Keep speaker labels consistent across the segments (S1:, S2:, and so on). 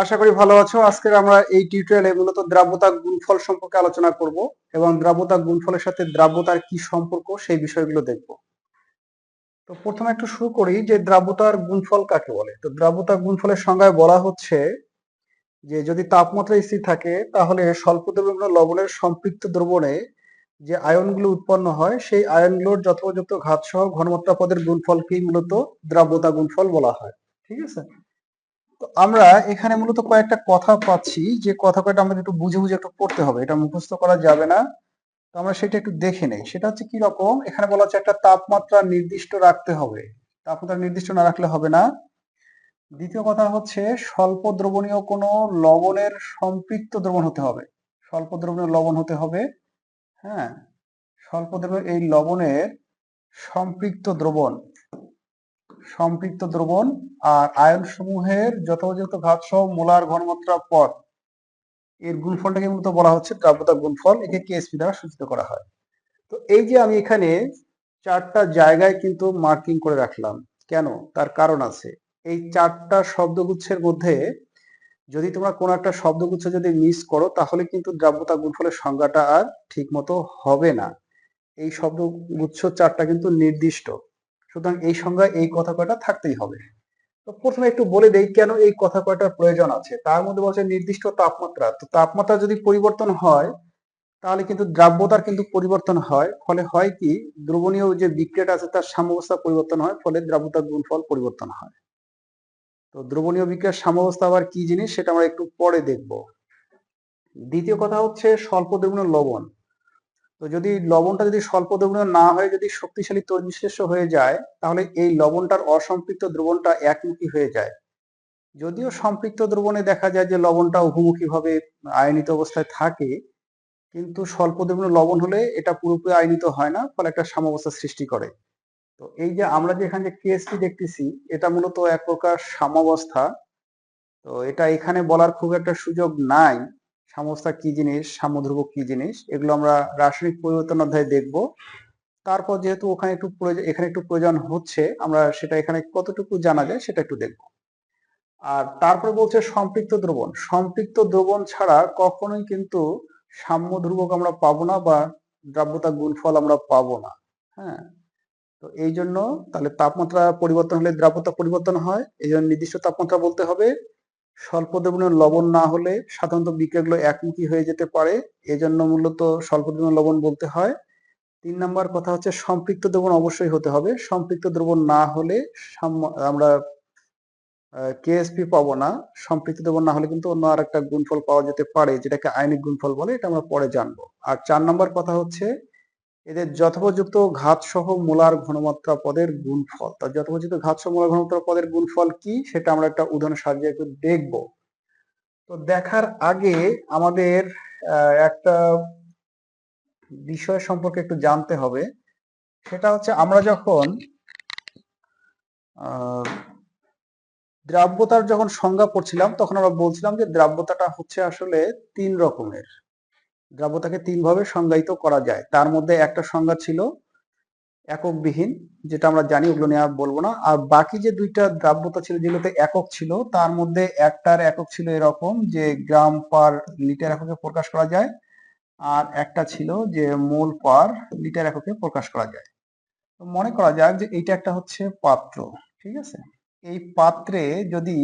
S1: আশা করি ভালো আছো। আজকের আমরা এই টিউটোরিয়ালে মূলত দ্রাব্যতা গুণফল সম্পর্কে আলোচনা করব এবং দ্রাব্যতা গুণফলের সাথে দ্রাব্যতার কি সম্পর্ক সেই বিষয়গুলো দেখব। তো প্রথমে একটু শুরু করি যে দ্রাব্যতার গুণফল কাকে বলে। তো দ্রাব্যতা গুণফলের সংজ্ঞায় বলা হচ্ছে যে যদি তাপমাত্রা স্থির থাকে তাহলে স্বল্প দ্রবণীয় লবণের সম্পৃক্ত দ্রবণে যে আয়নগুলো উৎপন্ন হয় সেই আয়নগুলোর যথোপযুক্ত ঘাতসহ ঘনমাত্রা পদের গুণফলকেই মূলত দ্রাব্যতা গুণফল বলা হয়। ঠিক আছে। তো আমরা এখানে মূলত কয়েকটা কথা পাচ্ছি, যে কথা কয়টা আমাদের একটু বুঝে বুঝে একটু পড়তে হবে, এটা মুখস্থ করা যাবে না। তো আমরা সেটা একটু দেখে নেই। সেটা হচ্ছে কি রকম, এখানে বলা হচ্ছে একটা তাপমাত্রা নির্দিষ্ট রাখতে হবে। তাপমাত্রা নির্দিষ্ট না রাখলে হবে না। দ্বিতীয় কথা হচ্ছে স্বল্প দ্রবণীয় কোনো লবণের সম্পৃক্ত দ্রবণ হতে হবে। স্বল্প দ্রবণীয় লবণ হতে হবে। হ্যাঁ, স্বল্প দ্রবণীয় এই লবণের সম্পৃক্ত দ্রবণ আর আয়ন সমূহের যথোপযুক্ত ঘাতসহ মোলার ঘনমাত্রা পদ এর গুণফলটাকে মূলত বলা হচ্ছে দ্রাব্যতা গুণফল। একে কেএসপি দ্বারা সূচিত করা হয়। তো এই যে আমি এখানে চারটা জায়গায় কিন্তু মার্কিং করে রাখলাম, কেন? তার কারণ আছে। এই চারটা শব্দগুচ্ছের মধ্যে যদি তোমরা কোনো একটা শব্দগুচ্ছ যদি মিস করো তাহলে কিন্তু দ্রাব্যতা গুণফলের সংজ্ঞাটা আর ঠিক মতো হবে না। এই শব্দগুচ্ছ চারটা কিন্তু নির্দিষ্ট, সুতরাং এই সংজ্ঞায় এই কথা কয়টা থাকতেই হবে। তো প্রথমে একটু বলে দেই কেন এই কথা কয়টার প্রয়োজন আছে। তার মধ্যে বলছে নির্দিষ্ট তাপমাত্রা। তো তাপমাত্রা যদি পরিবর্তন হয় তাহলে কিন্তু দ্রাব্যতার কিন্তু পরিবর্তন হয়। ফলে হয় কি, দ্রবণীয় যে বিক্রিয়াটা আছে তার সাম্যাবস্থা পরিবর্তন হয়, ফলে দ্রাব্যতার গুণফল পরিবর্তন হয়। তো দ্রবণীয় বিক্রিয়ার সাম্যাবস্থা আবার কি জিনিস সেটা আমরা একটু পরে দেখব। দ্বিতীয় কথা হচ্ছে স্বল্প দ্রবণীয় লবণ। তো যদি লবণটা যদি স্বল্প দ্রবণীয় না হয়ে যদি শক্তিশালী তড়িৎ নিঃশেষ্য হয়ে যায় তাহলে এই লবণটার অসম্পৃক্ত দ্রবণটা একমুখী হয়ে যায়। যদিও সম্পৃক্ত দ্রবণে দেখা যায় যে লবণটা উভমুখীভাবে আয়নিত অবস্থায় থাকে, কিন্তু স্বল্প দ্রবণীয় লবণ হলে এটা পুরোপুরি আয়নিত হয় না, ফলে একটা সাম্যাবস্থা সৃষ্টি করে। তো এই যে আমরা যে এখানে যে কেএসটি দেখতেছি এটা মূলত এক প্রকার সাম্যাবস্থা। তো এটা এখানে বলার খুব একটা সুযোগ নাই। সাম্যাবস্থা কি জিনিস, সাম্যধ্রুবক কি জিনিস, এগুলো আমরা রাসায়নিক পরিবর্তন অধ্যায়ে দেখব। তারপর যেহেতু ওখানে একটু প্রয়োজন, এখানে একটু প্রয়োজন হচ্ছে, আমরা সেটা এখানে কতটুকু জানা যায় সেটা একটু দেখব। আর তারপরে বলছে সম্পৃক্ত দ্রবণ। সম্পৃক্ত দ্রবণ ছাড়া কখনোই কিন্তু সাম্য ধ্রুবক আমরা পাবো না বা দ্রাব্যতা গুণফল আমরা পাবো না। হ্যাঁ, তো এই জন্য তাহলে তাপমাত্রা পরিবর্তন হলে দ্রাব্যতা পরিবর্তন হয়, এই জন্য নির্দিষ্ট তাপমাত্রা বলতে হবে। স্বল্প দ্রবণীয় লবণ না হলে সাধারণত বিক্রিয়াগুলো একমুখী হয়ে যেতে পারে, এজন্য মূলত স্বল্প দ্রবণীয় লবণ বলতে হয়। 3 নম্বর কথা হচ্ছে সম্পৃক্ত দ্রবণ অবশ্যই হতে হবে। সম্পৃক্ত দ্রবণ না হলে আমরা কেএসপি পাবো না। সম্পৃক্ত দ্রবণ না হলে কিন্তু অন্য আর একটা গুণফল পাওয়া যেতে পারে, যেটাকে আয়নিক গুণফল বলে, এটা আমরা পরে জানবো। আর 4 নম্বর কথা হচ্ছে এদের যথোপযুক্ত ঘাতসহ মোলার ঘনমাত্রা পদের গুণফল। তার যথোপযুক্ত ঘাতসহ মোলার ঘনমাত্রা পদের গুণফল কি সেটা আমরা একটা উদাহরণ সাহায্যে একটু দেখবো। তো দেখার আগে আমাদের একটা বিষয় সম্পর্কে একটু জানতে হবে। সেটা হচ্ছে আমরা যখন দ্রাব্যতার যখন সংজ্ঞা পড়ছিলাম তখন আমরা বলছিলাম যে দ্রাব্যতাটা হচ্ছে আসলে 3 রকমের। দ্রাব্যতাকে 3 ভাবে সংজ্ঞায়িত করা যায়। তার মধ্যে একটা সংজ্ঞা ছিল এককবিহীন, যেটা আমরা জানি, ওগুলো নিয়ে আর বলবো না। আর বাকি যে 2টা দ্রাব্যতা ছিল যেগুলোতে একক ছিল, তার মধ্যে একটার একক ছিল এরকম যে গ্রাম পার লিটার এককে প্রকাশ করা যায়, আর একটা ছিল যে মোল পার লিটার এককে প্রকাশ করা যায়। তো মনে করা যাক যে এইটা একটা হচ্ছে পাত্র। ঠিক আছে, এই পাত্রে যদি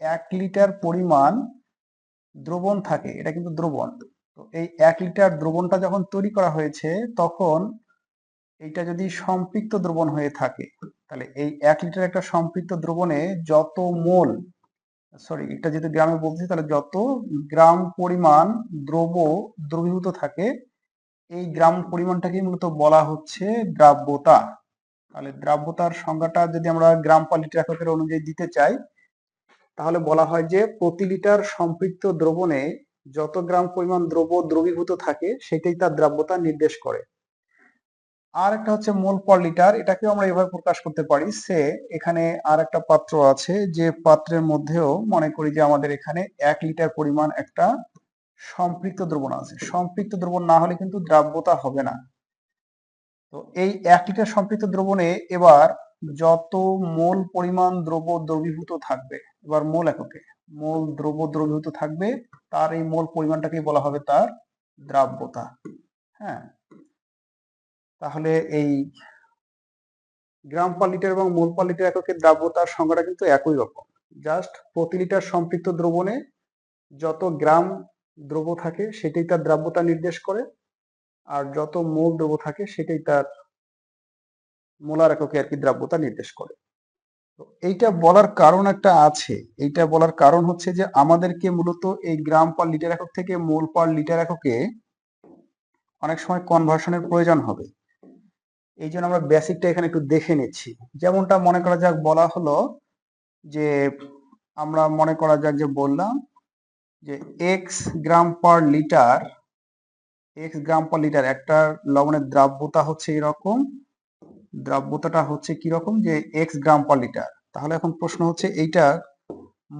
S1: 1 লিটার পরিমাণ দ্রবণ থাকে, এটা কিন্তু দ্রবণ। তো এই 1 লিটার দ্রবণটা যখন তৈরি করা হয়েছে তখন এইটা যদি সম্পৃক্ত দ্রবণ হয়ে থাকে, তাহলে এই 1 লিটার একটা সম্পৃক্ত দ্রবণে যত মোল, সরি এটা যেহেতু গ্রামে বলছি, তাহলে যত গ্রাম পরিমাণ দ্রবীভূত থাকে, এই গ্রাম পরিমাণটাকে মূলত বলা হচ্ছে দ্রাব্যতা। তাহলে দ্রাব্যতার সংজ্ঞাটা যদি আমরা গ্রাম পার লিটার এককের অনুযায়ী দিতে চাই তাহলে বলা হয় যে প্রতি লিটার সম্পৃক্ত দ্রবণে যত গ্রাম পরিমাণ দ্রবীভূত থাকে সেটাই তার দ্রাব্যতা নির্দেশ করে। আর একটা হচ্ছে মোল পার লিটার, এটাকেও আমরা এভাবে প্রকাশ করতে পারি। এখানে আর একটা পাত্র আছে, যে পাত্রের মধ্যেও মনে করি যে আমাদের এখানে 1 লিটার পরিমাণ একটা সম্পৃক্ত দ্রবণ আছে। সম্পৃক্ত দ্রবণ না হলে কিন্তু দ্রাব্যতা হবে না। তো এই 1 লিটার সম্পৃক্ত দ্রবণে এবার যত মোল পরিমাণ দ্রবীভূত থাকবে, এবার মোল এককে, মোল দ্রবীভূত থাকবে, তার এই মোল পরিমাণটাকেই বলা হবে তার দ্রাব্যতা। হ্যাঁ, তাহলে এই গ্রাম পার লিটার এবং মোল পার লিটার এককে দ্রাব্যতার সংখ্যাটা কিন্তু একই রকম। জাস্ট প্রতি লিটার সম্পৃক্ত দ্রবণে যত গ্রাম দ্রব্য থাকে সেটাই তার দ্রাব্যতা নির্দেশ করে, আর যত মোল দ্রব্য থাকে সেটাই তার মোলার এককে আর কি দ্রাব্যতা নির্দেশ করে। তো এইটা বলার কারণ একটা আছে, এইটা বলার কারণ হচ্ছে যে আমাদেরকে মূলত এই গ্রাম পার লিটার একক থেকে মোল পার লিটার এককে অনেক সময় কনভার্সনের প্রয়োজন হবে। এই জন্য আমরা বেসিকটা এখানে একটু দেখে নিচ্ছি। যেমনটা মনে করা যাক বলা হলো যে আমরা মনে করা যাক যে বললাম যে এক্স গ্রাম পার লিটার একটা লবণের দ্রাব্যতা হচ্ছে এরকম, দ্রাব্যতাটা হচ্ছে কিরকম যে এক্স গ্রাম পার লিটার। তাহলে এখন প্রশ্ন হচ্ছে এইটা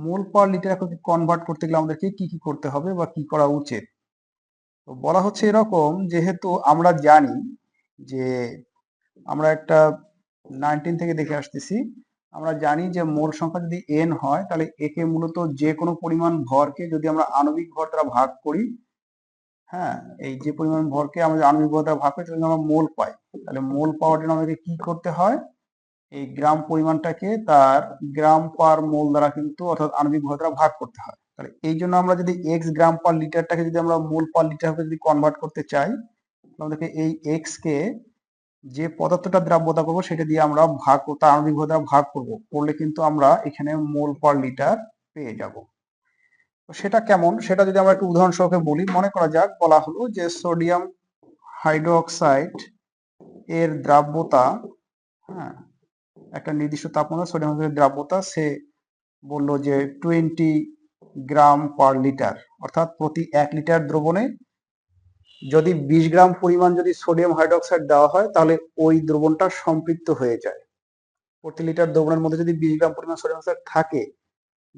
S1: মোল পার লিটার এককে কনভার্ট করতে গেলে আমাদেরকে কি কি করতে হবে বা কি করা উচিত। তো বলা হচ্ছে এরকম, যেহেতু আমরা জানি যে আমরা একটা 19 থেকে দেখে আসতেছি, আমরা জানি যে মোল সংখ্যা যদি n হয় তাহলে একে মূলত যে কোনো পরিমাণ ভরকে যদি আমরা আণবিক ভর দ্বারা ভাগ করি, হ্যাঁ, এই যে পরিমাণ ভরকে আমরা আণবিক ভর দ্বারা ভাগ করি যদি আমরা মোল পাই, তাহলে মোল পাওয়ার জন্য আমাদেরকে কি করতে হয়, এই গ্রাম পরিমাণটাকে তার গ্রাম পার মোল দ্বারা কিন্তু অর্থাৎ আণবিক ভর দ্বারা ভাগ করতে হয়। তাহলে এই জন্য আমরা যদি এক্স গ্রাম পার লিটারটাকে যদি আমরা মোল পার লিটার যদি কনভার্ট করতে চাই, আমাদেরকে এই এক্স কে যে পদার্থটা দ্রাব্যতা করবো সেটা দিয়ে আমরা ভাগ তার আণবিক ভর দ্বারা ভাগ করলে কিন্তু আমরা এখানে মোল পার লিটার পেয়ে যাব। তো সেটা কেমন, সেটা যদি আমরা একটু উদাহরণ সহকারে বলি, মনে করা যাক বলা হলো যে সোডিয়াম হাইড্রোক্সাইড এর দ্রাব্যতা, হ্যাঁ, একটা নির্দিষ্ট তাপমাত্রা সোডিয়াম হাইড্রোক্সাইডের দ্রাব্যতা সে বললো যে 20 গ্রাম পার লিটার, অর্থাৎ প্রতি 1 লিটার দ্রবণে যদি 20 গ্রাম পরিমাণ যদি সোডিয়াম হাইড্রোক্সাইড দেওয়া হয় তাহলে ওই দ্রবণটা সম্পৃক্ত হয়ে যায়। প্রতি লিটার দ্রবণের মধ্যে যদি 20 গ্রাম পরিমাণ সোডিয়াম হাইড্রোক্সাইড থাকে,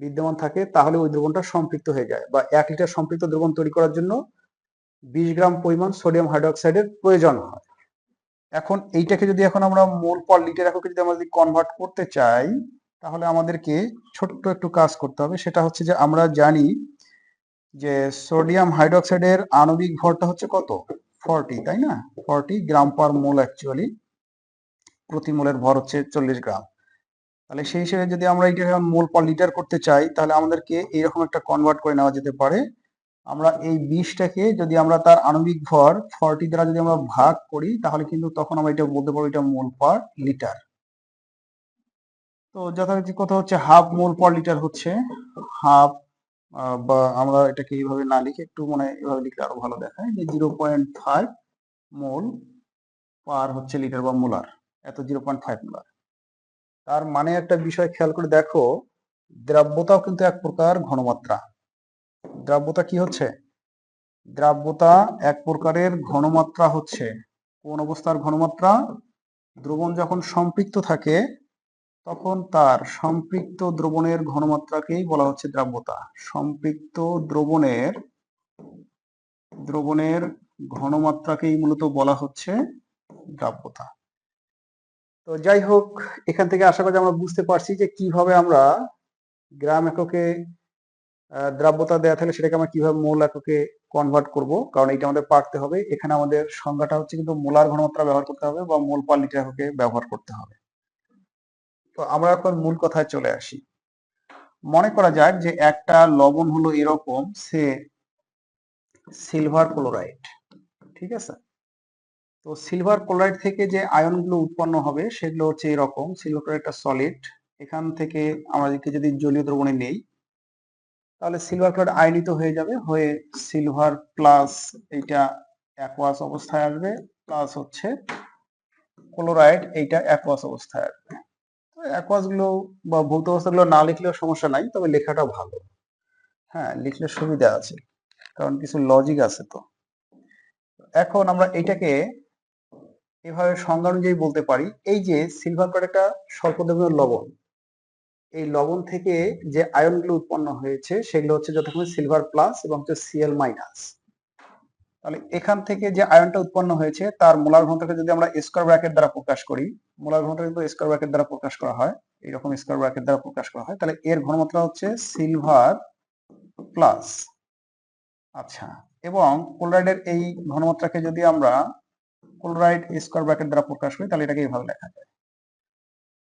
S1: বিদ্যমান থাকে, তাহলে ওই দ্রবণটা সম্পৃক্ত হয়ে যায়, বা 1 লিটার সম্পৃক্ত দ্রবণ তৈরি করার জন্য 20 গ্রাম পরিমাণ সোডিয়াম হাইড্রোক্সাইডের প্রয়োজন হয়। এখন এইটাকে যদি এখন আমরা মোল পার লিটার এককে যদি আমরা যদি কনভার্ট করতে চাই, তাহলে আমাদেরকে ছোট্ট একটু কাজ করতে হবে। সেটা হচ্ছে যে আমরা জানি যে সোডিয়াম হাইড্রোক্সাইডের আণবিক ভরটা হচ্ছে কত, 40, তাই না, 40 গ্রাম পার মোল, অ্যাকচুয়ালি প্রতি মোলের ভর হচ্ছে 40 গ্রাম। তাহলে সেই হিসেবে যদি আমরা এটা মোল পার লিটার করতে চাই তাহলে আমাদেরকে এইরকম একটা কনভার্ট করে নেওয়া যেতে পারে। আমরা এই 20টাকে যদি আমরা তার আণবিক ভর 40 দ্বারা যদি আমরা ভাগ করি তাহলে কিন্তু তখন আমরা এটা বলতে পারবো এটা মোল পার লিটার। তো যথারীতি কথা হচ্ছে হাফ মোল পার লিটার হচ্ছে হাফ, বা আমরা এটাকে এইভাবে না লিখে একটু মানে এভাবে লিখলে আরো ভালো দেখায় যে 0.5 মোল পার হচ্ছে লিটার বা মোলার, এত 0.5 মোলার। তার মানে একটা বিষয় খেয়াল করে দেখো, দ্রাব্যতাও কিন্তু এক প্রকার ঘনমাত্রা। দ্রাব্যতা কি হচ্ছে, দ্রাব্যতা এক প্রকারের ঘনমাত্রা হচ্ছে। কোন অবস্থার ঘনমাত্রা, দ্রবণ যখন সম্পৃক্ত থাকে তখন তার সম্পৃক্ত দ্রবণের ঘনমাত্রাকেই বলা হচ্ছে দ্রাব্যতা। সম্পৃক্ত দ্রবণের ঘনমাত্রাকেই মূলত বলা হচ্ছে দ্রাব্যতা। তো যাই হোক, এখান থেকে আশা করি আমরা বুঝতে পারছি যে কিভাবে আমরা গ্রাম এককে দ্রাব্যতা দেওয়া থাকলে সেটাকে আমরা কিভাবে মোল এককে কনভার্ট করব, কারণ এটা আমাদের পারতে হবে। এখানে আমাদের সংজ্ঞাটা হচ্ছে কিন্তু মোলার ঘনমাত্রা ব্যবহার করতে হবে বা মোল পার লিটার এককে ব্যবহার করতে হবে। তো আমরা এখন মূল কথায় চলে আসি। মনে করা যাক যে একটা লবণ হলো এরকম, সে সিলভার ক্লোরাইড, ঠিক আছে। তো সিলভার ক্লোরাইড থেকে যে আয়নগুলো উৎপন্ন হবে সেগুলো হচ্ছে এরকম। সিলভার ক্লোরাইড একটা সলিড, এখান থেকে আমাদেরকে যদি জলীয় দ্রবণে নেই তাহলে সিলভার ক্লোরাইড আয়নিত হয়ে যাবে, হয়ে সিলভার প্লাস এইটা অ্যাকুয়াস অবস্থায় আসবে, প্লাস হচ্ছে ক্লোরাইড এইটা অ্যাকুয়াস অবস্থায় আসবে। অ্যাকুয়াস গুলো বা ভৌত অবস্থাগুলো না লিখলেও সমস্যা নাই, তবে লেখাটা ভালো, হ্যাঁ, লিখলে সুবিধা আছে কারণ কিছু লজিক আছে। তো এখন আমরা এইটাকে এভাবে সংজ্ঞা অনুযায়ী বলতে পারি, এই যে সিলভার ক্লোরাইড একটা স্বল্প দ্রবণীয় লবণ, এই লবণ থেকে যে আয়নগুলো উৎপন্ন হয়েছে সেগুলো হচ্ছে যথাক্রমে সিলভার প্লাস এবং হচ্ছে সিএল মাইনাস। তাহলে এখান থেকে যে আয়নটা উৎপন্ন হয়েছে তার মোলার ঘনত্বকে যদি আমরা স্কয়ার ব্র্যাকেট দ্বারা প্রকাশ করি, মোলার ঘনত্ব কিন্তু স্কয়ার ব্র্যাকেট দ্বারা প্রকাশ করা হয়, এইরকম স্কয়ার ব্র্যাকেট দ্বারা প্রকাশ করা হয়, তাহলে এর ঘনমাত্রা হচ্ছে সিলভার প্লাস। আচ্ছা, এবং ক্লোরাইডের এই ঘনমাত্রাকে যদি আমরা ক্লোরাইড স্কয়ার ব্র্যাকেট দ্বারা প্রকাশ করি তাহলে এটাকে এইভাবে লেখা যায়।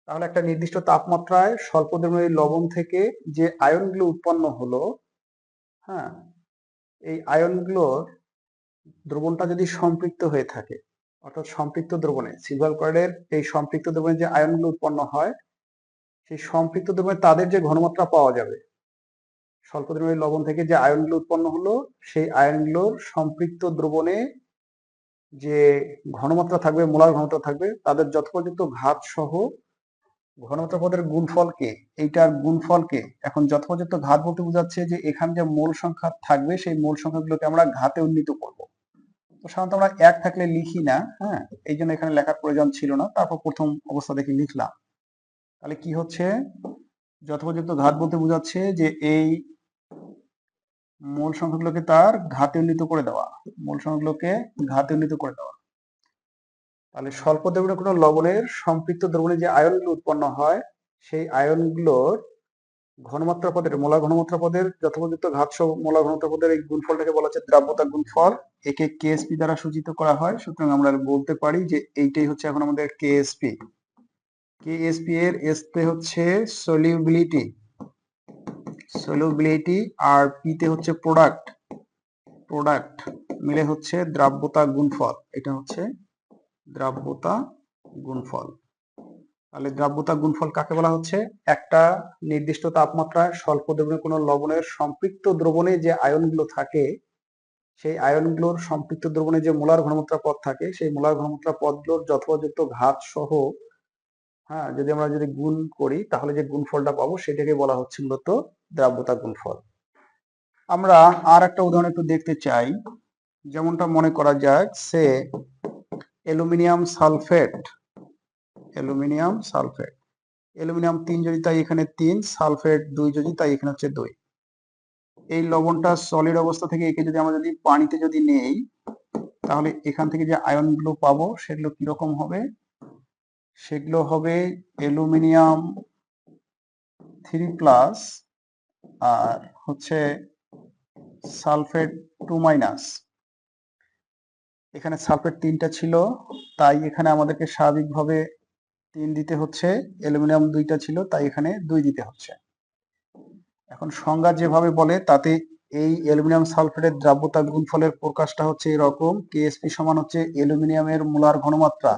S1: তাহলে একটা নির্দিষ্ট তাপমাত্রায় স্বল্প দ্রবণীয় লবণ থেকে যে আয়নগুলো উৎপন্ন হলো, হ্যাঁ, এই আয়নগুলোর দ্রবণটা যদি সম্পৃক্ত হয়ে থাকে, অর্থাৎ সম্পৃক্ত দ্রবণে সিলভার ক্লোরাইডের এই সম্পৃক্ত দ্রবণে যে আয়নগুলো উৎপন্ন হয়, সেই সম্পৃক্ত দ্রবণে তাদের যে ঘনমাত্রা পাওয়া যাবে, স্বল্প দ্রবণীয় লবণ থেকে যে আয়নগুলো উৎপন্ন হলো সেই আয়নগুলোর সম্পৃক্ত দ্রবণে যে ঘনমাত্রা থাকবে, মোলার ঘনমাত্রা থাকবে, তাদের যথোপযুক্ত ঘাত সহ ঘনমাত্রা পদের গুণফলকে, এইটার গুণফলকে এখন যথোপযুক্ত ঘাত বলতে বোঝাচ্ছে যে এখানে যে মোল সংখ্যা থাকবে সেই মোল সংখ্যাগুলোকে আমরা ঘাতে উন্নীত করব। তো সাধারণত আমরা এক থাকলে লিখি না, হ্যাঁ, এই জন্য এখানে লেখার প্রয়োজন ছিল না, তারপর প্রথম অবস্থা দেখে লিখলাম। তাহলে কি হচ্ছে, যথোপযুক্ত ঘাত বলতে বোঝাচ্ছে যে এই মোল সংখ্যাগুলোকে তার ঘাতে উন্নীত করে দেওয়া, মোল সংখ্যাগুলোকে ঘাতে উন্নীত করে দেওয়া। তাহলে স্বল্প দ্রবণীয় কোনো লবণের সম্পৃক্ত দ্রবণে যে আয়নগুলো উৎপন্ন হয় সেই আয়নগুলোর ঘনমাত্রা পদের, মোলার ঘনমাত্রা পদের যথোপযুক্ত ঘাত সহ মোলার ঘনমাত্রা পদের এই গুণফলটাকে বলা হচ্ছে দ্রাব্যতা গুণফল। একে কেএসপি দ্বারা সূচিত করা হয়। সুতরাং আমরা বলতে পারি যে এইটাই হচ্ছে এখন আমাদের কেএসপি। কেএসপি এর এসতে হচ্ছে সলিউবিলিটি, সলিউবিলিটি, আর পিতে হচ্ছে প্রোডাক্ট, প্রোডাক্ট মিলে হচ্ছে দ্রাব্যতা গুণফল। এটা হচ্ছে দ্রাব্যতা গুণফল। তাহলে দ্রাব্যতা গুণফল কাকে বলা হচ্ছে, একটা নির্দিষ্ট তাপমাত্রায় স্বল্প দ্রবণীয় কোনো লবণের সম্পৃক্ত দ্রবণে যে আয়নগুলো থাকে সেই আয়নগুলোর সম্পৃক্ত দ্রবণে যে মোলার ঘনমাত্রা পদ থাকে সেই মোলার ঘনমাত্রা পদগুলোর যথোপযুক্ত ঘাত সহ, হ্যাঁ, যদি আমরা গুণ করি তাহলে যে গুণফলটা পাবো সেটাকে বলা হচ্ছে মূলত দ্রাব্যতা গুণফল। আমরা আর একটা উদাহরণ একটু দেখতে চাই। যেমনটা মনে করা যাক, সে aluminium sulphate, aluminium sulphate, aluminium 3 যদি তাই এখানে 3, সালফেট 2 যদি তাই এখানে হচ্ছে 2। এই লবণটা সলিড অবস্থা থেকে একে যদি আমরা পানিতে নেই তাহলে এখান থেকে যে আয়নগুলো পাবো সেগুলো কিরকম হবে, সেগুলো হবে অ্যালুমিনিয়াম 3+ আর হচ্ছে সালফেট 2-। এখানে সালফেট 3টা ছিল তাই এখানে আমাদেরকে স্বাভাবিকভাবে 3 দিতে হচ্ছে, অ্যালুমিনিয়াম 2টা ছিল তাই এখানে 2 দিতে হচ্ছে। এখন সংজ্ঞা যেভাবে বলে তাতে এই অ্যালুমিনিয়াম সালফেটের দ্রাব্যতা গুণফলের প্রকাশটা হচ্ছে এরকম, কেএসপি সমান হচ্ছে অ্যালুমিনিয়ামের মোলার ঘনমাত্রা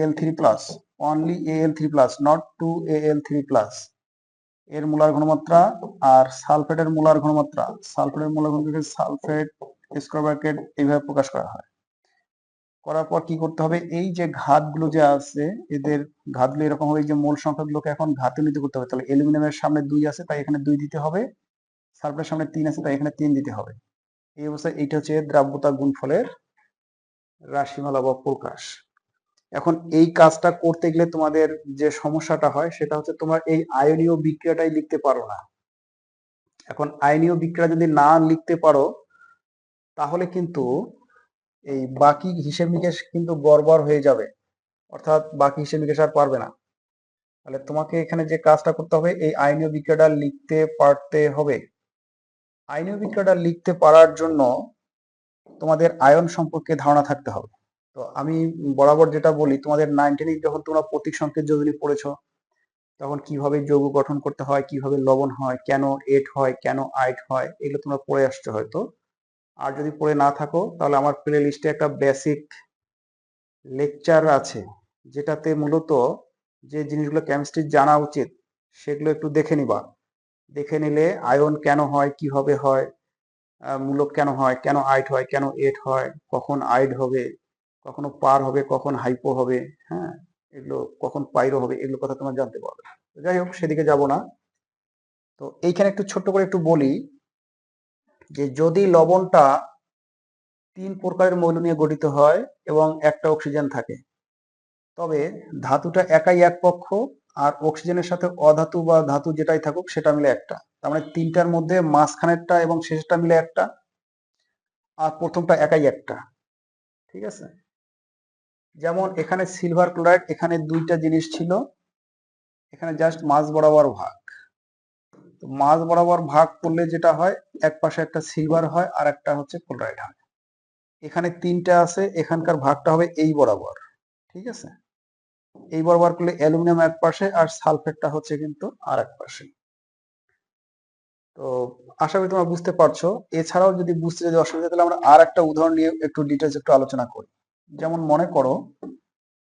S1: Al3+, only Al3+, not 2Al3+, এর মোলার ঘনমাত্রা আর সালফেটের মোলার ঘনমাত্রা, সালফেটের মোলার ঘনমাত্রা সালফেট স্কয়ার ব্র্যাকেট এইভাবে প্রকাশ করা হয়। করার পর কি করতে হবে, এই যে ঘাতগুলো যে আছে এদের ঘাতগুলো এরকম হবে, এই যে মোল সংখ্যাগুলোকে এখন ঘাতে উন্নীত করতে হবে। তাহলে অ্যালুমিনিয়ামের সামনে 2 আছে তাই এখানে 2 দিতে হবে, সালফেটের সামনে 3 আছে তাই এখানে 3 দিতে হবে। এই অবস্থায় এইটা হচ্ছে দ্রাব্যতা গুণফলের রাশিমালা বা প্রকাশ। এখন এই কাজটা করতে গেলে তোমাদের যে সমস্যাটা হয় সেটা হচ্ছে তোমরা এই আয়নীয় বিক্রিয়াটাই লিখতে পারো না। এখন আয়নীয় বিক্রিয়া যদি না লিখতে পারো তাহলে কিন্তু এই বাকি হিসেব নিকেশ কিন্তু গড়বড় হয়ে যাবে, অর্থাৎ বাকি হিসেব নিকেশ আর পারবে না। তাহলে তোমাকে এখানে যে কাজটা করতে হবে এই আয়নীয় বিক্রিয়াটা লিখতে পারতে হবে। আয়নীয় বিক্রিয়াটা লিখতে পারার জন্য তোমাদের আয়ন সম্পর্কে ধারণা থাকতে হবে। তো আমি বরাবর যেটা বলি, তোমাদের 9 10 যখন তোমরা প্রতীক সংকেত যোজনী পড়েছো তখন কিভাবে যৌগ গঠন করতে হয়, কিভাবে লবণ হয়, কেন এট হয়, কেন আইট হয়, এগুলো তোমরা পড়ে আসছো হয়তো। আর যদি পড়ে না থাকো তাহলে আমার প্লে লিস্টে একটা বেসিক লেকচার আছে যেটাতে মূলত যে জিনিসগুলো কেমিস্ট্রি জানা উচিত সেগুলো একটু দেখে নিবা। দেখে নিলে আয়ন কেন হয়, কিভাবে হয়, মূলক কেন হয়, কেন আইট হয়, কেন এট হয়, কখন আইড হবে, কখনো পার হবে, কখন হাইপো হবে, হ্যাঁ, এগুলো কখন পাইরো হবে, এগুলো কথা তোমরা জানতে পারবে। যাই হোক, সেদিকে যাব না। তো এইখানে একটু ছোট্ট করে একটু বলি যে যদি লবণটা 3 প্রকারের মৌল নিয়ে গঠিত হয় এবং একটা অক্সিজেন থাকে, তবে ধাতুটা একাই এক পক্ষ আর অক্সিজেনের সাথে অধাতু বা ধাতু যেটাই থাকুক সেটা মিলে একটা। তার মানে 3টার মধ্যে মাঝখানেরটা এবং শেষটা মিলে একটা, আর প্রথমটা একাই একটা। ঠিক আছে, যেমন এখানে সিলভার ক্লোরাইড, এখানে 2টা জিনিস ছিল, এখানে জাস্ট মাঝ বরাবর ভাগ। তো মাঝ বরাবর ভাগ করলে যেটা হয়, এক পাশে একটা সিলভার হয় আর একটা হচ্ছে ক্লোরাইড হয়। এখানে 3টা আছে, এখানকার ভাগটা হবে এই বরাবর, ঠিক আছে? এই বরাবর করলে অ্যালুমিনিয়াম এক পাশে আর সালফেটটা হচ্ছে কিন্তু আর এক পাশে। তো আশা করি তোমরা বুঝতে পারছো। এছাড়াও যদি বুঝতে যদি অসুবিধা, তাহলে আমরা আর একটা উদাহরণ নিয়ে একটু ডিটেলস একটু আলোচনা করি। যেমন মনে করো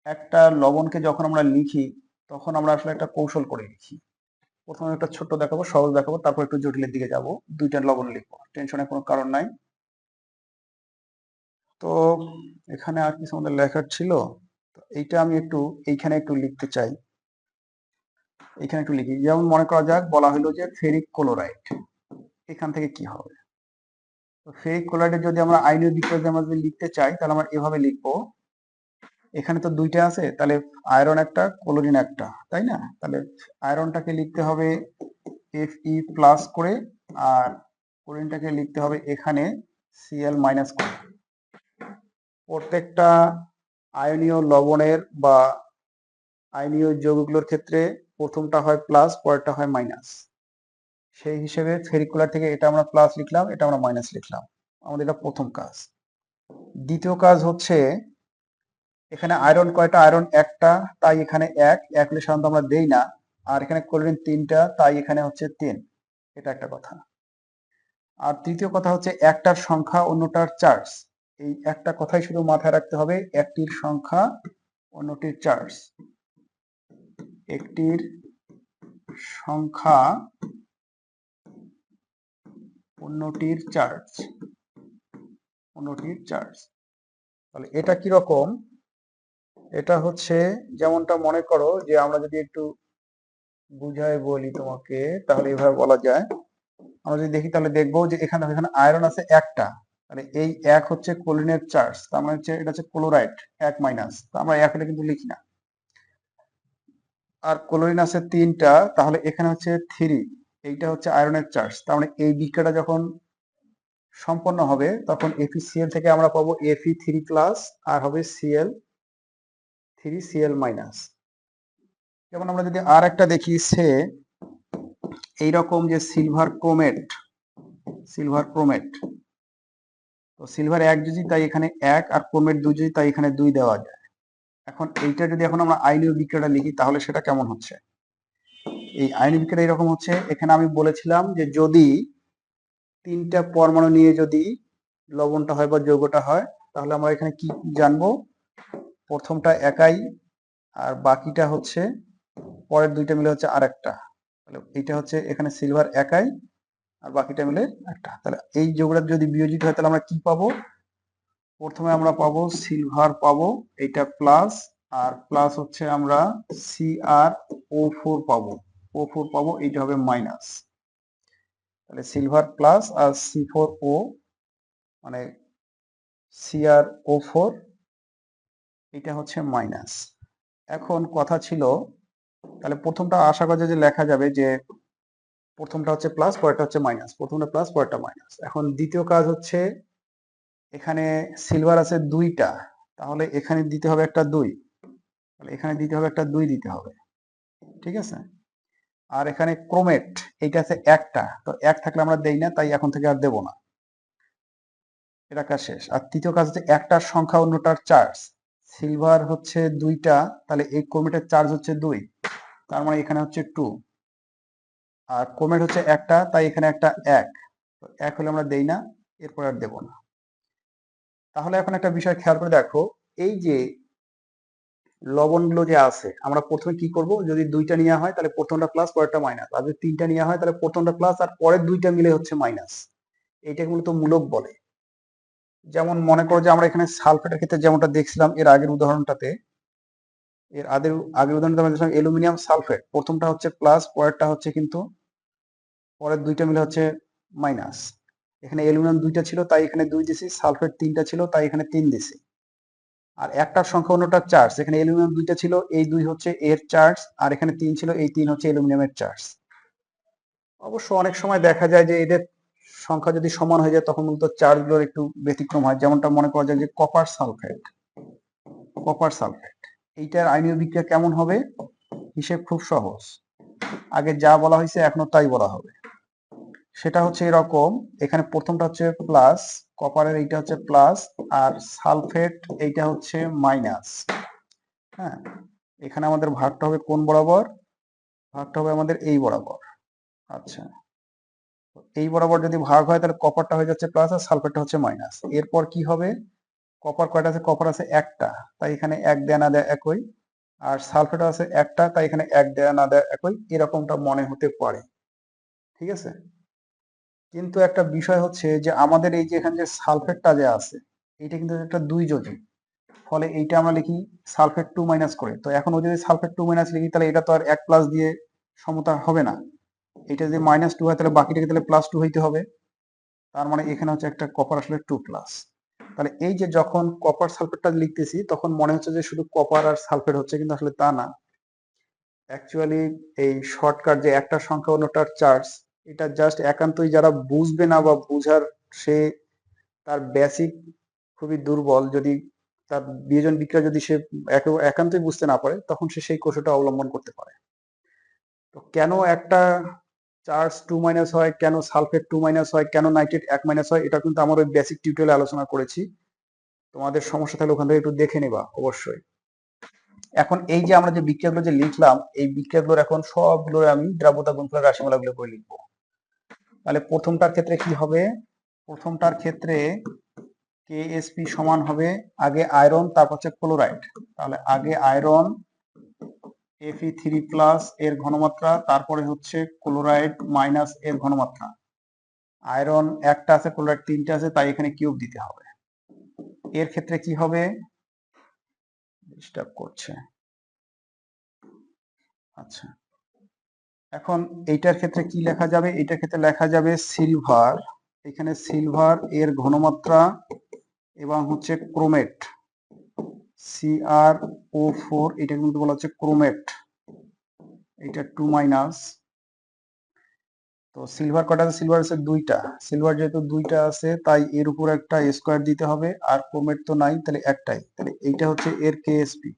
S1: একটা লবণকে যখন আমরা লিখি তখন আমরা আসলে একটা কৌশল করে লিখি। প্রথমে একটা ছোট্ট দেখাবো, সহজ দেখাবো, তারপর একটু জটিলের দিকে যাব। 2টা লবণ লিখবো, টেনশনের কোনো কারণ নাই। তো এখানে আর কিছু আমাদের লেখার ছিল, তো এইটা আমি একটু এইখানে একটু লিখতে চাই। এখানে একটু লিখি, যেমন মনে করা যাক বলা হলো যে ফেরিক ক্লোরাইড, এখান থেকে কি হবে? তো ফেরিক ক্লোরাইডের যদি আমরা আইনীয় বিক্রিয়া যদি আমরা যদি লিখতে চাই, তাহলে আমরা এভাবে লিখবো। এখানে তো 2টা আছে, তাহলে আয়রন একটা ক্লোরিন একটা, তাই না? তাহলে আয়রনটাকে লিখতে হবে Fe প্লাস করে, আর ক্লোরিনটাকে লিখতে হবে এখানে Cl মাইনাস করে। প্রত্যেকটা আয়নীয় লবণের বা আয়নীয় যৌগগুলোর ক্ষেত্রে প্রথমটা হয় প্লাস, পরেরটা হয় মাইনাস। সেই হিসেবে ফেরিকুলার থেকে এটা আমরা প্লাস লিখলাম, এটা আমরা মাইনাস লিখলাম। আমাদের এটা প্রথম কাজ। দ্বিতীয় কাজ হচ্ছে এখানে আয়রন কয়টা? আয়রন একটা, তাই এখানে এক হলে সাধারণত আমরা দেই না। আর এখানে ক্লোরিন 3টা, তাই এখানে হচ্ছে 3। এটা একটা কথা। আর তৃতীয় কথা হচ্ছে একটার সংখ্যা অন্যটার চার্জ। এই একটা কথাই শুধু মাথায় রাখতে হবে, একটির সংখ্যা অন্যটির চার্জ। একটির সংখ্যা অন্যটির চার্জ, অন্যটির চার্জ। তাহলে এটা কি রকম? এটা হচ্ছে যেমনটা মনে করো যে আমরা যদি একটু বুঝাই বলি তোমাকে, তাহলে এভাবে বলা যায়। আমরা যদি দেখি তাহলে দেখবো যে এখানে আয়রন আছে একটা, তাহলে এই এক হচ্ছে ক্লোরিনের চার্জ, তার মানে হচ্ছে এটা হচ্ছে ক্লোরাইড এক মাইনাস, তো আমরা এক হলে কিন্তু লিখি না। আর ক্লোরিন আছে 3টা, তাহলে এখানে হচ্ছে 3, এইটা হচ্ছে আয়রনের চার্জ। তার মানে এই বিক্রিয়াটা যখন সম্পন্ন হবে তখন FeCl থেকে আমরা পাবো Fe3 প্লাস আর হবে Cl3Cl মাইনাস। যেমন আমরা যদি আর একটা দেখি, সে এইরকম যে সিলভার ক্রোমেট, সিলভার ক্রোমেট, তো সিলভার 1 যদি, তাই এখানে 1, আর ক্রোমেট 2 যদি, তাই এখানে 2 দেওয়া যায়। এখন এইটা যদি এখন আমরা আইনীয় বিক্রিয়াটা লিখি, তাহলে সেটা কেমন হচ্ছে? এই আইনীয় বিক্রিয়া এরকম হচ্ছে। এখানে আমি বলেছিলাম যে যদি 3টা পরমাণু নিয়ে যদি লবণটা হয় বা যৌগটা হয়, তাহলে আমরা এখানে কি জানবো? প্রথমটা একাই, আর বাকিটা হচ্ছে পরের 2টা মিলে হচ্ছে আরেকটা। তাহলে এইটা হচ্ছে এখানে সিলভার একাই আর বাকিটা মিলে একটা। তাহলে এই যৌগটা যদি বিয়োজিত হয়, তাহলে আমরা কি পাবো? প্রথমে আমরা পাবো সিলভার পাবো, এইটা প্লাস, আর প্লাস হচ্ছে আমরা CrO4 পাবো, O4 পাবো, এইটা হবে মাইনাস। তাহলে সিলভার প্লাস আর C4O মানে CrO4, এটা হচ্ছে মাইনাস। এখন কথা ছিল, তাহলে প্রথমটা আশা করা যায় যে লেখা যাবে যে প্রথমটা হচ্ছে প্লাস, পরেরটা হচ্ছে মাইনাস, প্রথমটা প্লাস, পরেরটা মাইনাস। এখন দ্বিতীয় কাজ হচ্ছে এখানে সিলভার আছে 2টা, তাহলে এখানে দিতে হবে একটা 2, তাহলে এখানে দিতে হবে একটা 2 দিতে হবে, ঠিক আছে? আর এখানে ক্রোমেট এইটা আছে একটা, তো 1 থাকলে আমরা দেই না, তাই এখন থেকে আর দেব না। এটা কাজ শেষ। আর তৃতীয় কাজ হচ্ছে একটার সংখ্যা অন্যটার চার্জ। সিলভার হচ্ছে 2টা, তাহলে এই ক্রোমেটের চার্জ হচ্ছে 2, তার মানে এখানে হচ্ছে 2। আর ক্রোমেট হচ্ছে একটা, তাই এখানে একটা 1, তো 1 হলে আমরা দেই না, এরপর আর দেব না। তাহলে এখন একটা বিষয় খেয়াল করে দেখো, এই যে লবণগুলো যে আছে, আমরা প্রথমে কি করব? যদি 2টা নেওয়া হয় তাহলে প্রথমটা প্লাস, পরেরটা মাইনাস। আর যদি 3টা নেওয়া হয় তাহলে প্রথমটা প্লাস আর পরের 2টা মিলে হচ্ছে মাইনাস। এইটাকে মূলত মূলক বলে। যেমন মনে করো যে আমরা এখানে সালফেটের ক্ষেত্রে যেমনটা দেখছিলাম এর আগের উদাহরণটাতে, আগের উদাহরণটা আমরা দেখলাম অ্যালুমিনিয়াম সালফেট, প্রথমটা হচ্ছে প্লাস, পরেরটা হচ্ছে কিন্তু পরের 2টা মিলে হচ্ছে মাইনাস। এখানে অ্যালুমিনিয়াম 2টা ছিল, তাই এখানে 2 দিছি, সালফেট 3টা ছিল, তাই এখানে 3 দিছি। আর একটার সংখ্যা অন্যটার চার্জ, এখানে অ্যালুমিনিয়াম 2টা ছিল, এই 2 হচ্ছে এর চার্জ, আর এখানে 3 ছিল, এই 3 হচ্ছে অ্যালুমিনিয়ামের চার্জ। অবশ্য অনেক সময় দেখা যায় যে এদের সংখ্যা যদি সমান হয়ে যায়, তখন মূলত চার্জগুলোর একটু ব্যতিক্রম হয়। যেমনটা মনে করা যায় যে কপার সালফেট, কপার সালফেট এইটার আইনীয় বিক্রিয়া কেমন হবে? হিসেব খুব সহজ। আগে যা বলা হয়েছে এখনো তাই বলা হবে। সেটা হচ্ছে এরকম, এখানে প্রথমটা হচ্ছে প্লাস, কপারের এইটা হচ্ছে প্লাস, আর সালফেট এইটা হচ্ছে মাইনাস। হ্যাঁ, এখানে আমাদের ভাগটা হবে কোন বরাবর? ভাগটা হবে আমাদের এই বরাবর। আচ্ছা, এই বরাবর যদি ভাগ হয় তাহলে কপারটা হয়ে যাচ্ছে প্লাস আর সালফেটটা হচ্ছে মাইনাস। এরপর কি হবে? কপার কয়টা আছে? কপার আছে একটা, তাই এখানে এক দেয়া না দেয়া একই। আর সালফেট আছে একটা, তাই এখানে এক দেয়া না দেয়া একই। এরকমটা মনে হতে পারে, ঠিক আছে। কিন্তু একটা বিষয় হচ্ছে যে আমাদের এই যে এখানে যে সালফেটটা যে আছে, এটা কিন্তু একটা দুই যোজি। ফলে এইটা আমরা লিখি সালফেট 2 মাইনাস করে। তো এখন ও যদি সালফেট 2 মাইনাস লিখি তাহলে এটা তো আর 1 প্লাস দিয়ে সমতা হবে না। এটা যদি -2 হয় তাহলে বাকিটাকে তাহলে +2 হইতে হবে। তার মানে এখানে হচ্ছে একটা কপার আসলে 2 প্লাস। তাহলে এই যে যখন কপার সালফেটটা লিখতেছি তখন মনে হচ্ছে যে শুধু কপার আর সালফেট হচ্ছে, কিন্তু আসলে তা না। অ্যাকচুয়ালি এই শর্টকাট যে একটা সংখ্যা অন্যটার চার্জ, এটা জাস্ট একান্তই যারা বুঝবে না বা বুঝার সে তার বেসিক খুবই দুর্বল, যদি তার বিয়োজন বিক্রিয়া যদি সে একান্তই বুঝতে না পারে তখন সে সেই কৌশলটা অবলম্বন করতে পারে। তো কেন একটা চার্জ 2 মাইনাস হয়, কেন সালফেট 2 মাইনাস হয়, কেন নাইট্রেট 1 মাইনাস হয়, এটা কিন্তু আমার ওই বেসিক টিউটোরিয়ালে আলোচনা করেছি। তোমাদের সমস্যা থাকলে ওখান থেকে একটু দেখে নেবা অবশ্যই। এখন এই যে আমরা যে বিক্রিয়াগুলো যে লিখলাম, এই বিক্রিয়াগুলোর এখন সবগুলোর আমি দ্রাব্যতা গুণফলের রাশিমালাগুলো করে লিখবো। তাহলে প্রথমটার ক্ষেত্রে কি হবে? প্রথমটার ক্ষেত্রে কেএসপি সমান হবে আগে আয়রন, তারপর হচ্ছে ক্লোরাইড। তাহলে আগে আয়রন Fe3+ এর ঘনমাত্রা, তারপরে হচ্ছে ক্লোরাইড মাইনাস এর ঘনমাত্রা। আয়রন একটা আছে, ক্লোরাইড তিনটা আছে, তাই এখানে কিউব দিতে হবে। এর ক্ষেত্রে কি হবে? ডিস্টার্ব করছে। আচ্ছা, এখন এইটার ক্ষেত্রে কি লেখা যাবে? এইটার ক্ষেত্রে লেখা যাবে সিলভার, এখানে সিলভার এর ঘনমাত্রা এবং হচ্ছে ক্রোমেট CrO4, এটা কিন্তু বলা হচ্ছে ক্রোমেট, এটা 2 মাইনাস। তো সিলভার কটা আছে? সিলভার আছে দুইটা। সিলভার যেহেতু দুইটা আছে তাই এর উপর একটা স্কোয়ার দিতে হবে, আর ক্রোমেট তো নাই তাহলে একটাই। তাহলে এইটা হচ্ছে এর কেএসপি।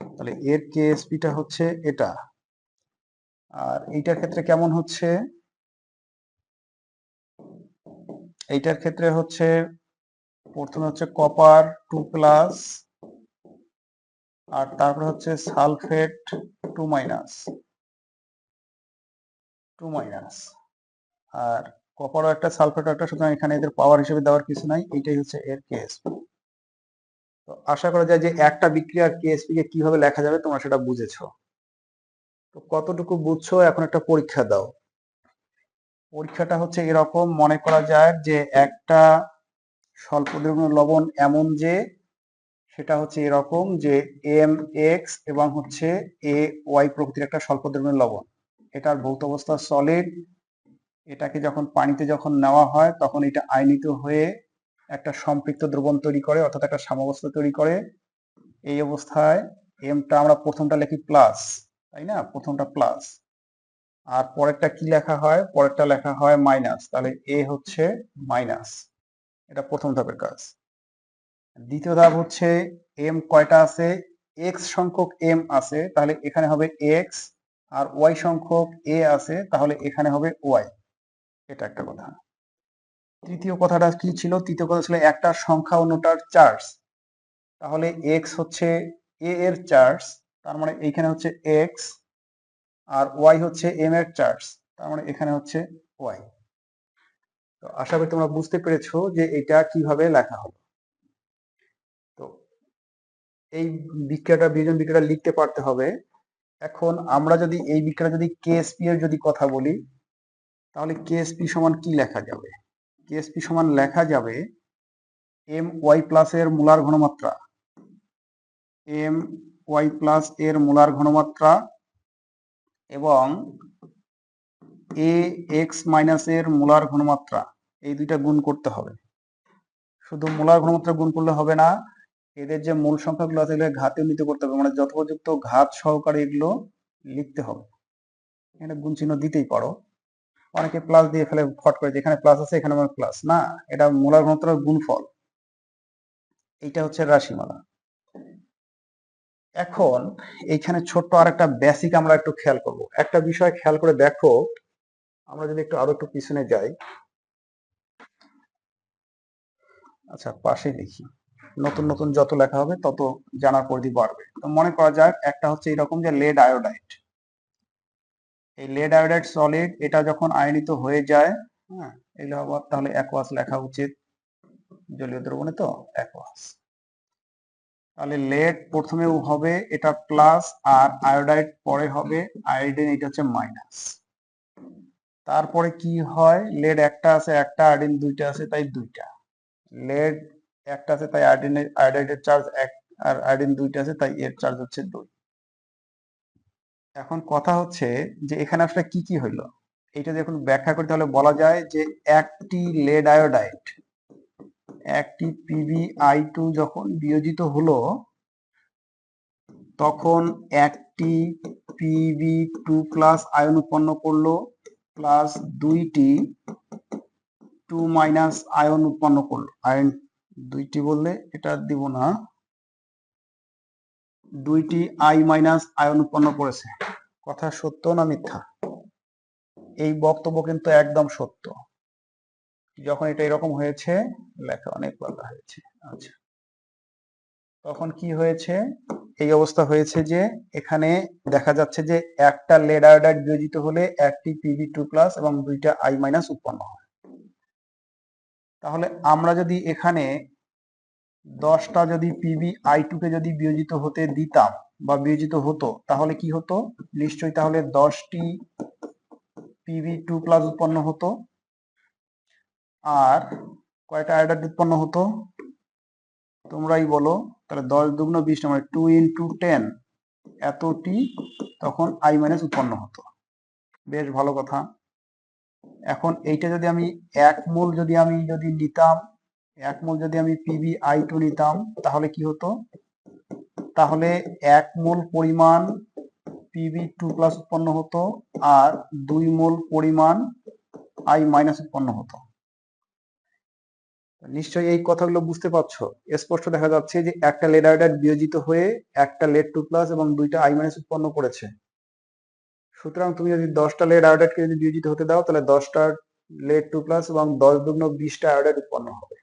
S1: তাহলে এর কেএসপিটা হচ্ছে এটা। আর এইটার ক্ষেত্রে কেমন হচ্ছে? এইটার ক্ষেত্রে হচ্ছে প্রথমে হচ্ছে কপার 2 প্লাস, আর তারপরে হচ্ছে সালফেট 2 মাইনাস, 2 মাইনাস। আর কপারও একটা, সালফেটও একটা, সুতরাং এখানে এদের পাওয়ার হিসেবে দেওয়ার কিছু নাই। এইটাই হচ্ছে এর কেএসপি। তো আশা করা যায় যে একটা বিক্রিয়ার কেএসপি কে কিভাবে লেখা যাবে তোমরা সেটা বুঝেছো। তো কতটুকু বুঝছো এখন একটা পরীক্ষা দাও। পরীক্ষাটা হচ্ছে এরকম, মনে করা যায় যে একটা স্বল্পদ্রব্য লবণ এমন যে সেটা হচ্ছে এরকম যে MX এবং হচ্ছে AY প্রকৃতির একটা স্বল্পদ্রব্য লবণ। এটার ভৌত অবস্থা সলিড। এটাকে যখন পানিতে যখন নেওয়া হয় তখন এটা আয়নিত হয়ে একটা সম্পৃক্ত দ্রবণ তৈরি করে, অর্থাৎ একটা সাম্যাবস্থা তৈরি করে। এই অবস্থায় এমটা আমরা প্রথমটা লিখি প্লাস, তাই না? প্রথমটা প্লাস, আর পরেরটা কি লেখা হয়? পরেরটা লেখা হয় মাইনাস। তাহলে এ হচ্ছে মাইনাস। এটা প্রথম ধাপের কাজ। দ্বিতীয় ধাপ হচ্ছে এম কয়টা আছে? এক্স সংখ্যক এম আছে, তাহলে এখানে হবে এক্স। আর ওয়াই সংখ্যক এ আছে, তাহলে এখানে হবে ওয়াই। এটা একটা কথা। তৃতীয় কথাটা কি ছিল? তৃতীয় কথা ছিল একটা সংখ্যা অন্যটার চার্জ। তাহলে এক্স হচ্ছে এ এর চার্জ, তার মানে এইখানে হচ্ছে এক্স, আর ওয়াই হচ্ছে এম এর চার্জ, তার মানে এখানে হচ্ছে ওয়াই। তো আশা করি তোমরা বুঝতে পেরেছো যে এটা কিভাবে লেখা হবে। তো এই বিক্রিয়াটা, বিয়োজন বিক্রিয়াটা লিখতে পারতে হবে। এখন আমরা যদি এই বিক্রিয়া যদি কেএসপি এর যদি কথা বলি, তাহলে কেএসপি সমান কি লেখা যাবে? কেএসপি সমান লেখা যাবে এম ওয়াই প্লাস এর মোলার ঘনমাত্রা, এম ওয়াই প্লাস এর মোলার ঘনমাত্রা এবং এ এক্স মাইনাস এর মোলার ঘনমাত্রা, এই দুইটা গুণ করতে হবে। শুধু মোলার ঘনমাত্রা গুণ করলে হবে না, এদের যে মূল সংখ্যাগুলো আছে এগুলো ঘাতে উন্নীত করতে হবে, মানে যথোপযুক্ত ঘাত সহকারে এগুলো লিখতে হবে। এখানে গুণ চিহ্ন দিতেই পারো, অনেকে প্লাস দিয়ে ফেলে ফট করে, যেখানে প্লাস আছে এখানে আমার প্লাস না, এটা মোলার ঘনত্বের গুণফল। এইটা হচ্ছে রাশিমালা। এখন এইখানে ছোট্ট আর একটা বেসিক আমরা একটু খেয়াল করব। একটা বিষয় খেয়াল করে দেখো, আমরা যদি আরো একটু পিছনে যাই, আচ্ছা পাশে লিখি, নতুন নতুন যত লেখা হবে তত জানার পরিধি বাড়বে। তো মনে করা যাক একটা হচ্ছে এরকম যে লেড আয়োডাইড, এই লেড আয়োডাইড সলিড এটা যখন আয়নিত হয়ে যায়, হ্যাঁ, এগুলো আবার তাহলে অ্যাকোয়াস লেখা উচিত, জলীয় দ্রবণে তো অ্যাকোয়াস। তাহলে লেড প্রথমে হবে এটা প্লাস, আর আয়োডাইড পরে হবে আয়োডিন, এটা হচ্ছে মাইনাস। তারপরে কি হয়, লেড একটা আছে একটা, আয়োডিন দুইটা আছে তাই দুইটা, লেড একটা আছে তাই আয়োডাইডের চার্জ এক, আর আয়োডিন দুইটা আছে তাই এর চার্জ হচ্ছে 2। এখন কথা হচ্ছে যে এখানে আসলে কি কি হইলো, এটা যখন ব্যাখ্যা করি তাহলে বলা যায় যে একটি লেড আয়োডাইড, একটি PbI2 যখন বিয়োজিত হলো, তখন একটি Pb2+ আয়ন উৎপন্ন করলো, প্লাস দুইটি 2- আয়ন উৎপন্ন করলো। আয়ন দুইটি বললে এটা দিব না, দুইটি I- আয়ন উৎপন্ন করেছে। কথা সত্য না মিথ্যা? এই বক্তব্য কিন্তু একদম সত্য। যখন এটা এরকম হয়েছে, লেখা অনেক বাঁকা হয়েছে, আচ্ছা, তখন কি হয়েছে, এই অবস্থা হয়েছে যে এখানে দেখা যাচ্ছে যে একটা লেড আয়োডাইড বিয়োজিত হলে একটি Pb2+ এবং দুইটা I- উৎপন্ন হয়। তাহলে আমরা যদি এখানে 10টা যদি PbI2 কে যদি বিয়োজিত হতে দিতাম বা বিয়োজিত হতো, তাহলে কি হতো, নিশ্চয়ই তাহলে 10টি Pb2+ উৎপন্ন হতো, আর কয়টা আয়োডাইড উৎপন্ন হতো তোমরাই বলো, তাহলে 10 দুগুণ 20, মানে 2 × 10 এতটি তখন I- উৎপন্ন হতো। বেশ ভালো কথা। এখন এইটা যদি আমি 1 মোল যদি নিতাম, 1 মোল যদি আমি PbI2 নিতাম, তাহলে কি হতো, তাহলে 1 মোল পরিমাণ Pb2+ উৎপন্ন হতো, আর 2 মোল পরিমাণ I- উৎপন্ন হতো। নিশ্চয়ই এই কথাগুলো বুঝতে পারছো, স্পষ্ট দেখা যাচ্ছে যে একটা লেড আয়োডাইড বিয়োজিত হয়ে একটা lead-2+ এবং দুইটা I- উৎপন্ন করেছে। সুতরাং তুমি যদি 10টা লেড আয়োডাইডকে যদি বিয়োজিত হতে দাও, তাহলে 10টা lead-2+ এবং 10 দুগুণ 20টা আয়োডাইড উৎপন্ন হবে।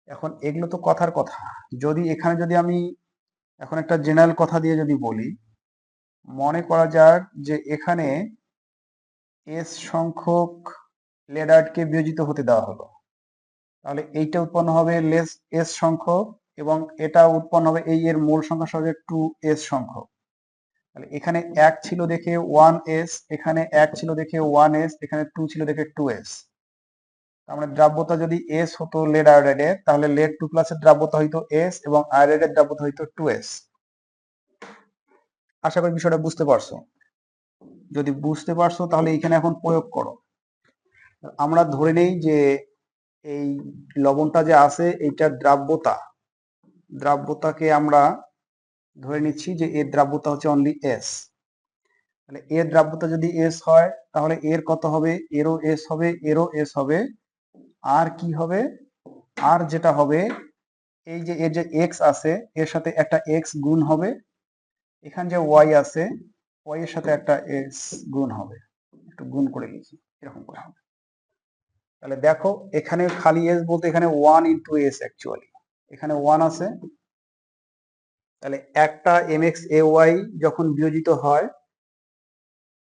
S1: এখন এগুলো তো কথার কথা, যদি এখানে যদি আমি এখন একটা জেনারেল কথা দিয়ে যদি বলি, মনে করা যাক যে এখানে S সংখ্যক লেড আয়োডকে বিয়োজিত হতে দেওয়া হলো, তাহলে এইটা উৎপন্ন হবে S সংখ্যক, এবং এটা উৎপন্ন হবে এই এর মোল সংখ্যা সহজে 2s সংখ্যক। তাহলে এখানে 1 ছিল দেখে 1s, এখানে 1 ছিল দেখে 1s, এখানে 2 ছিল দেখে 2s। তার মানে দ্রাব্যতা যদি s হতো লেড আয়োডাইডের, তাহলে lead-2+ এর দ্রাব্যতা হইতো s এবং আয়োডাইডের দ্রাব্যতা হইতো 2s। আশা করি বিষয়টা বুঝতে পারছো। যদি বুঝতে পারছো তাহলে এখানে এখন প্রয়োগ করো। আমরা ধরে নেই যে এই লবণটা যে আছে এইটার দ্রাব্যতাকে আমরা ধরে নিচ্ছি যে এর দ্রাব্যতা হচ্ছে অনলি s। তাহলে এর দ্রাব্যতা যদি s হয়, তাহলে এর কত হবে, এরও s হবে, এরও s হবে, আর কি হবে, আর যেটা হবে, এই যে এর যে x আছে এর সাথে একটা x গুণ হবে, এখানে যে y আছে y এর সাথে একটা x গুণ হবে, একটু গুণ করে লিখি, এরকম করে হবে। তাহলে দেখো এখানে খালি s বলতে এখানে 1 × s অ্যাকচুয়ালি, এখানে 1 আছে। তাহলে একটা MxAy যখন বিয়োজিত হয়,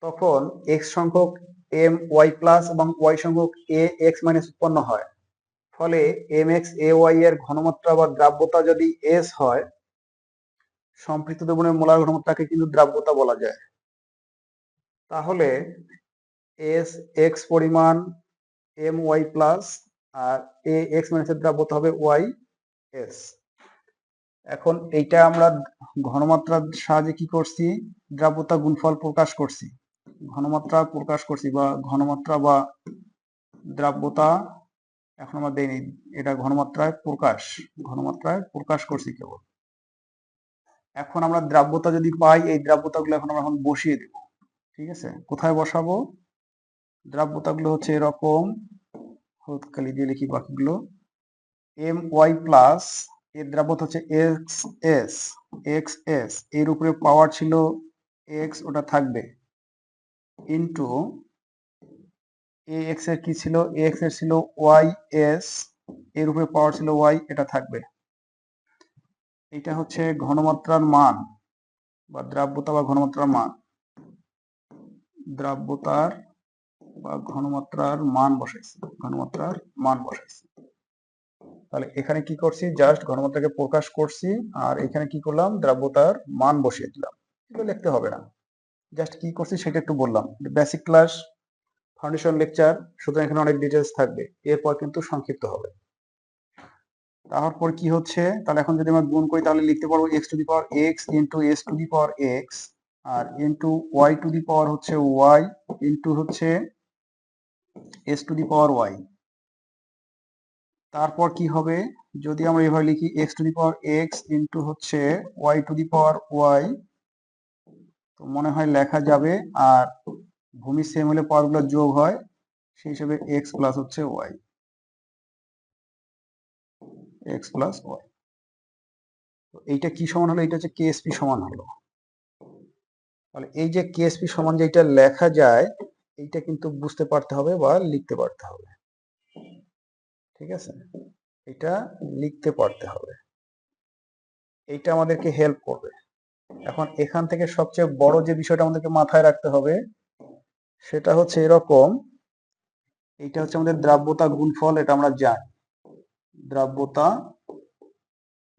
S1: তখন x সংখ্যক My+ এবং y সংখ্যক Ax- উৎপন্ন হয়। ফলে MxAy এর ঘনমাত্রা বা দ্রাব্যতা যদি s হয়, সম্পৃক্ত দ্রবণের মোলার ঘনমাত্রাকে কিন্তু দ্রাব্যতা বলা যায়। তাহলে s x পরিমাণ My+, আর Ax- এর দ্রাব্যতা হবে ys। এখন এইটা আমরা ঘনমাত্রার সাহায্যে কি করছি, দ্রাব্যতা গুণফল প্রকাশ করছি, ঘনমাত্রা প্রকাশ করছি, বা ঘনমাত্রা বা দ্রাব্যতা এখন আমরা দেইনি, এটা ঘনমাত্রায় প্রকাশ করছি কেবল। এখন আমরা দ্রাব্যতা যদি পাই, এই দ্রাব্যতাগুলো এখন আমরা বসিয়ে দেব। ঠিক আছে, কোথায় বসাবো, দ্রাব্যতাগুলো হচ্ছে এরকম, হলুদ কালি দিয়ে লিখি বাকিগুলো, My+, এর দ্রাব্যতা হচ্ছে এক্স এস, এর উপরে পাওয়ার ছিল এক্স, ওটা থাকবে, ইন্টু এ এক্স এর কি ছিল, এ এক্স এর ছিল ওয়াই এস, এর উপরে পাওয়ার ছিল ওয়াই, এটা থাকবে। এটা হচ্ছে ঘনমাত্রার মান বা দ্রাব্যতা বা ঘনমাত্রার মান, দ্রাব্যতার বা ঘনমাত্রার মান বসাইছি, ঘনমাত্রার মান বসাইছি। তাহলে এখানে কি করছি, জাস্ট ঘনমাত্রাকে প্রকাশ করছি, আর এখানে কি করলাম, দ্রাব্যতার মান বসিয়ে দিলাম। এগুলো লিখতে হবে না, জাস্ট কি করছি সেটা একটু বললাম। বেসিক ক্লাস, ফাউন্ডেশন লেকচার, সুতরাং এখানে অনেক ডিটেলস থাকবে, এরপর কিন্তু সংক্ষিপ্ত হবে। তারপর কি হচ্ছে, তাহলে এখন যদি আমরা গুণ করি তাহলে লিখতে পারবো x to the power x into s to the power x, আর into y to the power হচ্ছে ওয়াই, ইন্টু হচ্ছে s to the power y. তারপর কি হবে, যদি আমরা এভাবে লিখি x to the power x into হচ্ছে y to the power y, তো মনে হয় লেখা যাবে, আর ভূমি সেম হলে পাওয়ারগুলো যোগ হয়, সেই হিসেবে এক্স প্লাস হচ্ছে ওয়াই, এক্স প্লাস ওয়াই। তো এইটা কি সমান হলো, এটা হচ্ছে কেএসপি সমান হলো। তাহলে এই যে কেএসপি সমান যেটা লেখা যায়, এইটা কিন্তু বুঝতে পারতে হবে বা লিখতে পারতে হবে, ঠিক আছে, এটা লিখতে পারতে হবে, এইটা আমাদেরকে হেল্প করবে। এখন এখান থেকে সবচেয়ে বড় যে বিষয়টা আমাদেরকে মাথায় রাখতে হবে সেটা হচ্ছে এরকম, এইটা হচ্ছে আমাদের দ্রাব্যতা গুণফল, এটা আমরা জানি, দ্রাব্যতা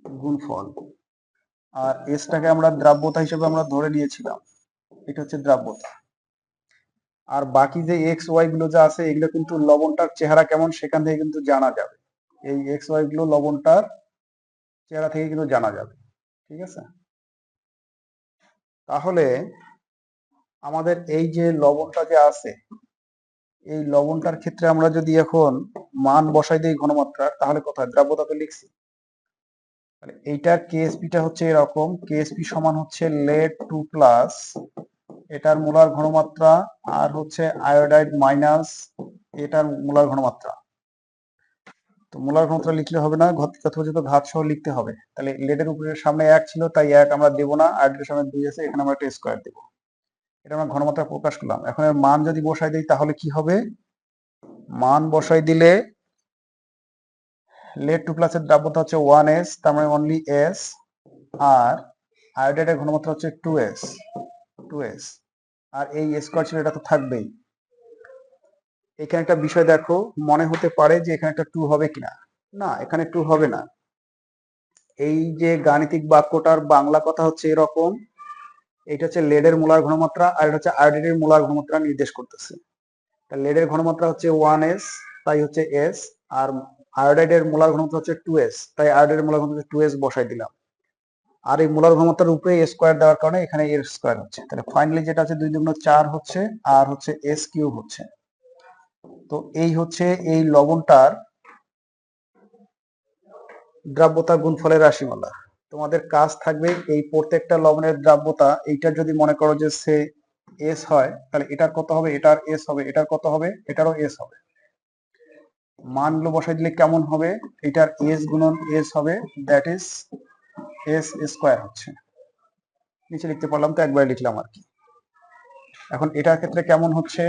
S1: গুণফল, আর এসটাকে আমরা দ্রাব্যতা হিসেবে আমরা ধরে নিয়েছিলাম, এটা হচ্ছে দ্রাব্যতা। আর বাকি যে এক্স ওয়াই গুলো যা আছে এগুলো কিন্তু লবণটার চেহারা কেমন সেখান থেকে কিন্তু জানা যাবে, এই এক্স ওয়াই গুলো লবণটার চেহারা থেকে কিন্তু জানা যাবে, ঠিক আছে। তাহলে আমাদের এই যে লবণটা যে আছে, এই লবণটার ক্ষেত্রে আমরা যদি এখন মান বসাই দিই ঘনমাত্রা, তাহলে কোথায়, দ্রাব্যতা তো লিখছি, তাহলে এইটার কেএসপিটা হচ্ছে এরকম, কেএসপি সমান হচ্ছে লেড 2+, এটার মোলার ঘনমাত্রা, আর হচ্ছে আয়োডাইড মাইনাস এটার মোলার ঘনমাত্রা। তো মোলার ঘনমাত্রা লিখলে হবে না, যথাযথ ঘাত সহ লিখতে হবে। তাহলে লেডের উপরে সামনে 1 ছিল তাই 1 আমরা দেবো না, আয়োডাইডের সামনে 2 আছে, এখানে আমরা একটা স্কোয়ার দেবো। এটা আমরা ঘনমাত্রা প্রকাশ করলাম। এখন এর মান যদি বসাই দিই তাহলে কি হবে, মান বসাই দিলে লেড 2+ এর দ্রাব্যতা হচ্ছে 1s, তার মানে অনলি s, আর আয়োডাইডের ঘনমাত্রা হচ্ছে 2s, আর এই স্কোয়ার ছিল, এটা তো থাকবেই। এখানে একটা বিষয় দেখো, মনে হতে পারে যে এখানে একটা 2 হবে কিনা, না এখানে 2 হবে না। এই যে গাণিতিক বাক্যটার বাংলা কথা হচ্ছে এরকম, এটা হচ্ছে লেডের মোলার ঘনমাত্রা, আর এটা হচ্ছে আয়োডাইডের মোলার ঘনমাত্রা নির্দেশ করতেছে। লেডের ঘনমাত্রা হচ্ছে 1s, তাই হচ্ছে s, আর আয়োডাইডের মোলার ঘনমাত্রা হচ্ছে 2s, তাই আয়োডাইডের মোলার ঘনমাত্রা 2s বসাই দিলাম। আর এই মোলার ঘনমাত্রার উপরে স্কোয়ার দেওয়ার কারণে এখানে এর স্কোয়ার হচ্ছে। তাহলে ফাইনালি যেটা আছে 2 × 4 হচ্ছে, আর হচ্ছে s³ হচ্ছে। তো এই হচ্ছে এই লবণটার দ্রাব্যতা গুণফলের রাশিমালা। তোমাদের কাজ থাকবে এই প্রত্যেকটা লবণের দ্রাব্যতা, এইটার যদি মনে করো যে সে এস হয়, তাহলে এটার কত হবে, এটার এস হবে, এটার কত হবে, এটারও এস হবে। মানগুলো বসাই দিলে কেমন হবে, এটার এস গুণন এস হবে, দ্যাট ইজ s² হচ্ছে। নিচে লিখতে পারলাম তো, একবার লিখলাম আর কি। এখন এটার ক্ষেত্রে কেমন হচ্ছে,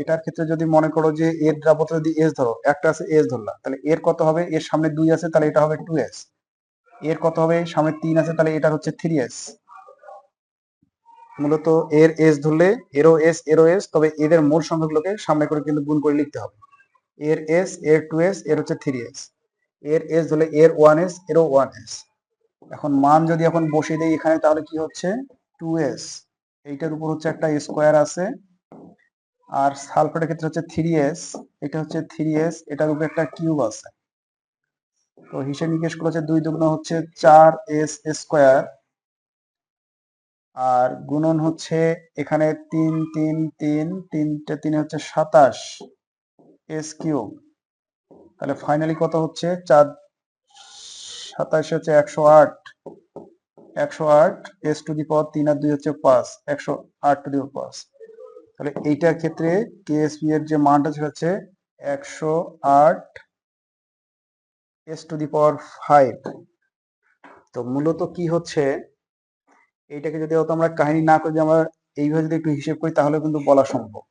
S1: এটার ক্ষেত্রে যদি মনে করো যে এর দ্রাব্যতা যদি এস ধরো, একটা আছে এস ধরলাম, তাহলে এর কত হবে, এর সামনে 2 আছে তাহলে এটা হবে 2s, এর কত হবে, সামনে 3 আছে তাহলে এটা হচ্ছে 3s। মূলত এর এস ধরলে এরও এস, তবে এদের মোট সংখ্যাগুলোকে সামনে করে কিন্তু গুণ করে লিখতে হবে। এর এস, এর 2s, এর হচ্ছে 3s, এর এস ধরলে এর 1s, এরও 1s। এখন মান যদি এখন বসিয়ে দেই এখানে তাহলে কি হচ্ছে, 2s, এইটার উপর হচ্ছে একটা স্কোয়ার আছে, আর সালফেটের ক্ষেত্রে হচ্ছে 3s, এটা হচ্ছে 3s, এটার উপরে একটা কিউব আছে। তো হিসেব নিকেশ করে হচ্ছে 2 দুগুণ হচ্ছে 4s², আর গুণন হচ্ছে এখানে 3 3 3, 3টে 3 হচ্ছে 27s³। তাহলে ফাইনালি কত হচ্ছে, 4 27 হচ্ছে 108, 108 s⁻³ আর 2 হচ্ছে 5, 108⁵। তাহলে এইটার ক্ষেত্রে কেএসপি এর যে মানটা সেটা হচ্ছে 108 s⁵। তো মূলত কি হচ্ছে, এইটাকে যদি অত আমরা কাহিনী না করে, আমরা এইভাবে যদি একটু হিসেব করি তাহলে কিন্তু বলা সম্ভব।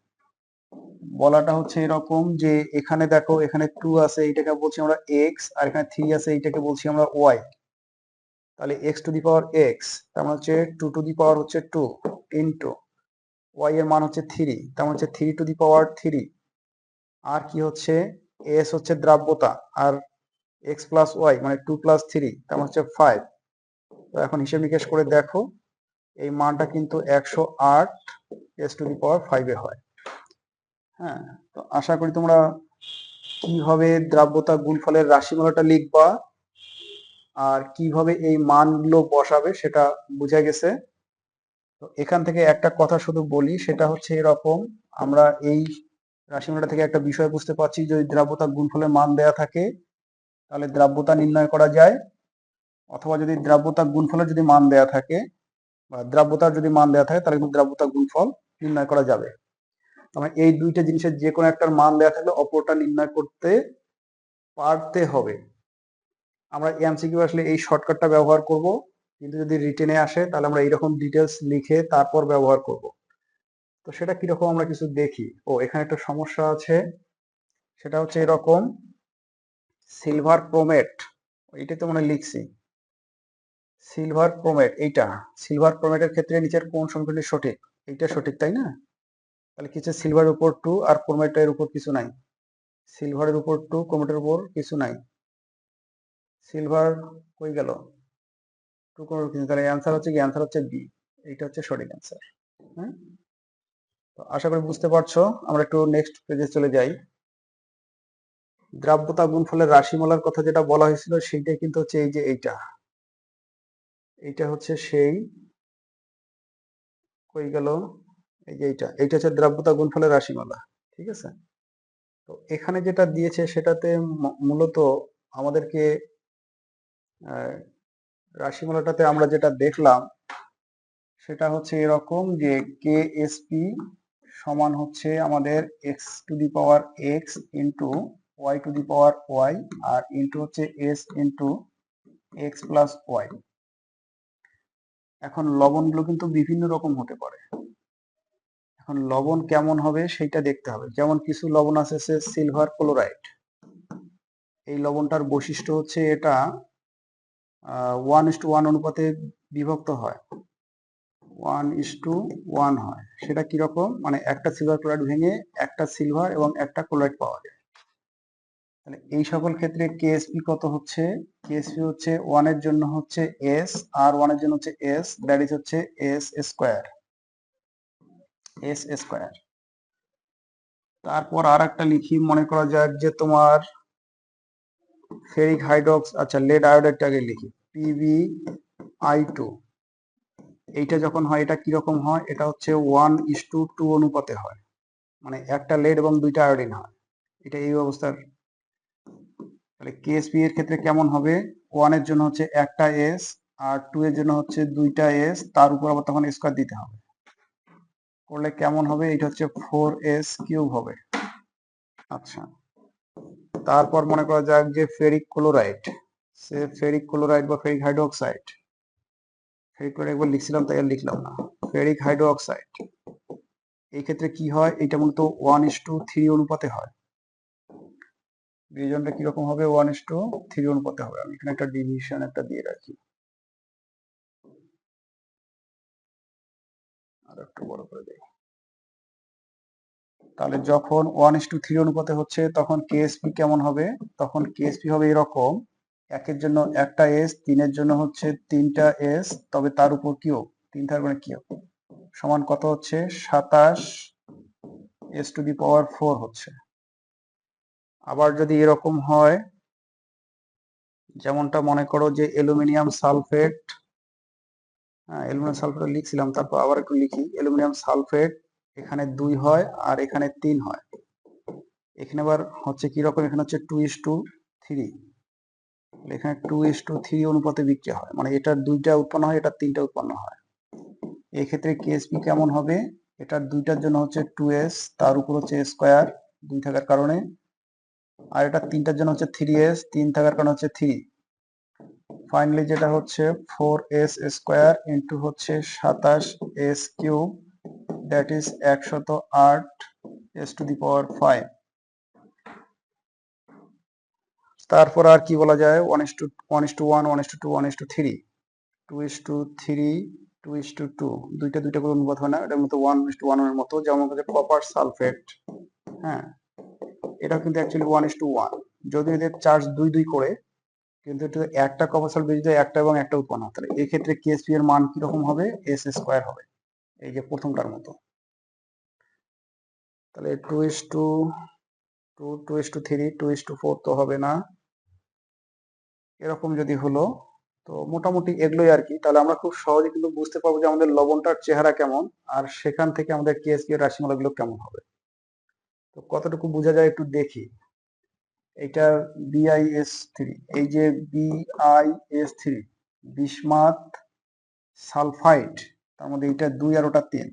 S1: বলাটা হচ্ছে এরকম যে এখানে দেখো, এখানে 2 আছে, এইটাকে বলছি আমরা এক্স, আর এখানে 3 আছে, এইটাকে বলছি আমরা ওয়াই। তাহলে x to the power x, তার মানে হচ্ছে 2 টু দি পাওয়ার হচ্ছে 2 ইন্টু ওয়াই এর মান হচ্ছে 3, তার মানে হচ্ছে 3 টু দি পাওয়ার 3। আর কি হচ্ছে, এস হচ্ছে দ্রাব্যতা, আর এক্স প্লাস ওয়াই মানে 2 প্লাস 3, তার মানে হচ্ছে 5। তো এখন হিসেব নিকেশ করে দেখো, এই মানটা কিন্তু 108 এস টু দি পাওয়ার 5 এ হয়। হ্যাঁ, তো আশা করি তোমরা কিভাবে দ্রাব্যতা গুণফলের রাশিমালাটা লিখবা আর কিভাবে এই মানগুলো বসাবে সেটা বোঝা গেছে। তো এখান থেকে একটা কথা শুধু বলি, সেটা হচ্ছে এরকম, আমরা এই রাশিমালাটা থেকে একটা বিষয় বুঝতে পারছি, যদি দ্রাব্যতা গুণফলের মান দেয়া থাকে তাহলে দ্রাব্যতা নির্ণয় করা যায়, অথবা যদি দ্রাব্যতা গুণফলের যদি মান দেয়া থাকে বা দ্রাব্যতার যদি মান দেয়া থাকে তাহলে কিন্তু দ্রাব্যতা গুণফল নির্ণয় করা যাবে। মানে এই দুইটা জিনিসের যে কোনো একটার মান দেয়া থাকলে অপরটা নির্ণয় করতে পারতে হবে। আমরা এমসিকিউ আসলে এই শর্টকাটটা ব্যবহার করব, কিন্তু যদি রিটেনে আসে তাহলে আমরা এইরকম ডিটেলস লিখে তারপর ব্যবহার করব। তো সেটা কিরকম আমরা কিছু দেখি। ও, এখানে একটা সমস্যা আছে, সেটা হচ্ছে এরকম, সিলভার ক্রোমেট, এইটা তো মানে লিখছি, সিলভার ক্রোমেট, এইটা সিলভার ক্রোমেটের ক্ষেত্রে নিচের কোন সমীকরণটি সঠিক? এইটা সঠিক, তাই না? তাহলে কিছু সিলভারের উপর 2 আর ক্রোমেটের উপর কিছু নাই, সিলভারের উপর 2 ক্রোমেটের উপর কিছু নাই, সিলভার কই গেল, 2 ক্রোমেটের কিছু, তাহলে অ্যান্সার হচ্ছে কি, অ্যান্সার হচ্ছে বি, এইটা হচ্ছে সঠিক অ্যান্সার। হ্যাঁ, তো আশা করি বুঝতে পারছো। আমরা একটু নেক্সট পেজে চলে যাই। দ্রাব্যতা গুণফলের রাশিমালার কথা যেটা বলা হয়েছিল সেইটাই কিন্তু হচ্ছে এই যে এইটা, এইটা হচ্ছে সেই, কই গেল, এই যে এইটা হচ্ছে দ্রাব্যতা গুণফলের রাশিমালা। ঠিক আছে, তো এখানে যেটা দিয়েছে সেটাতে মূলত আমাদেরকে রাশিমালাটাতে আমরা যেটা দেখলাম সেটা হচ্ছে এরকম যে কে এস পি সমান হচ্ছে আমাদের x to the power x into y to the power y, আর ইন্টু হচ্ছে s into x plus y. এখন লবণগুলো কিন্তু বিভিন্ন রকম হতে পারে, এখন লবণ কেমন হবে সেইটা দেখতে হবে। যেমন কিছু লবণ আছে সে সিলভার ক্লোরাইড, এই লবণটার বৈশিষ্ট্য হচ্ছে এটা 1:1 অনুপাতে বিভক্ত হয়, 1:1 হয়। সেটা কিরকম, মানে একটা সিলভার ক্লোরাইড ভেঙে একটা সিলভার এবং একটা ক্লোরাইড পাওয়া যায়। তাহলে এই সকল ক্ষেত্রে কেএসপি কত হচ্ছে, কেএসপি হচ্ছে 1 এর জন্য হচ্ছে এস, আর 1 এর জন্য হচ্ছে এস, দ্যাট ইজ হচ্ছে এস স্কোয়ার, এস স্কোয়ার। তারপর আর একটা লিখি, মনে করা যাক যে তোমার ফেরিক হাইড্রক্স, আচ্ছা লেড আয়োডাইডটা আগে লিখি, PbI2, এইটা যখন হয় এটা কিরকম হয়, এটা হচ্ছে 1:2 অনুপাতে হয়, মানে একটা লেড এবং দুইটা আয়োডিন হয়, এটা এই অবস্থার। তাহলে কেএসপি এর ক্ষেত্রে কেমন হবে, 1 এর জন্য হচ্ছে একটা এস, আর 2 এর জন্য হচ্ছে দুইটা এস, তার উপর আবার তখন স্কোয়ার দিতে হবে, করলে কেমন হবে, এটা হচ্ছে 4s³ হবে। আচ্ছা, তারপর মনে করা যাক যে ফেরিক ক্লোরাইড, সে ফেরিক ক্লোরাইড বা ফেরিক হাইড্রোক্সাইড, ফেরিক ক্লোরাইড একবার লিখছিলাম তাই আর লিখলাম না, ফেরিক হাইড্রোক্সাইড, এই ক্ষেত্রে কি হয়, এটা মূলত 1:3 অনুপাতে হয়। রিজনটা কিরকম হবে, 1:3 অনুপাতে হবে। আমি এখানে একটা ডিভিশন একটা দিয়ে রাখি, আর একটু বড় করে দেই। তাহলে যখন 1:3 অনুপাতে হচ্ছে তখন কেএসপি কেমন হবে, তখন কেএসপি হবে এরকম, 1 এর জন্য একটা এস, 3 এর জন্য হচ্ছে তিনটা এস, তবে তার উপর কিউ, 3 থাকার মানে কিউ, সমান কত হচ্ছে 27 s⁴ হচ্ছে। আবার যদি এরকম হয়, যেমনটা মনে করো যে অ্যালুমিনিয়াম সালফেট, হ্যাঁ অ্যালুমিনিয়াম সালফেট লিখছিলাম, তারপর আবার একটু লিখি, অ্যালুমিনিয়াম সালফেট এখানে 2 হয় আর এখানে 3 হয়, এখানে আবার হচ্ছে কিরকম, এখানে হচ্ছে 2:3, এখানে 2:3 অনুপাতে বিক্রি হয়, মানে এটার দুইটা উৎপন্ন হয়, এটার তিনটা উৎপন্ন হয়। এই ক্ষেত্রে কেএসপি কেমন হবে, এটার দুইটার জন্য হচ্ছে 2s, তার উপর হচ্ছে স্কোয়ার 2 থাকার কারণে, আর এটা তিনটার জন্য হচ্ছে 3s, 3 থাকার কারণে হচ্ছে 3, ফাইনালি যেটা হচ্ছে 4s স্কোয়ার ইন্টু হচ্ছে 27s cube, that is 108 s to the power 5। তারপর আর কি বলা যায়, 1:1 1:2 1:3 2:3 2:2, দুইটা দুইটা করে অনুপাত হয় না, এটার মতো 1:1 এর মতো, যেমন হচ্ছে কপার সালফেট। হ্যাঁ, এটা কিন্তু অ্যাকচুয়ালি 1:1, যদি এদের চার্জ 2 করে, কিন্তু একটা কপার সালফেট যদি একটা এবং একটা উৎপন্ন হয়, তাহলে এই ক্ষেত্রে কেএসপি এর মান কিরকম হবে, এস স্কোয়ার হবে, এই যে প্রথমটার মতো। তাহলে 2:2 2:3 2:4 তো হবে না, এরকম যদি হলো, তো মোটামুটি এগুলোই আর কি। তাহলে আমরা খুব সহজে কিন্তু বুঝতে পারবো যে আমাদের লবণটার চেহারা কেমন, আর সেখান থেকে আমাদের কেএসপি এর রাশিমালাগুলো কেমন হবে। তো কতটুকু বোঝা যায় একটু দেখি। এটা BiS3, এই যে BiS3 বিসমাথ সালফাইড, তার মধ্যে এইটা 2 আর ওটা 3,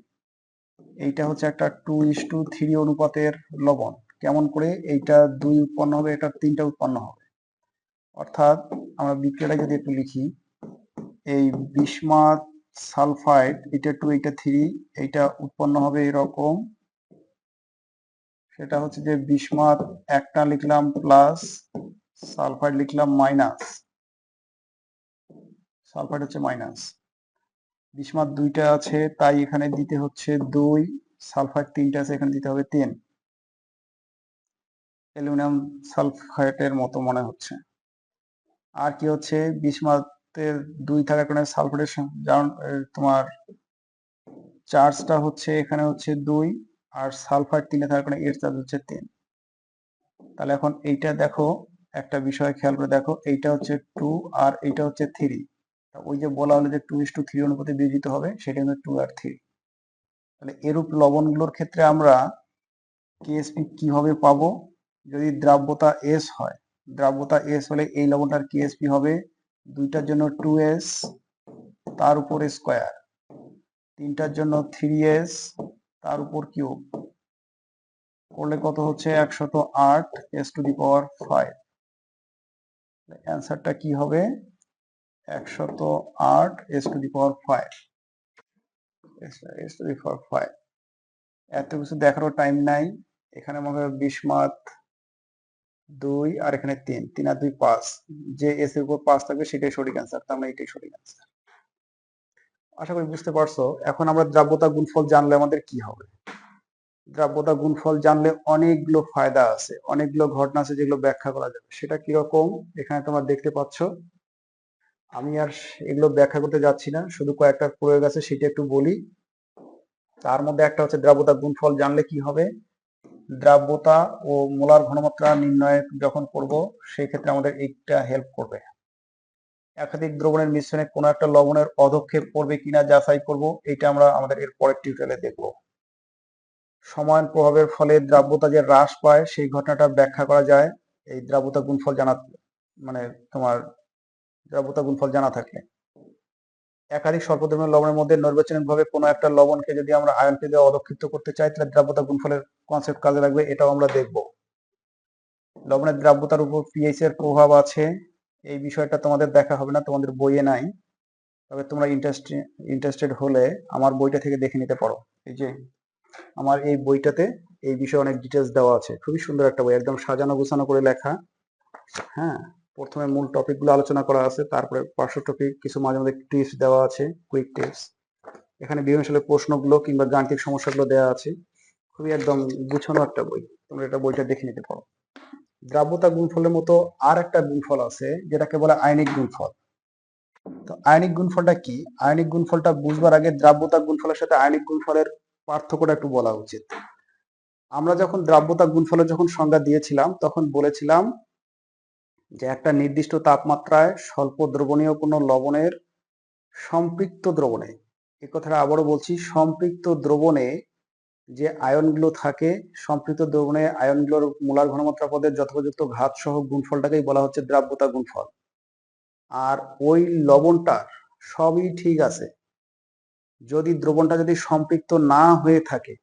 S1: এইটা হচ্ছে একটা 2:3 অনুপাতের লবণ। কেমন করে এইটা 2 উৎপন্ন হবে, এটা 3টা উৎপন্ন হবে, অর্থাৎ আমরা বিক্রিয়াটা যদি একটু লিখি, এই বিসমাথ সালফাইড এটা 2 এটা 3, এইটা উৎপন্ন হবে এরকম। সেটা হচ্ছে যে বিসমাথ একটা লিখলাম প্লাস, সালফাইড লিখলাম মাইনাস, সালফাইড হচ্ছে মাইনাস, বিসমাথ 2টা আছে তাই এখানে দিতে হচ্ছে 2, সালফাইড 3টা আছে এখানে দিতে হবে 3, অ্যালুমিনিয়াম সালফাইডের মতো মনে হচ্ছে। আর কি হচ্ছে, বিসমাথের 2 থাকার কারণে সালফাইডের তোমার চার্জটা হচ্ছে এখানে হচ্ছে 2, আর সালফাইড 3 থাকার কারণে এর চার্জ হচ্ছে 3। তাহলে এখন এইটা দেখো, একটা বিষয় খেয়াল করে দেখো, এইটা হচ্ছে 2 আর এইটা হচ্ছে 3, ওই যে বলা হলো যে 2:3 অনুপাতে বিভাজিত হবে, সেটা হচ্ছে 2 আর 3। তাহলে এরূপ লবণগুলোর ক্ষেত্রে আমরা কেএসপি কিভাবে পাবো, যদি দ্রাব্যতা এস হয়, দ্রাব্যতা এস হলে এই লবণটার কেএসপি হবে, দুইটার জন্য 2s তার উপর স্কোয়ার, তিনটার জন্য 3s তার উপর কিউব, করলে কত হচ্ছে 108 s টু দি পাওয়ার 5। অ্যান্সারটা কি হবে, 108 s to the power 5, s to the power 5। এত কিছু দেখারও টাইম নাই, এখানে মনে হয় বিসমাথ 2 আর এখানে 3, 3 আর 2 5, যে এস এর উপর 5 থাকবে সেটাই সঠিক অ্যান্সার, তার মানে এটাই সঠিক অ্যান্সার। আশা করি বুঝতে পারছো। এখন আমরা দ্রাব্যতা গুণফল জানলে আমাদের কি হবে। দ্রাব্যতা গুণফল জানলে অনেকগুলো ফায়দা আছে, অনেকগুলো ঘটনা আছে যেগুলো ব্যাখ্যা করা যাবে। সেটা কিরকম এখানে তোমরা দেখতে পাচ্ছ। আমি আর এগুলো ব্যাখ্যা করতে যাচ্ছি না, শুধু কয়েকটা প্রয়োগ আছে সেটা একটু বলি। তার মধ্যে একটা হচ্ছে দ্রাব্যতা গুণফল জানলে কি হবে, দ্রাব্যতা ও মোলার ঘনমাত্রা নির্ণয় যখন করব, সেই ক্ষেত্রে আমাদের এইটা হেল্প করবে। একাধিক দ্রবণের মিশ্রণে কোনো একটা লবণের অধক্ষেপ পড়বে কিনা যাচাই করব, এটা আমরা আমাদের এর পরের টিউটোরিয়ালে দেখব। সমান প্রভাবের ফলে দ্রাব্যতা যে হ্রাস পায় সেই ঘটনাটা ব্যাখ্যা করা যায় এই দ্রাব্যতা গুণফল জানা, মানে তোমার দ্রাব্যতা গুণফল জানা থাকলে। একাধিক স্বল্পদ্রব্য লবণের মধ্যে নির্বাচনিকভাবে কোনো একটা লবণকে যদি আমরা আয়নকে দিয়ে অধক্ষিপ্ত করতে চাই, তাহলে দ্রাব্যতা গুণফলের কনসেপ্ট কাজে লাগবে, এটাও আমরা দেখব। লবণের দ্রাব্যতার উপর পিএইচ এর প্রভাব আছে, এই বিষয়টা তোমাদের দেখা হবে না, তোমাদের বইয়ে নাই, তবে তোমরা ইন্টারেস্টেড হলে আমার বইটা থেকে দেখে নিতে পারো। এই যে আমার এই বইটাতে এই বিষয়ে অনেক ডিটেলস দেওয়া আছে, খুবই সুন্দর একটা বই, একদম সাজানো গোছানো করে লেখা। হ্যাঁ, প্রথমে মূল টপিকগুলো আলোচনা করা আছে, তারপরে পার্শ্ব টপিক কিছু মাঝে মাঝে টিপস দেওয়া আছে, কুইক টিপস। এখানে বিভিন্ন সালের প্রশ্নগুলো কিংবা গাণিতিক সমস্যাগুলো দেওয়া আছে, খুবই একদম গুছানো একটা বই, তোমরা এটা বইটা দেখে নিতে পারো। দ্রাব্যতা গুণফলের মতো আর একটা গুণফল আছে যেটাকে বলে আয়নিক গুণফল। তো আয়নিক গুণফলটা কি, আয়নিক গুণফলটা বুঝবার আগে দ্রাব্যতা গুণফলের সাথে আয়নিক গুণফলের পার্থক্যটা একটু বলা উচিত। আমরা যখন দ্রাব্যতা গুণফলের যখন সংজ্ঞা দিয়েছিলাম, তখন বলেছিলাম যে একটা নির্দিষ্ট তাপমাত্রায় স্বল্প দ্রবণীয় কোনো লবণের সম্পৃক্ত দ্রবণে, এই কথাটা আবারও বলছি, সম্পৃক্ত দ্রবণে যে আয়নগুলো থাকে, সম্পৃক্ত দ্রবণে আয়নগুলোর মোলার ঘনমাত্রা পদের যথোপযুক্ত ঘাত সহ গুণফলটাকেই বলা হচ্ছে দ্রাব্যতা গুণফল। আর ওই লবণটার সবই ঠিক আছে, যদি দ্রবণটা যদি সম্পৃক্ত না হয়ে থাকে,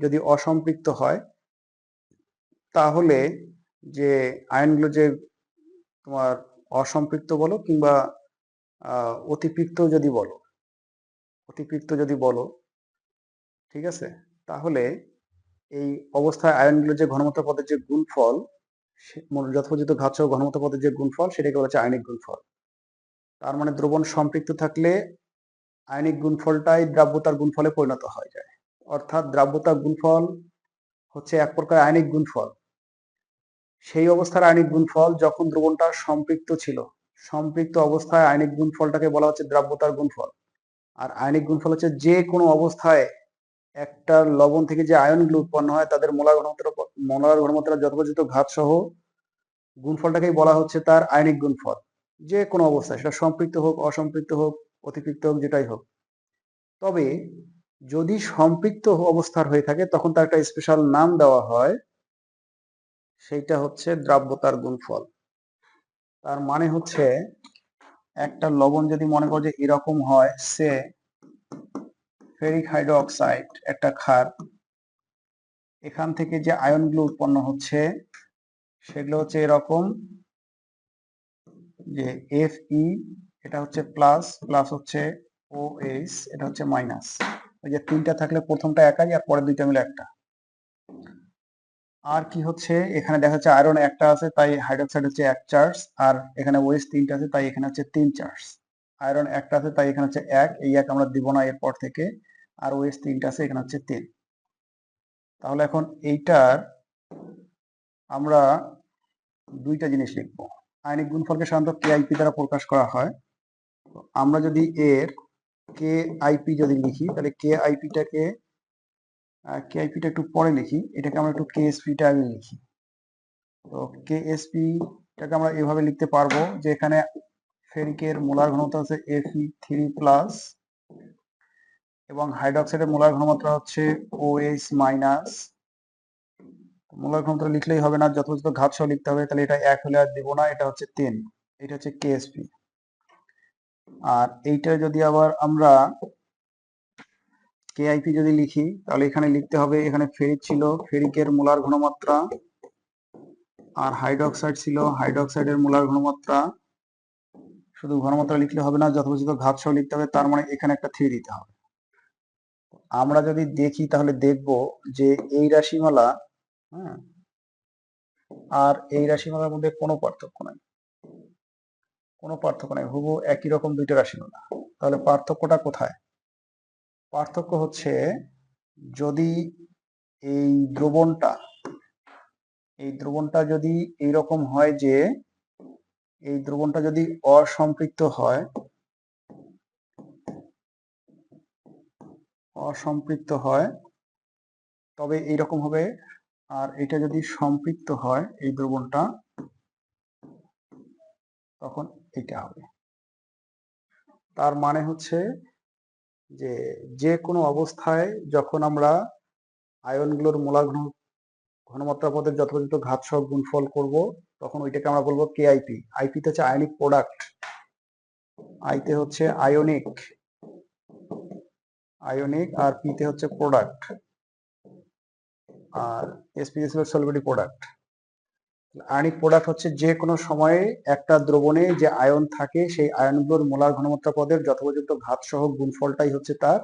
S1: যদি অসম্পৃক্ত হয়, তাহলে যে আয়নগুলো যে তোমার অসম্পৃক্ত বলো কিংবা অতিপৃক্ত যদি বলো, ঠিক আছে, তাহলে এই অবস্থায় আয়নগুলোর যে ঘনমাত্রা পদের যে গুণফল, যথোচিত ঘাত সহ ঘনমাত্রা পদের যে গুণফল, সেটাকে বলা হচ্ছে আয়নিক গুণফল। তার মানে দ্রবণ সম্পৃক্ত থাকলে আয়নিক গুণফলটাই দ্রাব্যতার গুণফলে পরিণত হয়ে যায়। অর্থাৎ দ্রাব্যতার গুণফল হচ্ছে এক প্রকার আয়নিক গুণফল। সেই অবস্থার আয়নিক গুণফল যখন দ্রবণটা সম্পৃক্ত ছিল, সম্পৃক্ত অবস্থায় আয়নিক গুণফলটাকে বলা হচ্ছে দ্রাব্যতার গুণফল। আর আয়নিক গুণফল হচ্ছে যে কোনো অবস্থায় একটা লবণ থেকে যে আয়নগুলো উৎপন্ন হয় তাদের মোলার ঘনমাত্রা যথোচিত ঘাত সহ গুণফলটাকেই বলা হচ্ছে তার আয়নিক গুণফল। যে কোনো অবস্থায়, সেটা সম্পৃক্ত হোক, অসম্পৃক্ত হোক, অতিপৃক্ত হোক, যেটাই হোক। তবে যদি সম্পৃক্ত অবস্থার হয়ে থাকে তখন তার একটা স্পেশাল নাম দেওয়া হয়, সেইটা হচ্ছে দ্রাব্যতার গুণফল। তার মানে হচ্ছে একটা লবণ যদি মনে করো যে এরকম হয়, সে ফেরিক হাইড্রোক্সাইড একটা ক্ষার, এখান থেকে যে আয়নগুলো উৎপন্ন হচ্ছে সেগুলো হচ্ছে এরকম, যে Fe এটা হচ্ছে প্লাস, প্লাস হচ্ছে OH এটা হচ্ছে মাইনাস। ওই যে তিনটা থাকলে প্রথমটা একাই আর পরের দুইটা মিলে একটা। আর কি হচ্ছে, এখানে দেখা যাচ্ছে আয়রন একটা আছে তাই হাইড্রোক্সাইড হচ্ছে এক চার্জ, আর এখানে OH তিনটা আছে তাই এখানে হচ্ছে তিন চার্জ। আয়রন একটা আছে তাই এখানে হচ্ছে এক, এই এক আমরা দিব না এরপর থেকে, আর OH তিনটা আছে এখানে হচ্ছে তিন। তাহলে এখন এইটার আমরা দুইটা জিনিস লিখবো। আয়নিক গুণফলকে সাধারণত KIP দ্বারা প্রকাশ করা হয়। আমরা যদি এর KIP যদি লিখি তাহলে KIPটা একটু পরে লিখি, এটাকে আমরা একটু KSPটা আগে লিখি। তো KSPটাকে আমরা এভাবে লিখতে পারবো যে এখানে ফেরিকের মোলার ঘনত্ব হচ্ছে Fe3+ এবং হাইড্রোক্সাইডের মোলার ঘনমাত্রা হচ্ছে OH-। মোলার ঘনত্ব লিখলেই হবে না, যথোচিত ঘাত সহ লিখতে হবে, তাহলে এটা এক হলে আর দিব না, এটা হচ্ছে 3, এটা হচ্ছে KSP। আর এইটা যদি আবার আমরা KIP যদি লিখি তাহলে এখানে লিখতে হবে, এখানে ফেরিক ছিল, ফেরিকের মোলার ঘনমাত্রা, আর হাইড্রোক্সাইড ছিল, হাইড্রোক্সাইডের মোলার ঘনমাত্রা। শুধু ঘনমাত্রা লিখলে হবে না, যথোচিত ঘাত সহ লিখতে হবে, তার মানে এখানে একটা 3 দিতে হবে। আমরা যদি দেখি তাহলে দেখব যে এই রাশিমালা, হ্যাঁ, আর এই রাশিমালার মধ্যে কোনো পার্থক্য নাই, হুবহু একই রকম দুইটা রাশিমালা। তাহলে পার্থক্যটা কোথায়? পার্থক্য হচ্ছে যদি এই দ্রবণটা যদি এইরকম হয়, যে এই দ্রবণটা যদি অসম্পৃক্ত হয় তবে এইরকম হবে, আর এটা যদি সম্পৃক্ত হয় এই দ্রবণটা তখন এটা হবে। তার মানে হচ্ছে যে কোনো অবস্থায় যখন আমরা আয়নগুলোর মোলার ঘনমাত্রা পদের যথোচিত ঘাত সহ গুণফল করব তখন ওইটাকে আমরা বলবো KIP। আইপি তে হচ্ছে আয়নিক প্রোডাক্ট, আইতে হচ্ছে আয়নিক, আর পি তে হচ্ছে প্রোডাক্ট, আর এসপি তে ছিল সলিবিলিটি প্রোডাক্ট। আয়নিক প্রোডাক্ট হচ্ছে যে কোনো সময়ে একটা দ্রবণে যে আয়ন থাকে সেই আয়নগুলোর মোলার ঘনমাত্রা পদের যথোপযুক্ত ঘাত সহ গুণফলটাই হচ্ছে তার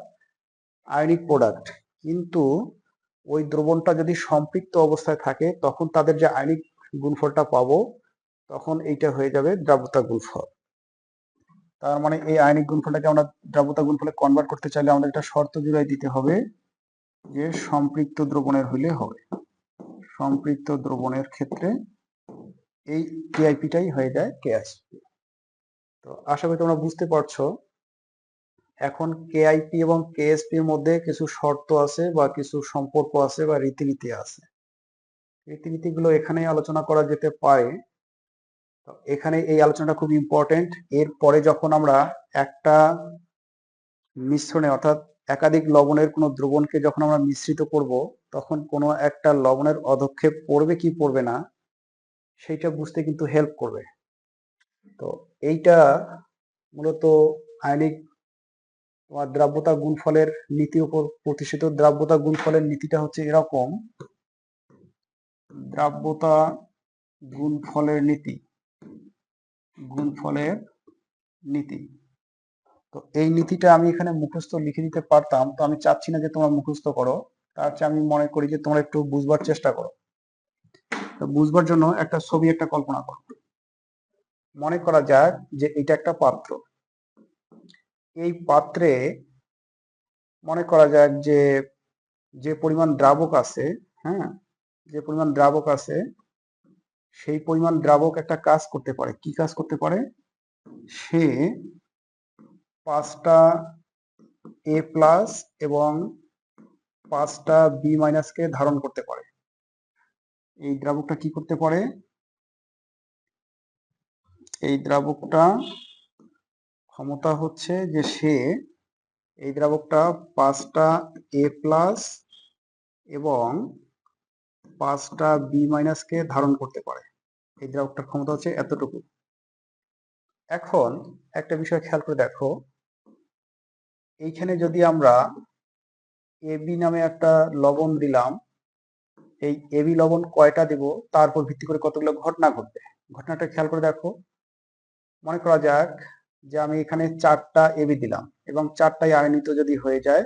S1: আয়নিক প্রোডাক্ট। কিন্তু ওই দ্রবণটা যদি সম্পৃক্ত অবস্থায় থাকে তখন তাদের যে আয়নিক গুণফলটা পাবো তখন এইটা হয়ে যাবে দ্রাব্যতা গুণফল। তার মানে এই আয়নিক গুণফলটাকে আমরা দ্রাব্যতা গুণফলে কনভার্ট করতে চাইলে আমাদের একটা শর্ত জুড়াই দিতে হবে, যে সম্পৃক্ত দ্রবণের হইলে হবে। সম্পৃক্ত দ্রবণের ক্ষেত্রে এই KIPটাই হয়ে যায় KSP। তো আশা করি তোমরা বুঝতে পারছো। এখন KIP এবং KSP এর মধ্যে কিছু শর্ত আছে বা কিছু সম্পর্ক আছে বা রীতিনীতি আছে। রীতিনীতিগুলো এখানেই আলোচনা করা যেতে পারে। এখানে এই আলোচনাটা খুব ইম্পর্টেন্ট। এরপরে যখন আমরা একটা মিশ্রণে অর্থাৎ একাধিক লবণের কোনো দ্রবণকে যখন আমরা মিশ্রিত করব তখন কোনো একটা লবণের অধক্ষেপ পড়বে কি পড়বে না সেইটা বুঝতে কিন্তু হেল্প করবে। তো এইটা মূলত আয়নিক দ্রাব্যতা গুণফলের নীতির উপর প্রতিষ্ঠিত। দ্রাব্যতা গুণফলের নীতিটা হচ্ছে এরকম, দ্রাব্যতা গুণফলের নীতি গুণফলের নীতি। তো এই নীতিটা আমি এখানে মুখস্থ লিখে দিতে পারতাম, তো আমি চাচ্ছি না যে তোমরা মুখস্থ করো, তার চেয়ে আমি মনে করি যে তোমরা একটু বুঝবার চেষ্টা করো। তো বুঝবার জন্য একটা ছবি একটা কল্পনা করো। মনে করা যাক যে এটা একটা পাত্র। এই পাত্রে মনে করা যাক যে যে পরিমাণ দ্রাবক আছে, হ্যাঁ, যে পরিমাণ দ্রাবক আছে সেই পরিমাণ দ্রাবক একটা কাজ করতে পারে। কি কাজ করতে পারে? সে 5টা A প্লাস এবং 5টা B মাইনাসকে ধারণ করতে পারে। এই দ্রাবকটা কি করতে পারে? এই দ্রাবকটা ক্ষমতা হচ্ছে যে সে এই দ্রাবকটা 5টা A প্লাস এবং 5টা B মাইনাসকে ধারণ করতে পারে। এই দ্রাবকটার ক্ষমতা হচ্ছে এতটুকু। এখন একটা বিষয় খেয়াল করে দেখো, এইখানে যদি আমরা AB নামে একটা লবণ দিলাম, এই AB লবণ কয়টা দেব তার উপর ভিত্তি করে কতগুলো ঘটনা ঘটবে। ঘটনাটা খেয়াল করে দেখো। মনে করা যাক যে আমি এখানে 4টা AB দিলাম এবং 4টাই আয়নিত যদি হয়ে যায়,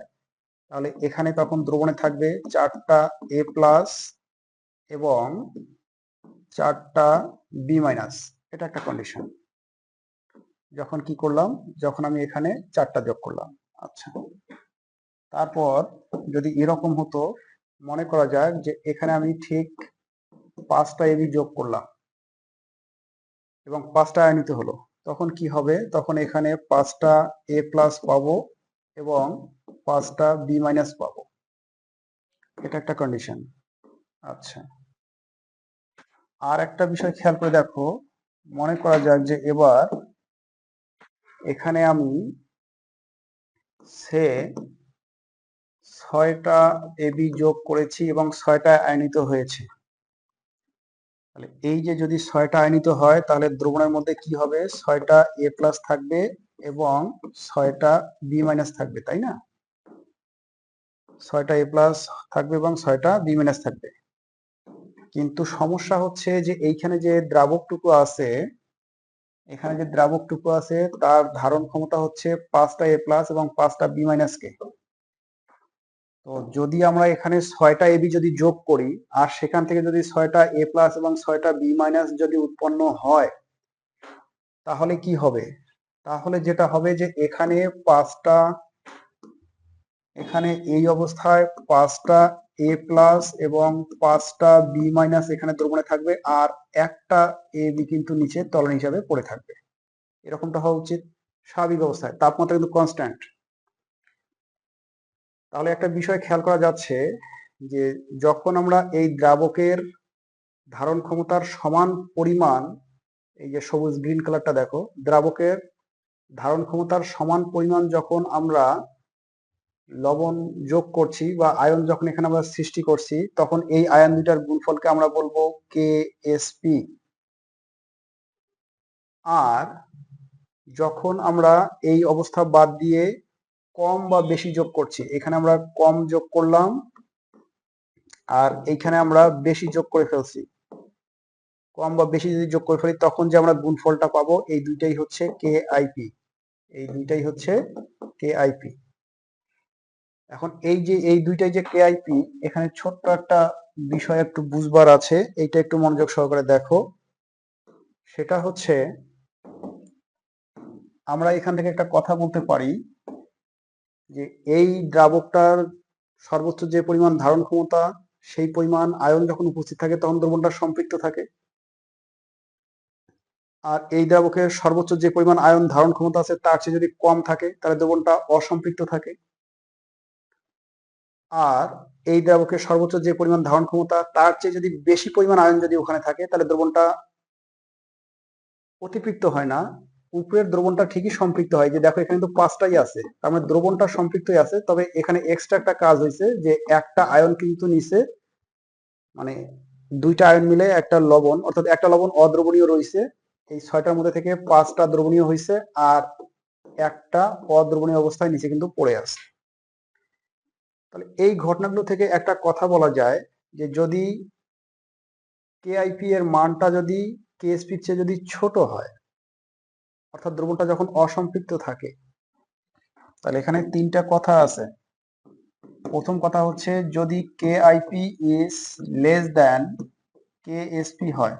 S1: তাহলে এখানে তখন দ্রবণে থাকবে 4টা A প্লাস এবং 4টা B মাইনাস। এটা একটা কন্ডিশন। যখন কি করলাম, যখন আমি এখানে 4টা যোগ করলাম। আচ্ছা, তারপর যদি এরকম হতো, মনে করা যাক যে এখানে আমি ঠিক 5টা AB যোগ করলাম এবং 5টা আয়নিত হলো, তখন কি হবে? তখন এখানে 5টা A প্লাস পাবো এবং 5টা B মাইনাস পাবো। এটা একটা কন্ডিশন। আচ্ছা, আর একটা বিষয় খেয়াল করে দেখো। মনে করা যাক যে এবার এখানে আমি সে 6টা AB যোগ করেছি এবং 6টা আয়নিত হয়েছে। তাহলে এই যে যদি 6টা আয়নিত হয়, তাহলে দ্রবণের মধ্যে কি হবে? 6টা A প্লাস থাকবে এবং 6টা B মাইনাস থাকবে, তাই না? 6টা A প্লাস থাকবে এবং 6টা B মাইনাস থাকবে। কিন্তু সমস্যা হচ্ছে যে এইখানে যে দ্রাবকটুকু আছে, এখানে যে দ্রাবকটুকু আছে তার ধারণ ক্ষমতা হচ্ছে 5টা A প্লাস এবং 5টা B মাইনাস কে। তো যদি আমরা এখানে 6টা AB যদি যোগ করি আর সেখান থেকে যদি 6টা A প্লাস এবং 6টা B মাইনাস যদি উৎপন্ন হয়, তাহলে কি হবে? তাহলে যেটা হবে যে এখানে 5টা, এখানে এই অবস্থায় 5টা A প্লাস এবং 5টা B মাইনাস এখানে দ্রবণে থাকবে আর একটা AB কিন্তু নিচে তলন হিসাবে পড়ে থাকবে। এরকমটা হওয়া উচিত স্বাভাবিক অবস্থায়। তাপমাত্রা কিন্তু কনস্ট্যান্ট। তাহলে একটা বিষয় খেয়াল করা যাচ্ছে যে যখন আমরা এই দ্রাবকের ধারণ ক্ষমতার সমান পরিমাণ, এই যে সবুজ গ্রিন কালারটা দেখো, দ্রাবকের ধারণ ক্ষমতার সমান পরিমাণ যখন আমরা লবণ যোগ করছি বা আয়ন যখন এখানে আমরা সৃষ্টি করছি, তখন এই আয়ন দুটার গুণফলকে আমরা বলবো KSP। আর যখন আমরা এই অবস্থা বাদ দিয়ে কম বা বেশি যোগ করছি, এখানে আমরা কম যোগ করলাম আর এইখানে আমরা বেশি যোগ করে ফেলছি, কম বা বেশি যদি যোগ করে ফেলি তখন যে আমরা গুণফলটা পাবো, এই দুইটাই হচ্ছে KIP। এই দুইটাই হচ্ছে KIP। এখন এই যে এই দুইটাই যে KIP, এখানে ছোট্ট একটা বিষয় একটু বুঝবার আছে, এইটা একটু মনোযোগ সহকারে দেখো। সেটা হচ্ছে আমরা এখান থেকে একটা কথা বলতে পারি যে এই দ্রাবকটার সর্বোচ্চ যে পরিমাণ ধারণ ক্ষমতা, সেই পরিমাণ আয়ন যখন উপস্থিত থাকে তখন দ্রবণটা সম্পৃক্ত থাকে। আর এই দ্রাবকের সর্বোচ্চ যে পরিমাণ আয়ন ধারণ ক্ষমতা আছে তার চেয়ে যদি কম থাকে তাহলে দ্রবণটা অসম্পৃক্ত থাকে। আর এই দ্রাবকের সর্বোচ্চ যে পরিমাণ ধারণ ক্ষমতা তার চেয়ে যদি বেশি পরিমাণ আয়ন যদি ওখানে থাকে তাহলে দ্রবণটা অতিপৃক্ত হয় না, উপরের দ্রবণটা ঠিকই সম্পৃক্ত হয়। যে দেখো এখানে তো 5টাই আছে, তার মানে দ্রবণটা সম্পৃক্তই আছে, তবে এখানে এক্সট্রা একটা কাজ হয়েছে যে একটা আয়ন কিন্তু নিচে, মানে দুইটা আয়ন মিলে একটা লবণ, অর্থাৎ একটা লবণ অদ্রবণীয় রয়েছে, এই 6টার মধ্যে থেকে 5টা দ্রবণীয় হয়েছে আর একটা অদ্রবণীয় অবস্থায় নিচে কিন্তু পড়ে আছে। তাহলে এই ঘটনাগুলো থেকে একটা কথা বলা যায় যে যদি KIP এর মানটা যদি KSP এর চেয়ে যদি ছোট হয়, অর্থাৎ দ্রবণটা যখন অসম্পৃক্ত থাকে। তাহলে এখানে তিনটা কথা আছে। প্রথম কথা হচ্ছে যদি KIP is less than KSP হয়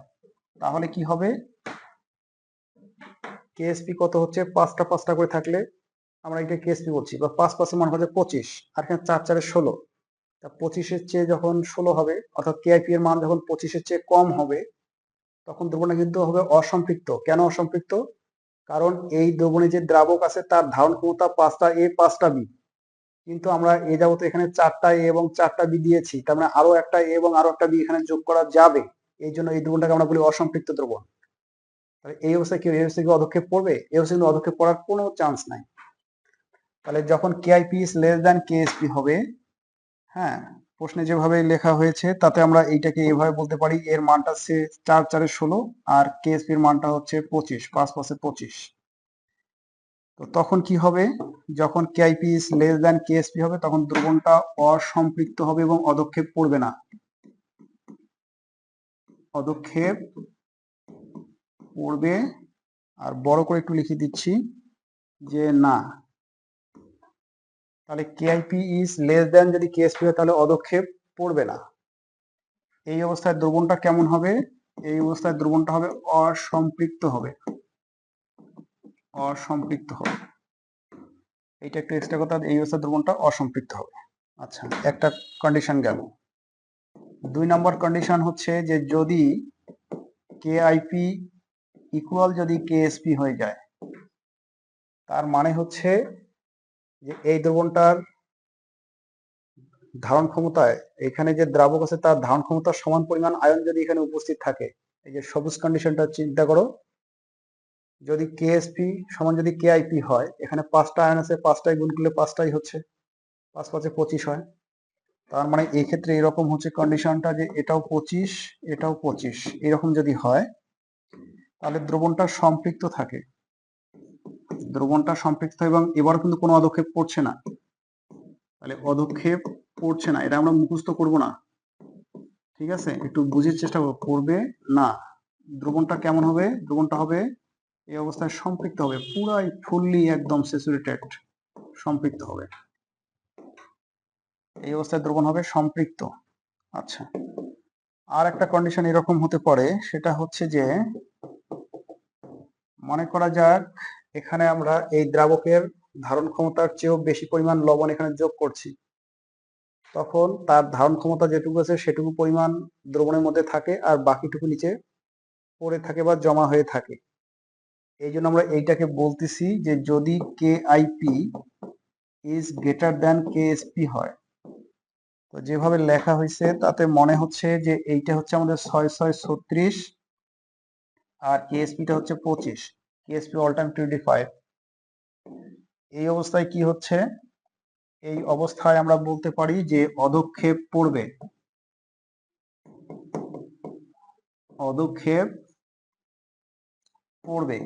S1: তাহলে কি হবে, কেএসপি কত হচ্ছে 5টা 5টা করে থাকলে আমরা এটা কেএসপি বলছি, বা 5 মান হচ্ছে 25, আর এখানে 4 4 16, তা 25-এর চেয়ে যখন 16 হবে অর্থাৎ কেআইপি এর মান যখন 25-এর চেয়ে কম হবে তখন দ্রবণটা কিন্তু হবে অসম্পৃক্ত। কেন অসম্পৃক্ত? কারণ এই দ্রবণে যে দ্রাবক আছে তার ধারণ ক্ষমতা 5টা এ 5টা বি, কিন্তু আমরা এ যাবত এখানে 4টা এ এবং 4টা বি দিয়েছি, তার মানে আরো একটা এ এবং আরো একটা বি এখানে যোগ করা যাবে, এই জন্য এই দ্রবণটাকে আমরা বলি অসম্পৃক্ত দ্রবণ। তাহলে এই অবস্থায় কি, এই অবস্থায় কি অধক্ষেপ পড়বে? এই অবস্থায় কিন্তু অধক্ষেপ পড়ার কোনো চান্স নাই। তাহলে যখন KIP is less than KSP হবে, হ্যাঁ, প্রশ্নে যেভাবে লেখা হয়েছে তাতে আমরা এইটাকে এভাবে বলতে পারি এর মানটা হচ্ছে 4 4 16 আর কেএসপি এর মানটা হচ্ছে 25, 5 5 25। তো তখন কি হবে, যখন KIP is less than KSP হবে তখন দ্রবণটা অসম্পৃক্ত হবে এবং অধক্ষেপ পড়বে না। অধক্ষেপ পড়বে, আর বড় করে একটু লিখে দিচ্ছি যে না। তাহলে কেআইপি ইজ লেস দ্যান যদি কেএসপি হয় তাহলে অধক্ষেপ পড়বে না। এই অবস্থায় দ্রবণটা কেমন হবে? এই অবস্থায় দ্রবণটা হবে অসম্পৃক্ত হবে, অসম্পৃক্ত হবে। এইটা একটু এক্সট্রা কথা, এই অবস্থায় দ্রবণটা অসম্পৃক্ত হবে। আচ্ছা, একটা কন্ডিশন গেল। 2 নম্বর কন্ডিশন হচ্ছে যে যদি কেআইপি ইকুয়াল যদি কেএসপি হয়ে যায়, তার মানে হচ্ছে যে এই দ্রবণটার ধারণ ক্ষমতায়, এখানে যে দ্রাবক আছে তার ধারণ ক্ষমতার সমান পরিমাণ আয়ন যদি এখানে উপস্থিত থাকে। এই যে সবুজ কন্ডিশনটা চিন্তা করো, যদি কেএসপি সমান যদি কেআইপি হয়, এখানে 5টা আয়ন আছে, 5টায় গুণ করলে 5টাই হচ্ছে 5 5 25 হয়। তার মানে এই ক্ষেত্রে এরকম হচ্ছে কন্ডিশনটা যে এটাও 25 এটাও 25 এরকম যদি হয় তাহলে দ্রবণটা সম্পৃক্ত থাকে, দ্রবণটা সম্পৃক্ত এবং এবার কিন্তু কোনো অধক্ষেপ পড়ছে না। তাহলে অধক্ষেপ পড়ছে না, এটা আমরা মুখস্থ করব না, ঠিক আছে? একটু বুঝার চেষ্টা করব, পড়বে না। দ্রবণটা কেমন হবে? দ্রবণটা হবে এই অবস্থায় সম্পৃক্ত হবে, পুরাই ফুললি একদম স্যাচুরেটেড সম্পৃক্ত হবে। এই অবস্থায় দ্রবণ হবে সম্পৃক্ত। আচ্ছা, আর একটা কন্ডিশন এরকম হতে পারে, সেটা হচ্ছে যে মনে করা যাক এখানে আমরা এই দ্রাবকের ধারণ ক্ষমতার চেয়েও বেশি পরিমাণ লবণ এখানে যোগ করছি, তখন তার ধারণ ক্ষমতা যেটুকু আছে সেটুকু পরিমাণ দ্রবণের মধ্যে থাকে আর বাকিটুকু নিচে পড়ে থাকে বা জমা হয়ে থাকে। এই জন্য আমরা এইটাকে বলতেছি যে যদি KIP is greater than KSP হয়, তো যেভাবে লেখা হয়েছে তাতে মনে হচ্ছে যে এইটা হচ্ছে আমাদের 6 6 36 আর কেএসপিটা হচ্ছে 25, কেএসপি অল টাইম 25। এই অবস্থায় কি হচ্ছে, এই অবস্থায় আমরা বলতে পারি যে অধক্ষেপ পড়বে, অধক্ষেপ পড়বে,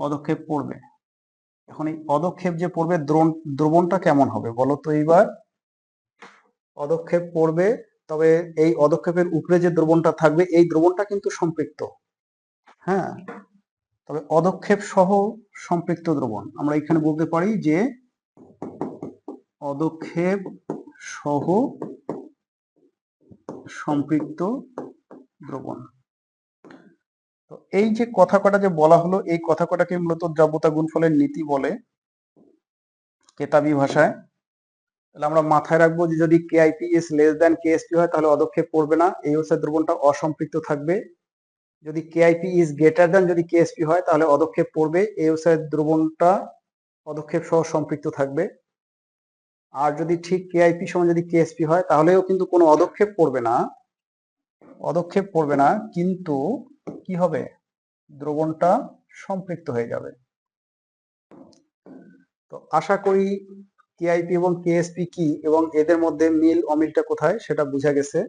S1: অধক্ষেপ পড়বে। এখন এই অধক্ষেপ যে পড়বে, দ্রবণটা কেমন হবে বলো তো এইবার? অধক্ষেপ পড়বে, তবে এই অধক্ষেপের উপরে যে দ্রবণটা থাকবে এই দ্রবণটা কিন্তু সম্পৃক্ত, হ্যাঁ, তবে অধক্ষেপ সহ সম্পৃক্ত দ্রবণ আমরা এখানে বলতে পারি যে অধক্ষেপ সহ সম্পৃক্ত দ্রবণ। তো এই যে কথা কটা যে বলা হলো, এই কথা কটাকে মূলত দ্রব্যতা গুণফলের নীতি বলে কেতাবি ভাষায়। তাহলে আমরা মাথায় রাখবো যে যদি KIP is less than KSP হয় তাহলে অধক্ষেপ পড়বে না, এই অবস্থায় দ্রবণটা অসম্পৃক্ত থাকবে। যদি কেআইপি ইজ গ্রেটার দ্যান যদি কেএসপি হয় তাহলে অধক্ষেপ পড়বে, এই অবস্থায় দ্রবণটা অধক্ষেপ সহ সম্পৃক্ত থাকবে। আর যদি ঠিক কেআইপি সমান যদি কেএসপি হয় তাহলেও কিন্তু কোনো অধক্ষেপ পড়বে না, অধক্ষেপ পড়বে না, কিন্তু কি হবে, দ্রবণটা সম্পৃক্ত হয়ে যাবে। তো আশা করি কেআইপি এবং কেএসপি কি এবং এদের মধ্যে মিল অমিলটা কোথায় সেটা বোঝা গেছে।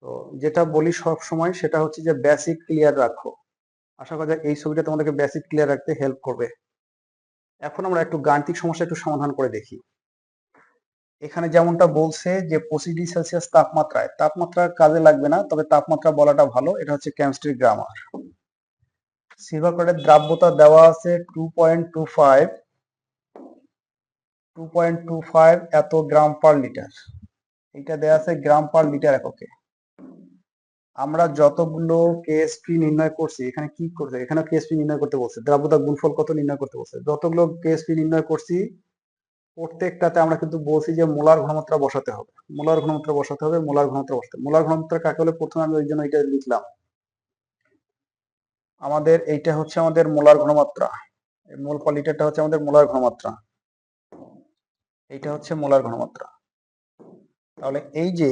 S1: তো যেটা বলি সব সময় সেটা হচ্ছে যে বেসিক ক্লিয়ার রাখো। আশা করা যায় এই ছবিটা তোমাদেরকে বেসিক ক্লিয়ার রাখতে হেল্প করবে। এখন আমরা একটু গাণিতিক সমস্যা একটু সমাধান করে দেখি। এখানে যেমনটা বলছে যে 25 ডিগ্রি সেলসিয়াস তাপমাত্রায়, তাপমাত্রার কাজে লাগবে না, তবে তাপমাত্রা বলাটা ভালো, এটা হচ্ছে কেমিস্ট্রি গ্রামার। সিলভার ক্লোরাইডের দ্রাব্যতা দেওয়া আছে 2.25 এত গ্রাম পার লিটার। এটা দেওয়া আছে গ্রাম পার লিটার এককে। আমরা যতগুলো কেএসপি নির্ণয় করছি, এখানে কি করছে, এখানে কেএসপি নির্ণয় করতে বলছে, দ্রাব্যতা গুণফল কত নির্ণয় করতে বলছে। যতগুলো কেএসপি নির্ণয় করছি প্রত্যেকটাতে আমরা কিন্তু বলছি যে মোলার ঘনমাত্রা বসাতে হবে, মোলার ঘনমাত্রা বসাতে হবে, মোলার ঘনমাত্রা বসাতে হবে। মোলার ঘনমাত্রা কাকে বলে প্রথমে আমি ওই জন্য এটা লিখলাম। আমাদের এইটা হচ্ছে আমাদের মোলার ঘনমাত্রা, মোল পার লিটারটা হচ্ছে আমাদের মোলার ঘনমাত্রা, এইটা হচ্ছে মোলার ঘনমাত্রা। তাহলে এই যে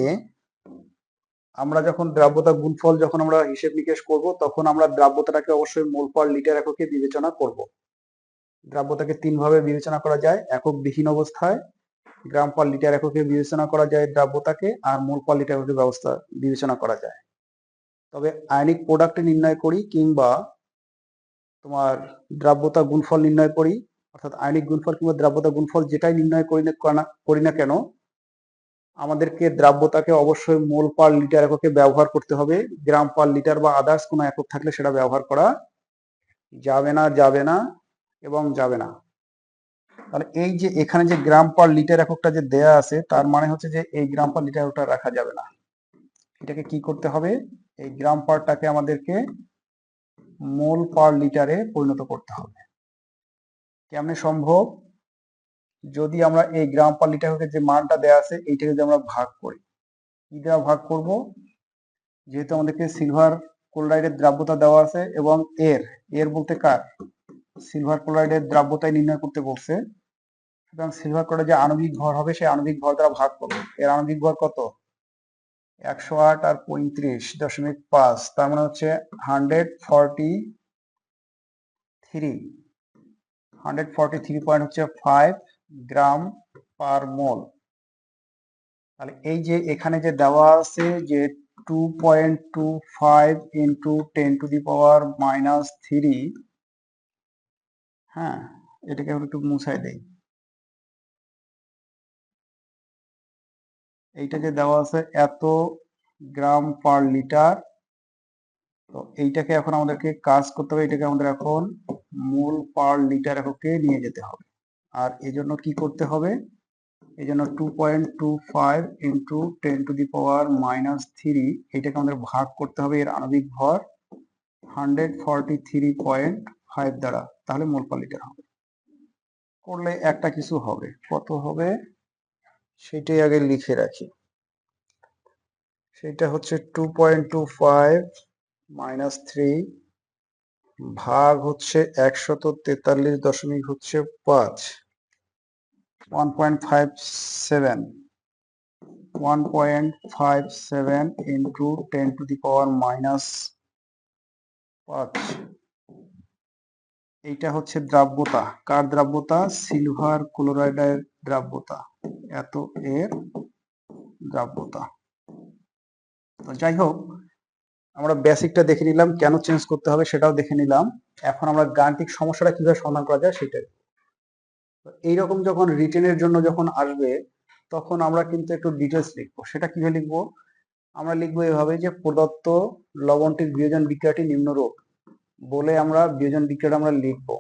S1: আমরা যখন দ্রাব্যতা গুণফল যখন আমরা হিসেব নিকেশ করব, তখন আমরা দ্রাব্যতাটাকে অবশ্যই মোল পার লিটার এককে বিবেচনা করব। দ্রাব্যতাকে তিন ভাবে বিবেচনা করা যায়, একক বিহীন অবস্থায়, গ্রাম পার লিটার এককে বিবেচনা করা যায় দ্রাব্যতাকে, আর মোল পার লিটার এককে ব্যবস্থা বিবেচনা করা যায়। তবে আয়নিক প্রোডাক্ট নির্ণয় করি কিংবা তোমার দ্রাব্যতা গুণফল নির্ণয় করি, অর্থাৎ আয়নিক গুণফল কিংবা দ্রাব্যতা গুণফল যেটাই নির্ণয় করি না কেন, আমাদেরকে দ্রাব্যতাকে অবশ্যই মোল পার লিটার এককে ব্যবহার করতে হবে। গ্রাম পার লিটার বা আদার্স কোনো একক থাকলে সেটা ব্যবহার করা যাবে না, যাবে না এবং যাবে না। তাহলে এই যে এখানে যে গ্রাম পার লিটার এককটা যে দেয়া আছে, তার মানে হচ্ছে যে এই গ্রাম পার লিটার এককটা রাখা যাবে না। এটাকে কি করতে হবে, এই গ্রাম পারটাকে আমাদেরকে মোল পার লিটারে পরিণত করতে হবে। কেমনে সম্ভব, যদি আমরা এই গ্রাম পার লিটার যে মানটা দেয়া আছে এইটাকে যদি আমরা ভাগ করি, কি দেওয়া ভাগ করব, যেহেতু আমাদেরকে সিলভার ক্লোরাইডের দ্রাব্যতা দেওয়া আছে এবং এর বলতে কার, সিলভার ক্লোরাইডের দ্রাব্যতায় নির্ণয় করতে বলছে, সুতরাং সিলভার ক্লোরাইড যে আণবিক ভর হবে সেই আণবিক ভর দ্বারা ভাগ করবো। এর আণবিক ভর কত, 108 আর 35.5, তার মানে হচ্ছে 143.5 গ্রাম পার মোল। তাহলে এই যে এখানে যে দেওয়া আছে যে 2.25 ইন্টু 10⁻⁻3, হ্যাঁ এটাকে আমরা একটু মুছাই দেই। এইটা যে দেওয়া আছে এত গ্রাম পার লিটার, তো এইটাকে এখন আমাদেরকে কাজ করতে হবে, এটাকে আমাদের এখন মোল পার লিটার এককে নিয়ে যেতে হবে। আর এজন্য কি করতে হবে, এই জন্য 2.25 ইন্টু 10⁻⁻3 এইটাকে আমাদের ভাগ করতে হবে এর আণবিক ভর 143.5 দ্বারা, তাহলে মোল পার লিটার হবে। করলে একটা কিছু হবে, কত হবে সেটাই আগে লিখে রাখি। সেটা হচ্ছে 2.25 মাইনাস 3 ভাগ হচ্ছে 143.5, 1.57 ইন্টু 10⁻⁻5। এইটা হচ্ছে দ্রাব্যতা, কার দ্রাব্যতা, সিলভার ক্লোরাইডের দ্রাব্যতা, এত এর দ্রাব্যতা। তো যাই হোক, আমরা বেসিকটা দেখে নিলাম, কেন চেঞ্জ করতে হবে সেটাও দেখে নিলাম। এখন আমরা গাণিতিক সমস্যাটা কিভাবে সমাধান করা যায় সেটাই। এইরকম যখন রিটেনের জন্য যখন আসবে, তখন আমরা কিন্তু একটু ডিটেলস লিখবো। সেটা কিভাবে লিখবো, আমরা লিখবো এভাবে যে প্রদত্ত লবণটির বিয়োজন বিক্রিয়াটি নিম্নরূপ বলে আমরা বিয়োজন বিক্রিয়াটা আমরা লিখবো।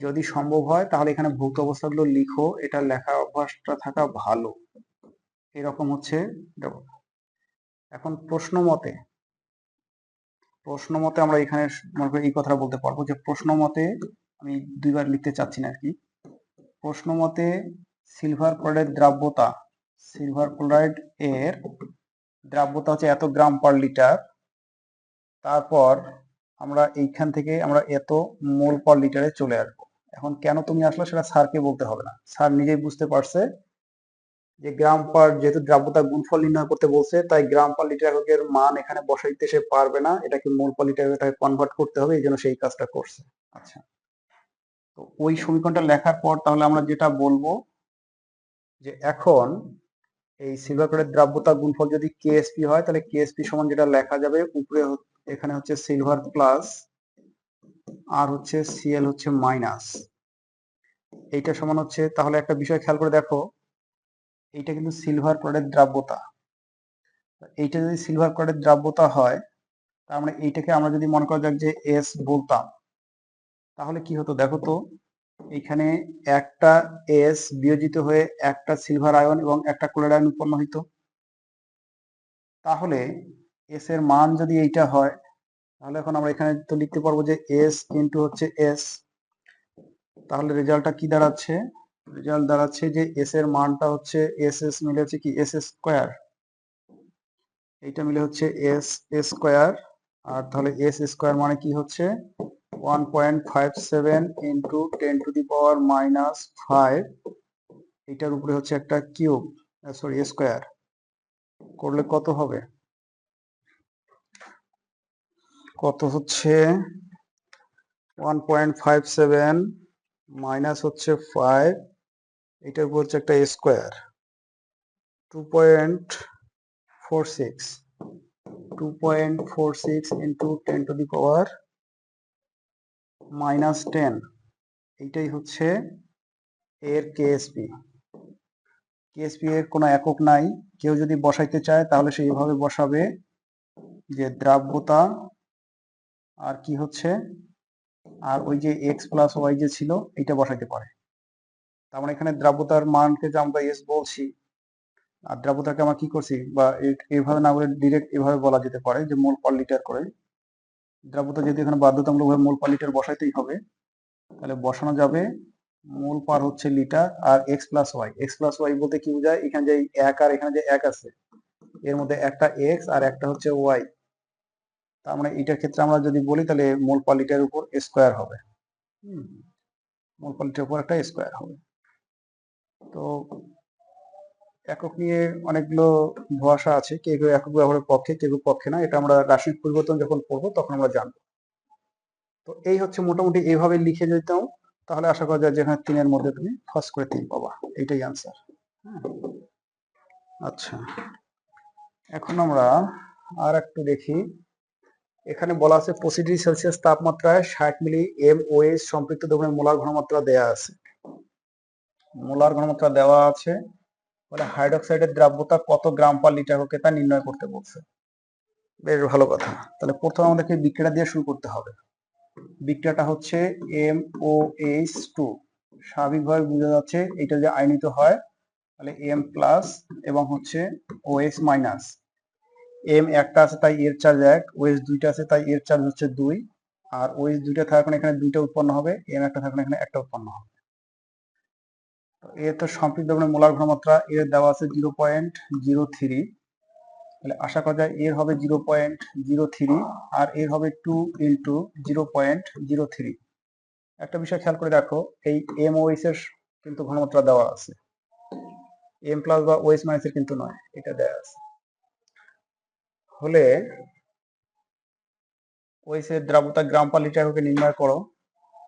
S1: যদি সম্ভব হয় তাহলে এখানে ভৌত অবস্থাগুলো লিখো, এটা লেখা অভ্যাসটা থাকা ভালো। এরকম হচ্ছে এখন প্রশ্ন মতে আমরা এখানে এই কথাটা বলতে পারবো যে প্রশ্ন মতে, আমি দুইবার লিখতে চাচ্ছি না আর কি, প্রশ্ন মতে সিলভার ক্লোরাইড দ্রাব্যতা, সিলভার ক্লোরাইড এর দ্রাব্যতা হচ্ছে এত গ্রাম পার লিটার, তারপর আমরা এইখান থেকে আমরা এত মোল পার লিটারে চলে আসবো। এখন কেন তুমি আসলে সেটা স্যারকে বলতে হবে না, স্যার নিজেই বুঝতে পারছে যে গ্রাম পার, যেহেতু দ্রাব্যতা গুণফল নির্ণয় করতে বলছে, তাই গ্রাম পার লিটার এককের মান এখানে বসাইতে সে পারবে না, এটাকে মোল পার লিটার এককে কনভার্ট করতে হবে, এই জন্য সেই কাজটা করছে। আচ্ছা, তো ওই সমীকরণটা লেখার পর তাহলে আমরা যেটা বলবো যে এখন এই সিলভার ক্লোরাইড দ্রাব্যতা গুণফল যদি কেএসপি হয়, তাহলে কেএসপি সমান যেটা লেখা যাবে উপরে এখানে হচ্ছে সিলভার প্লাস আর হচ্ছে সিএল হচ্ছে মাইনাস, এইটা সমান হচ্ছে, তাহলে একটা বিষয় খেয়াল করে দেখো, এইটা কিন্তু সিলভার ক্লোরাইড দ্রাব্যতা, এইটা যদি সিলভার ক্লোরাইড দ্রাব্যতা হয় তার মানে এইটাকে আমরা যদি মনে করা যাক যে এস বলতাম, তাহলে কি হতো দেখো তো, এখানে একটা এস বিয়োজিত হয়ে একটা সিলভার আয়ন এবং একটা ক্লোরাইড আয়ন উৎপন্ন হইতো। তাহলে এস এর মান যদি এইটা হয়, তাহলে এখন আমরা এখানে তো লিখতে পারবো যে এস ইন্টু হচ্ছে এস। তাহলে রেজাল্টটা কি দাঁড়াচ্ছে? রেজাল্ট দাঁড়াচ্ছে যে এস এর মানটা হচ্ছে এস এস মিলে হচ্ছে কি এস স্কোয়ার, এইটা মিলে হচ্ছে এস স্কোয়ার। আর তাহলে এস স্কোয়ার মানে কি হচ্ছে 1.57 ইন্টু 10⁻⁻5, এটার উপরে হচ্ছে একটা কিউব, সরি স্কোয়ার করলে কত হবে? কত হচ্ছে 1.57 মাইনাস হচ্ছে 5, এটার উপর হচ্ছে একটা স্কোয়ার 2.46 ইন্টু 10⁻⁻10, এইটাই হচ্ছে এর কেএসপি। কেএসপি এর কোনো একক নাই, কেউ যদি বসাইতে চায় তাহলে সে এইভাবে বসাবে যে দ্রাব্যতা আর কি হচ্ছে, আর ওই যে এক্স প্লাস ওয়াই যে ছিল এটা বসাইতে পারে। তার মানে এখানে দ্রাব্যতার মানকে যে আমরা এস বলছি, আর দ্রাব্যতাকে আমরা কি করছি, বা এইভাবে না বলে ডিরেক্ট এভাবে বলা যেতে পারে যে মোল পার লিটার করে। দ্রাব্যতা যদি এখানে বাধ্যতামূলকভাবে মোল পার লিটার বসাইতেই হবে, তাহলে বসানো যাবে মোল পার হচ্ছে লিটার আর x plus y. X plus y বলতে কি বোঝায়, এখানে যে এক আর এখানে যে এক আছে এর মধ্যে একটা এক্স আর একটা হচ্ছে ওয়াই। তার মানে এটার ক্ষেত্রে আমরা যদি বলি তাহলে মোল পার লিটারের উপর স্কোয়ার হবে, মোল পার লিটারের উপর একটা স্কোয়ার হবে। তো একক নিয়ে অনেকগুলো ভাষা আছে, কেউ কেউ একক ব্যবহারের পক্ষে, কেউ কেউ পক্ষে না, এটা আমরা রাসায়নিক পরিবর্তন যখন পড়বো তখন আমরা জানবো। তো এই হচ্ছে মোটামুটি এইভাবে লিখে যেতাম, তাহলে আশা করা যায় যে এখানে 3 এর মধ্যে তুমি ফার্স্ট করে 3 পাবা, এইটাই আনসার। আচ্ছা, এখন আমরা আর একটু দেখি। এখানে বলা আছে 25 ডিগ্রি সেলসিয়াস তাপমাত্রায় 60 মিলি MOH সম্পৃক্ত দ্রবণের মোলার ঘনমাত্রা দেয়া আছে। মোলার ঘনমাত্রা দেওয়া আছে, বলে হাইড্রোক্সাইডের দ্রাব্যতা কত গ্রাম পার লিটার হোকে তা নির্ণয় করতে বলছে। বেশ ভালো কথা। তাহলে প্রথমে আমাদেরকে বিক্রিয়া দিয়ে শুরু করতে হবে। বিক্রিয়াটা হচ্ছে MOH2, স্বাভাবিকভাবে বোঝা যাচ্ছে এটা যে আয়নিত হয়, তাহলে M প্লাস এবং হচ্ছে OH মাইনাস। M একটা আছে তাই এর চার্জ 1, OH দুইটা আছে তাই এর চার্জ হচ্ছে 2, আর OH দুইটা থাকার কারণে এখানে দুইটা উৎপন্ন হবে, M একটা থাকার কারণে এখানে একটা উৎপন্ন হবে। এর তো সম্পৃক্ত দ্রবণের মোলার ঘনমাত্রা এর দেওয়া আছে 0.03, তাহলে আশা করা যায় এর হবে 0.03 আর এর হবে 2 ইন্টু 0.03। একটা বিষয় খেয়াল করে দেখো, এই MOH এর কিন্তু ঘনমাত্রা দেওয়া আছে, M প্লাস বা OH মাইনাস এর কিন্তু নয়, এটা দেওয়া আছে। হলে OH এর দ্রাব্যতা গ্রাম পার লিটার হোকে নির্ণয় করো।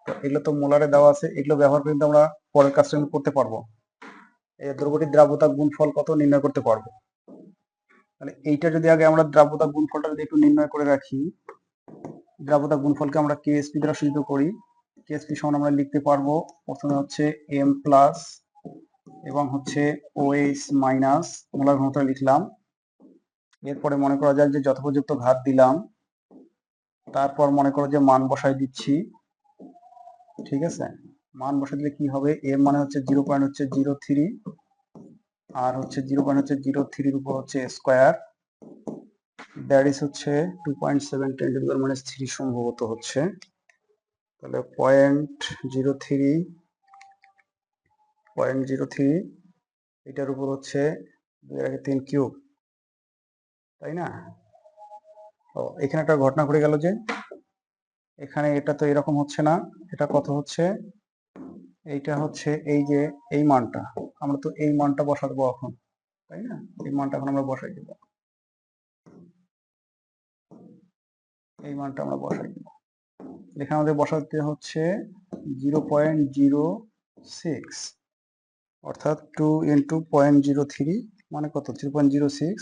S1: তো এগুলো তো মোলারে দেওয়া আছে, এগুলো ব্যবহার করে কিন্তু আমরা পরের কাজটা করতে পারবো, এই দ্রব্যটির দ্রাব্যতা গুণফল কত নির্ণয় করতে পারবো। তাহলে এইটা যদি আগে আমরা দ্রাব্যতা গুণফলটা যদি একটু নির্ণয় করে রাখি, দ্রাব্যতা গুণফলকে আমরা কেএসপি দ্বারা সূচিত করি। কেএসপি সমান আমরা লিখতে পারবো প্রথমে হচ্ছে M প্লাস এবং হচ্ছে OH মাইনাস, মোলার ঘনত্ব লিখলাম। এরপরে মনে করা যায় যে যথোপযুক্ত ঘাত দিলাম, তারপর মনে করো যে মান বসাই দিচ্ছি, ঠিক আছে। মান বসাই দিলে কি হবে, M মানে হচ্ছে 0.03 আর হচ্ছে 0.03 উপর হচ্ছে স্কোয়ার, দ্যাট ইজ হচ্ছে 2.7 10⁻³ সম্ভবত হচ্ছে, তাহলে 0.03 এটার উপর হচ্ছে 2 কিউব, তাই না? ও এখানে একটা ঘটনা ঘটে গেল যে এখানে এটা তো এরকম হচ্ছে না, এটা কত হচ্ছে, এইটা হচ্ছে এই যে এই মানটা, আমরা তো এই মানটা বসাবো এখন, তাই না? এই মানটা এখন আমরা বসাই দেব, এই মানটা আমরা বসাই দেব। এখানে আমাদের বসাতে হচ্ছে 0.06, অর্থাৎ 2 ইন্টু 0.03 মানে কত 0.06,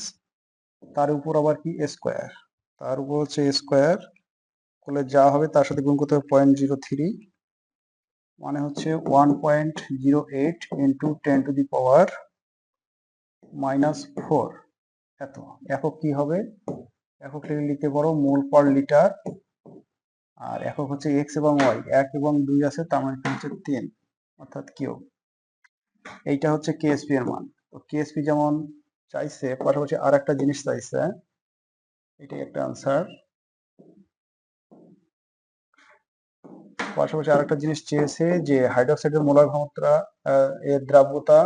S1: তার উপর আবার কি স্কোয়ার, তার উপর হচ্ছে স্কোয়ার করলে যা হবে তার সাথে গুণ করতে হবে 0.03, মানে হচ্ছে 1.08 ইন্টু 10⁻⁻⁴ এত। একক কি হবে, এককটাকে লিখতে পারো মোল পার লিটার, আর একক হচ্ছে এক্স এবং ওয়াই, 1 এবং 2 আছে, তার মানে হচ্ছে 3 অর্থাৎ কিউ। এইটা হচ্ছে কেএসপি এর মান। তো কেএসপি যেমন চাইছে, পাশাপাশি আর একটা জিনিস চাইছে, এটাই একটা আনসার। পাশাপাশি আরেকটা জিনিস চেয়েছে যে হাইড্রোক্সাইডের মোলার ঘনমাত্রা এর দ্রাব্যতা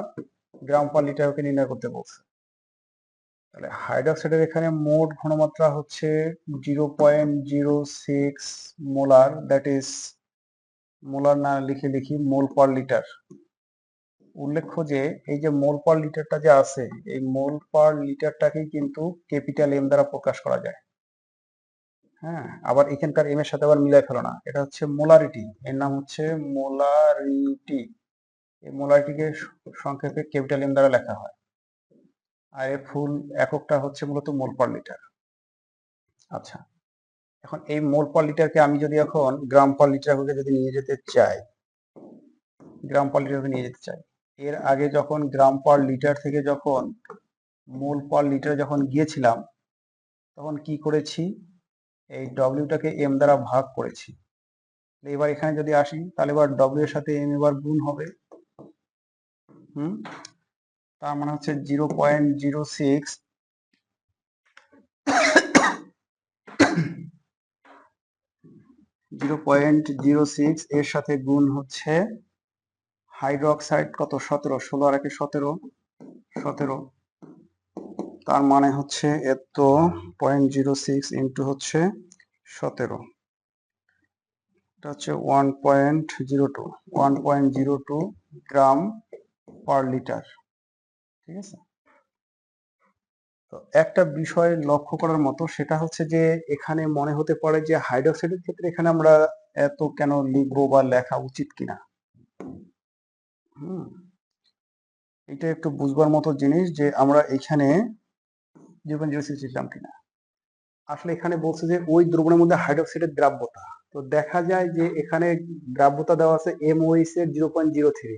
S1: গ্রাম পার লিটারকে নির্ণয় করতে বলছে। তাহলে হাইড্রোক্সাইডের এখানে মোট ঘনমাত্রা হচ্ছে 0.06 মোলার, দ্যাট ইজ মোলার না লিখে লিখি মোল পার লিটার। উল্লেখ্য যে এই যে মোল পার লিটারটা যে আছে, এই মোল পার লিটারটাকেই কিন্তু ক্যাপিটাল এম দ্বারা প্রকাশ করা যায়। হ্যাঁ, আবার এখানকার এম এর সাথে আবার মিলাই ফেলো না, এটা হচ্ছে মোলারিটি, এর নাম হচ্ছে মোলারিটি। এই মোলারিটিকে সংক্ষেপে ক্যাপিটাল এম দ্বারা লেখা হয়, আর এর ফুল এককটা হচ্ছে মূলত মোল পার লিটার। আচ্ছা, এখন এই মোল পার লিটারকে আমি যদি এখন গ্রাম পার লিটার যদি নিয়ে যেতে চাই, গ্রাম পার লিটারকে নিয়ে যেতে চাই, এর আগে যখন গ্রাম পার লিটার থেকে যখন মোল পার লিটার যখন গিয়েছিলাম, তখন কি করেছি, এই ডব্লিউটাকে এম দ্বারা ভাগ করেছি। এবার এখানে যদি আসি, তাহলে এবার ডব্লিউ এর সাথে এম এবার গুণ হবে। তার মানে হচ্ছে 0.06 0.06 এর সাথে গুণ হচ্ছে হাইড্রোক্সাইড কত 17, 16 আর 17, তার মানে হচ্ছে এত 0.06 ইন্টু হচ্ছে 17, এটা হচ্ছে 1.02 গ্রাম পার লিটার। ঠিক আছে, তো একটা বিষয় লক্ষ্য করার মতো, সেটা হচ্ছে যে এখানে মনে হতে পারে যে হাইড্রোক্সাইডের ক্ষেত্রে এখানে আমরা এত কেন লিখবো বা লেখা উচিত কিনা। এটা একটু বুঝবার মতো জিনিস যে আমরা এখানে 0.06 লিখলাম কিনা। আসলে এখানে বলছে যে ওই দ্রবণের মধ্যে হাইড্রোক্সাইডের দ্রাব্যতা, তো দেখা যায় যে এখানে দ্রাব্যতা দেওয়া আছে MOH এর 0.03,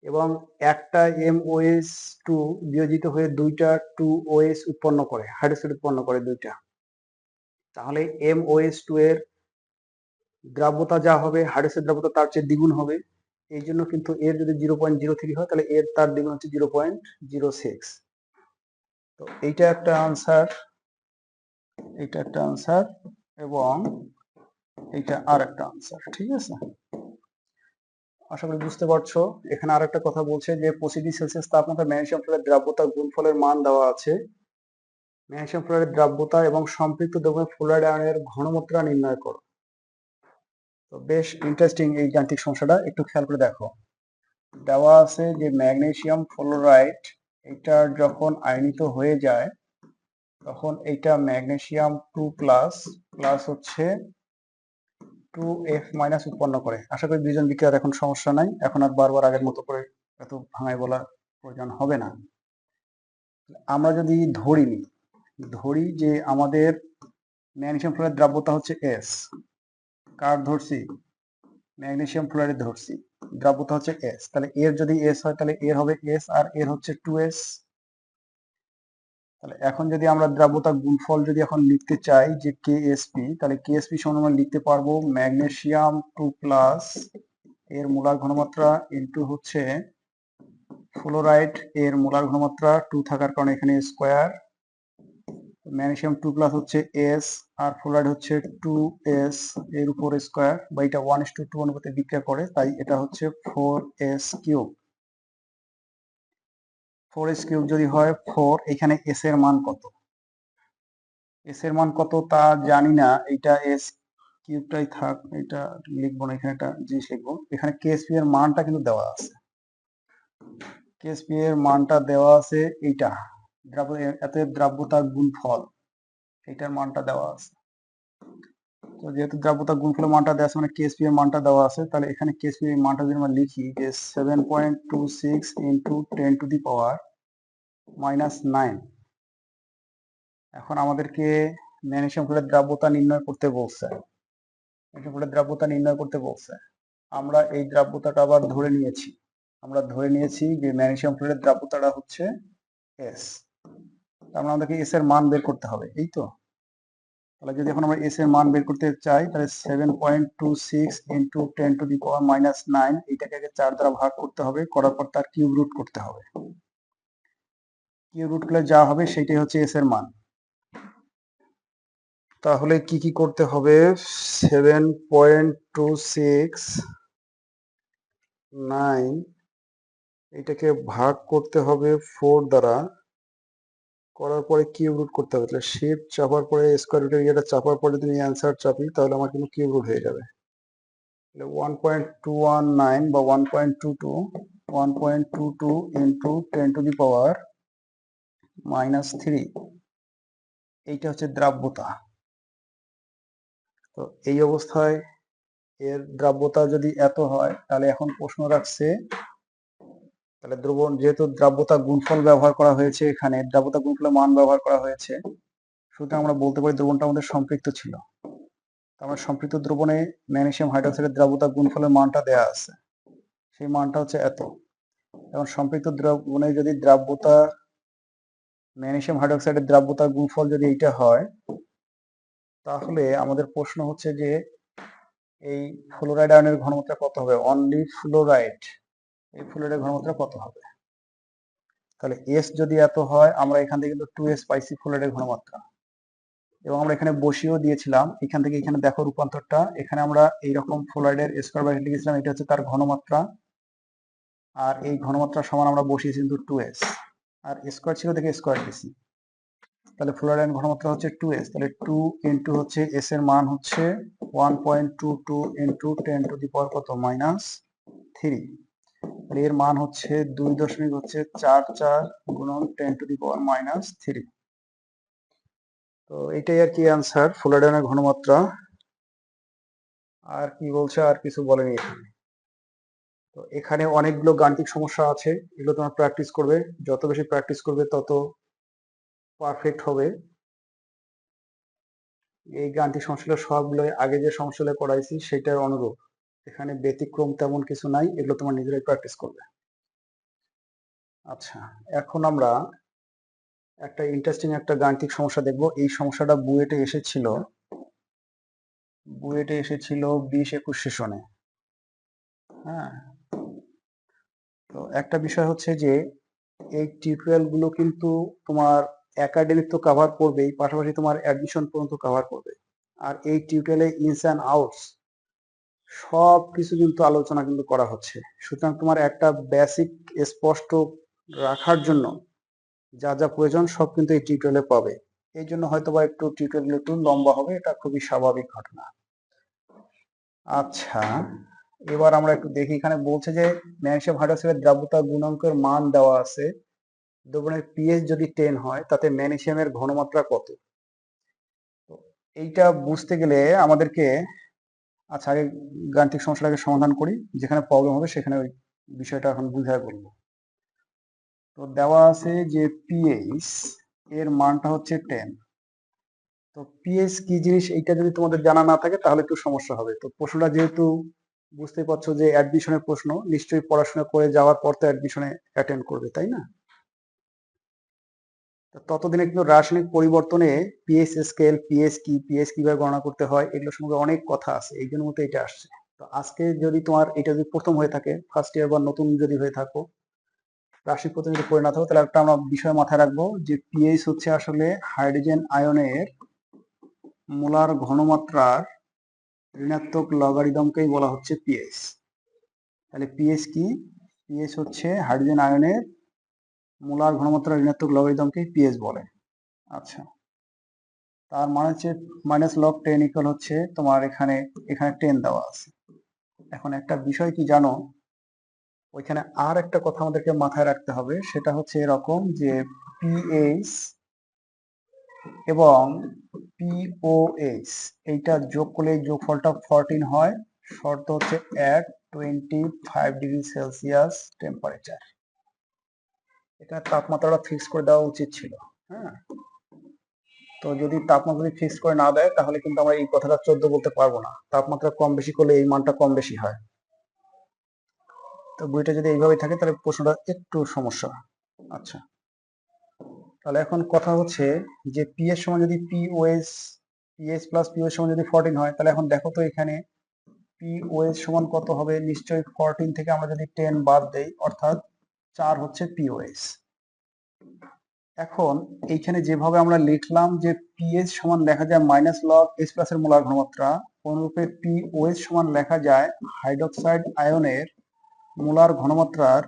S1: এবং একটা MOH2 বিয়োজিত হয়ে দুইটা 2OH উৎপন্ন করে, হাইড্রোক্সাইড উৎপন্ন করে দুইটা। তাহলে MOH2 এর দ্রাব্যতা যা হবে, হাইড্রোক্সাইড দ্রাব্যতা তার চেয়ে দ্বিগুণ হবে। এই জন্য কিন্তু এর যদি 0.03 হয়, তাহলে এর তার দ্বিগুণ হচ্ছে 0.06। তো এইটা একটা আনসার, এটা একটা আনসার, এবং এটা আর একটা আনসার। ঠিক আছে, আশা করি বুঝতে পারছো। এখানে আর একটা কথা বলছে যে 25 ডিগ্রি সেলসিয়াস তাপমাত্রায় ম্যাগনেসিয়াম ফ্লোরাইড দ্রাব্যতার গুণফলের মান দেওয়া আছে। ম্যাগনেসিয়াম ফ্লোরাইড দ্রাব্যতা এবং সম্পৃক্ত দ্রবণের ফ্লোরাইড আয়নের ঘনমাত্রা নির্ণয় করো। তো বেশ ইন্টারেস্টিং এই যান্ত্রিক সমস্যাটা, একটু খেয়াল করে দেখো। দেওয়া আছে যে ম্যাগনেসিয়াম ফ্লোরাইড এটা যখন আয়নিত হয়ে যায়, তখন এইটা ম্যাগনেসিয়াম 2+ প্লাস হচ্ছে 2F মাইনাস উৎপন্ন করে। আশা করি দুইজন বিক্রিয়ার এখন সমস্যা নাই, এখন আর বারবার আগের মতো করে এত ভাঙায় বলার প্রয়োজন হবে না। আমরা যদি ধরি যে আমাদের ম্যাগনেসিয়াম ফ্লোরাইড দ্রাব্যতা হচ্ছে S, কার ধরছি, ম্যাগনেসিয়াম ফ্লোরাইড ধরছি, দ্রাব্যতা হচ্ছে S, তাহলে এর যদি S হয় তাহলে এর হবে S, আর এর হচ্ছে 2S। তাহলে এখন যদি আমরা দ্রাব্যতা গুণফল যদি এখন লিখতে চাই যে KSP, তাহলে KSP সমান আমরা লিখতে পারবো ম্যাগনেসিয়াম 2+ এর মোলার ঘনমাত্রা ইনটু হচ্ছে ফ্লোরাইড এর মোলার ঘনমাত্রা 2 থাকার কারণে এখানে স্কয়ার, ম্যাগনেসিয়াম 2+ হচ্ছে S আর ফ্লোরাইড হচ্ছে 2S এর উপর স্কয়ার, বা এটা 1:2 অনুপাতে বিক্রিয়া করে, তাই এটা হচ্ছে 4S3। 4S3 যদি হয় 4, এখানে S এর মান কত, S এর মান কত তা জানি না, এটা S কিউবটাই থাক, এটা লিখবো না, এখানে একটা জিনিস লিখবো, এখানে KSP এর মানটা কিন্তু দেওয়া আছে, KSP এর মানটা দেওয়া আছে, এইটা এত দ্রাব্যতার গুণফল, এইটার মানটা দেওয়া আছে। তো যেহেতু দ্রাব্যতার গুণফলের মানটা দেওয়া আছে, মানে KSP এর মানটা দেওয়া আছে, তাহলে এখানে KSP এর মানটা যদি আমরা লিখি যে 7.26 ইন্টু 10⁻⁹। এখন আমাদেরকে ম্যাগনেসিয়াম ফ্লোরাইড দ্রাব্যতা নির্ণয় করতে বলছে, ম্যাগনেসিয়াম ফ্লোরাইড দ্রাব্যতা নির্ণয় করতে বলছে। আমরা এই দ্রাব্যতাটা আবার ধরে নিয়েছি, আমরা ধরে নিয়েছি যে ম্যাগনেসিয়াম ফ্লোরাইড দ্রাব্যতাটা হচ্ছে S, তার মানে আমাদেরকে S এর মান বের করতে হবে, এই তো। তাহলে যদি এখন আমরা এস এর মান বের করতে চাই তাহলে 7.26 ইন্টু 10⁻⁹ এইটাকে আগে 4 দ্বারা ভাগ করতে হবে, করার পর তার কিউব রুট করতে হবে। কিউব রুট করলে যা হবে সেটাই হচ্ছে এস এর মান। তাহলে কি কি করতে হবে? 7.269 এটাকে ভাগ করতে হবে 4 দ্বারা, করার পরে কিউব রুট করতে হবে। তাহলে শিফট চাপার পরে স্কোয়ার রুটের ইয়েটা চাপার পরে যদি অ্যান্সার চাপি তাহলে আমার কিন্তু কিউব রুট হয়ে যাবে। 1.219 বা 1.22 ইন্টু 10⁻³ এইটা হচ্ছে দ্রাব্যতা। তো এই অবস্থায় এর দ্রাব্যতা যদি এত হয় তাহলে এখন প্রশ্ন রাখছে, তাহলে দ্রবণ যেহেতু দ্রাব্যতা গুণফল ব্যবহার করা হয়েছে, এখানে দ্রাব্যতা গুণফলের মান ব্যবহার করা হয়েছে, সুতরাং আমরা বলতে পারি দ্রবণটা আমাদের সম্পৃক্ত ছিল। আমার সম্পৃক্ত দ্রবণে ম্যাগনেসিয়াম হাইড্রোক্সাইডের দ্রাব্যতা গুণফলের মানটা দেয়া আছে, সেই মানটা হচ্ছে এত। এখন সম্পৃক্ত দ্রবণে যদি দ্রাব্যতা ম্যাগনেসিয়াম হাইড্রোক্সাইডের দ্রাব্যতা গুণফল যদি এইটা হয়, তাহলে আমাদের প্রশ্ন হচ্ছে যে এই ফ্লোরাইড আয়নের ঘনমাত্রা কত হবে? অনলি ফ্লোরাইড, এই ফ্লোরাইডের ঘনমাত্রা কত হবে? তাহলে এস যদি এত হয়, আমরা এখান থেকে কিন্তু 2s পাইছি ফ্লোরাইডের ঘনমাত্রা, এবং আমরা এখানে বসিয়েও দিয়েছিলাম। এখান থেকে এখানে দেখো রূপান্তরটা, এখানে আমরা এইরকম ফ্লোরাইডের স্কয়ার ব্র্যাকেট লিখেছিলাম, এটা হচ্ছে তার ঘনমাত্রা, আর এই ঘনমাত্রা সমান আমরা বসিয়েছি কিন্তু 2s, আর স্কয়ার ছিল দেখে স্কয়ার দিছি। তাহলে ফ্লোরাইড ঘনমাত্রা হচ্ছে 2s, তাহলে 2 ইন্টু হচ্ছে s এর মান হচ্ছে 1.22 ইন্টু 10⁻³ তাহলে এর মান হচ্ছে 2.44 গুণন 10⁻³ তো এটাই আর কি অ্যান্সার, ফ্লোরাইডের ঘনমাত্রা। আর কি বলছে? আর কিছু বলেনি এখানে। তো এখানে অনেকগুলো গাণিতিক সমস্যা আছে, এগুলো তোমার প্র্যাকটিস করবে, যত বেশি প্র্যাকটিস করবে তত পারফেক্ট হবে। এই গাণিতিক সমস্যাগুলো সবগুলো আগে যে সমস্যাগুলো করাইছি সেটার অনুরূপ, এখানে ব্যতিক্রম তেমন কিছু নাই, এগুলো তোমার নিজেরাই প্র্যাকটিস করবে। আচ্ছা, এখন আমরা একটা ইন্টারেস্টিং একটা গাণিতিক সমস্যা দেখব। এই সমস্যাটা বুয়েটে এসেছিল 20-21 সেশনে। হ্যাঁ, তো একটা বিষয় হচ্ছে যে এই টিউটোরিয়াল গুলো কিন্তু তোমার একাডেমিক তো কভার করবেই, পাশাপাশি তোমার অ্যাডমিশন পর্যন্ত কভার করবে। আর এই টিউটোরিয়ালে ইনস অ্যান্ড আউটস সব কিছু কিন্তু আলোচনা কিন্তু করা হচ্ছে। সুতরাং তোমার একটা বেসিক স্পষ্ট রাখার জন্য যা যা প্রয়োজন সব কিন্তু এই টিউটোরিয়ালে পাবে। এই জন্য হয়তোবা একটু টিউটোরিয়াল একটু লম্বা হবে, এটা খুবই স্বাভাবিক ঘটনা। আচ্ছা, এবার আমরা একটু দেখি, এখানে বলছে যে ম্যাগনেসিয়াম হাইড্রোক্সাইডের দ্রাব্যতা গুণাঙ্কের মান দেওয়া আছে, দ্রবণের পিএইচ যদি 10 হয় তাতে ম্যাগনেসিয়ামের ঘনমাত্রা কত? তো এইটা বুঝতে গেলে আমাদেরকে, আচ্ছা আগে গাণিতিক সমস্যাটাকে সমাধান করি, যেখানে প্রবলেম হবে সেখানে ওই বিষয়টা এখন বুঝায় বলবো। তো দেওয়া আছে যে পিএইচ এর মানটা হচ্ছে 10। তো পিএইচ কি জিনিস এইটা যদি তোমাদের জানা না থাকে তাহলে একটু সমস্যা হবে। তো প্রশ্নটা যেহেতু বুঝতেই পারছো যে অ্যাডমিশনের প্রশ্ন, নিশ্চয়ই পড়াশোনা করে যাওয়ার পর তো অ্যাডমিশনে অ্যাটেন্ড করবে, তাই না? ততদিনে কিন্তু রাসায়নিক পরিবর্তনে পিএইচ স্কেল, পিএইচ কিভাবে গণনা করতে হয়, এগুলো সম্পর্কে অনেক কথা আছে, এই জন্য মতো এটা আসছে। তো আজকে যদি তোমার এটা যদি প্রথম হয়ে থাকে, ফার্স্ট ইয়ার বা নতুন যদি হয়ে থাকো, রাসায়নিক পদ্ধতি যদি পড়ে না থাকো, তাহলে একটা আমরা বিষয় মাথায় রাখবো যে পিএইচ হচ্ছে আসলে হাইড্রোজেন আয়নের মোলার ঘনমাত্রার ঋণাত্মক লগারিদমকেই বলা হচ্ছে পিএইচ। তাহলে পিএইচ কি? পিএইচ হচ্ছে হাইড্রোজেন আয়নের মোলার ঘনমাত্রার ঋণাত্মক লগারিদমকে পিএইচ বলে। আচ্ছা, তার মানে হচ্ছে -log10 ইকুয়াল হচ্ছে তোমার এখানে 10 দেওয়া আছে। এখন একটা বিষয় কি জানো, ওইখানে আর একটা কথা আমাদেরকে মাথায় রাখতে হবে, সেটা হচ্ছে এরকম যে পিএইচ এবং পিওএইচ এইটা যোগ করলে যোগফলটা 14 হয়। শর্ত হচ্ছে at 25°C টেম্পারেচার। এটা তাপমাত্রাটা ফিক্স করে দেওয়া উচিত ছিল। হ্যাঁ, তো যদি তাপমাত্রা ফিক্স করে না দেয় তাহলে কিন্তু আমরা এই কথাটা 14 বলতে পারবো না, তাপমাত্রা কম বেশি করলে এই মানটা কম বেশি হয়। তো বইটা যদি এইভাবে থাকে তাহলে প্রশ্নটা একটু সমস্যা। আচ্ছা, তাহলে এখন কথা হচ্ছে যে পি এর সমান যদি পিওএইচ পিএইচ প্লাস পিওএইচ সমান যদি 14 হয়, তাহলে এখন দেখো তো এখানে পিওএইচ সমান কত হবে? নিশ্চয়ই 14 থেকে আমরা যদি 10 বাদ দেই, অর্থাৎ 4 হচ্ছে পিওএইচ। এখন এইখানে যেভাবে আমরা লিখলাম যে পিএইচ সমান লেখা যায় মাইনাস লগ এইচ প্লাস এর মোলার ঘনমাত্রা, অনুরূপে পিওএইচ সমান লেখা যায় হাইড্রোক্সাইড আয়নের মোলার ঘনমাত্রার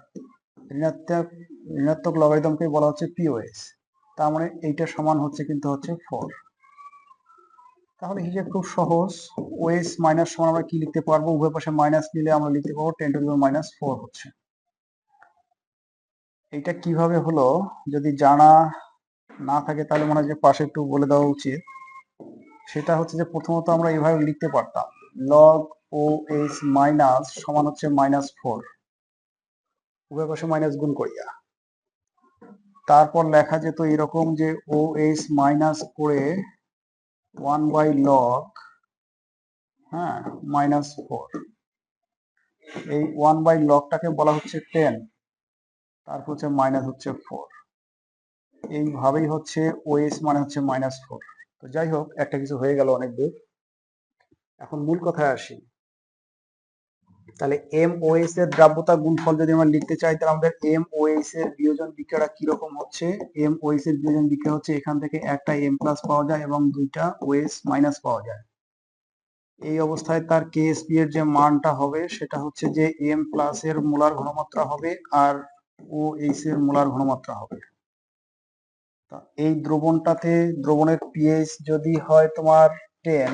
S1: ঋণাত্মক লগারিদমকে বলা হচ্ছে পিওএইচ। তার মানে এইটা সমান হচ্ছে কিন্তু হচ্ছে 4। তাহলে হিসাব খুব সহজ। ওএইচ মাইনাস সমান আমরা কি লিখতে পারবো? উভয় পাশে মাইনাস নিলে আমরা লিখতে পারবো 10 টু দি পাওয়ার মাইনাস 4 হচ্ছে। এইটা কিভাবে হলো যদি জানা না থাকে তাহলে মনে হয় যে পাশে একটু বলে দেওয়া উচিত। সেটা হচ্ছে যে প্রথমত আমরা এভাবে লিখতে পারতাম, লগ ও এইচ মাইনাস সমান হচ্ছে -4, উভয় পাশে মাইনাস গুণ করিয়া। তারপর লেখা যেত এরকম যে ও এইচ মাইনাস করে 1/log, হ্যাঁ, -4। এই 1/logটাকে বলা হচ্ছে 10, তারপর হচ্ছে মাইনাস হচ্ছে 4। এইভাবেই হচ্ছে ওএস মানে হচ্ছে -4। তো যাই হোক, একটা কিছু হয়ে গেল অনেক দূর। এখন মূল কথায় আসি। তাহলে MOH এর দ্রাব্যতা গুণফল যদি আমরা লিখতে চাই, তাহলে আমাদের MOH এর বিয়োজন বিক্রিয়াটা কিরকম হচ্ছে? MOH এর বিয়োজন বিক্রিয়া হচ্ছে এখান থেকে একটা M প্লাস পাওয়া যায় এবং দুইটা OH মাইনাস পাওয়া যায়। এই অবস্থায় তার KSP এর যে মানটা হবে সেটা হচ্ছে যে M প্লাস এর মোলার ঘনমাত্রা হবে আর OH এর মোলার ঘনমাত্রা হবে। এই দ্রবণটাতে দ্রবণের পিএইচ যদি হয় তোমার 10,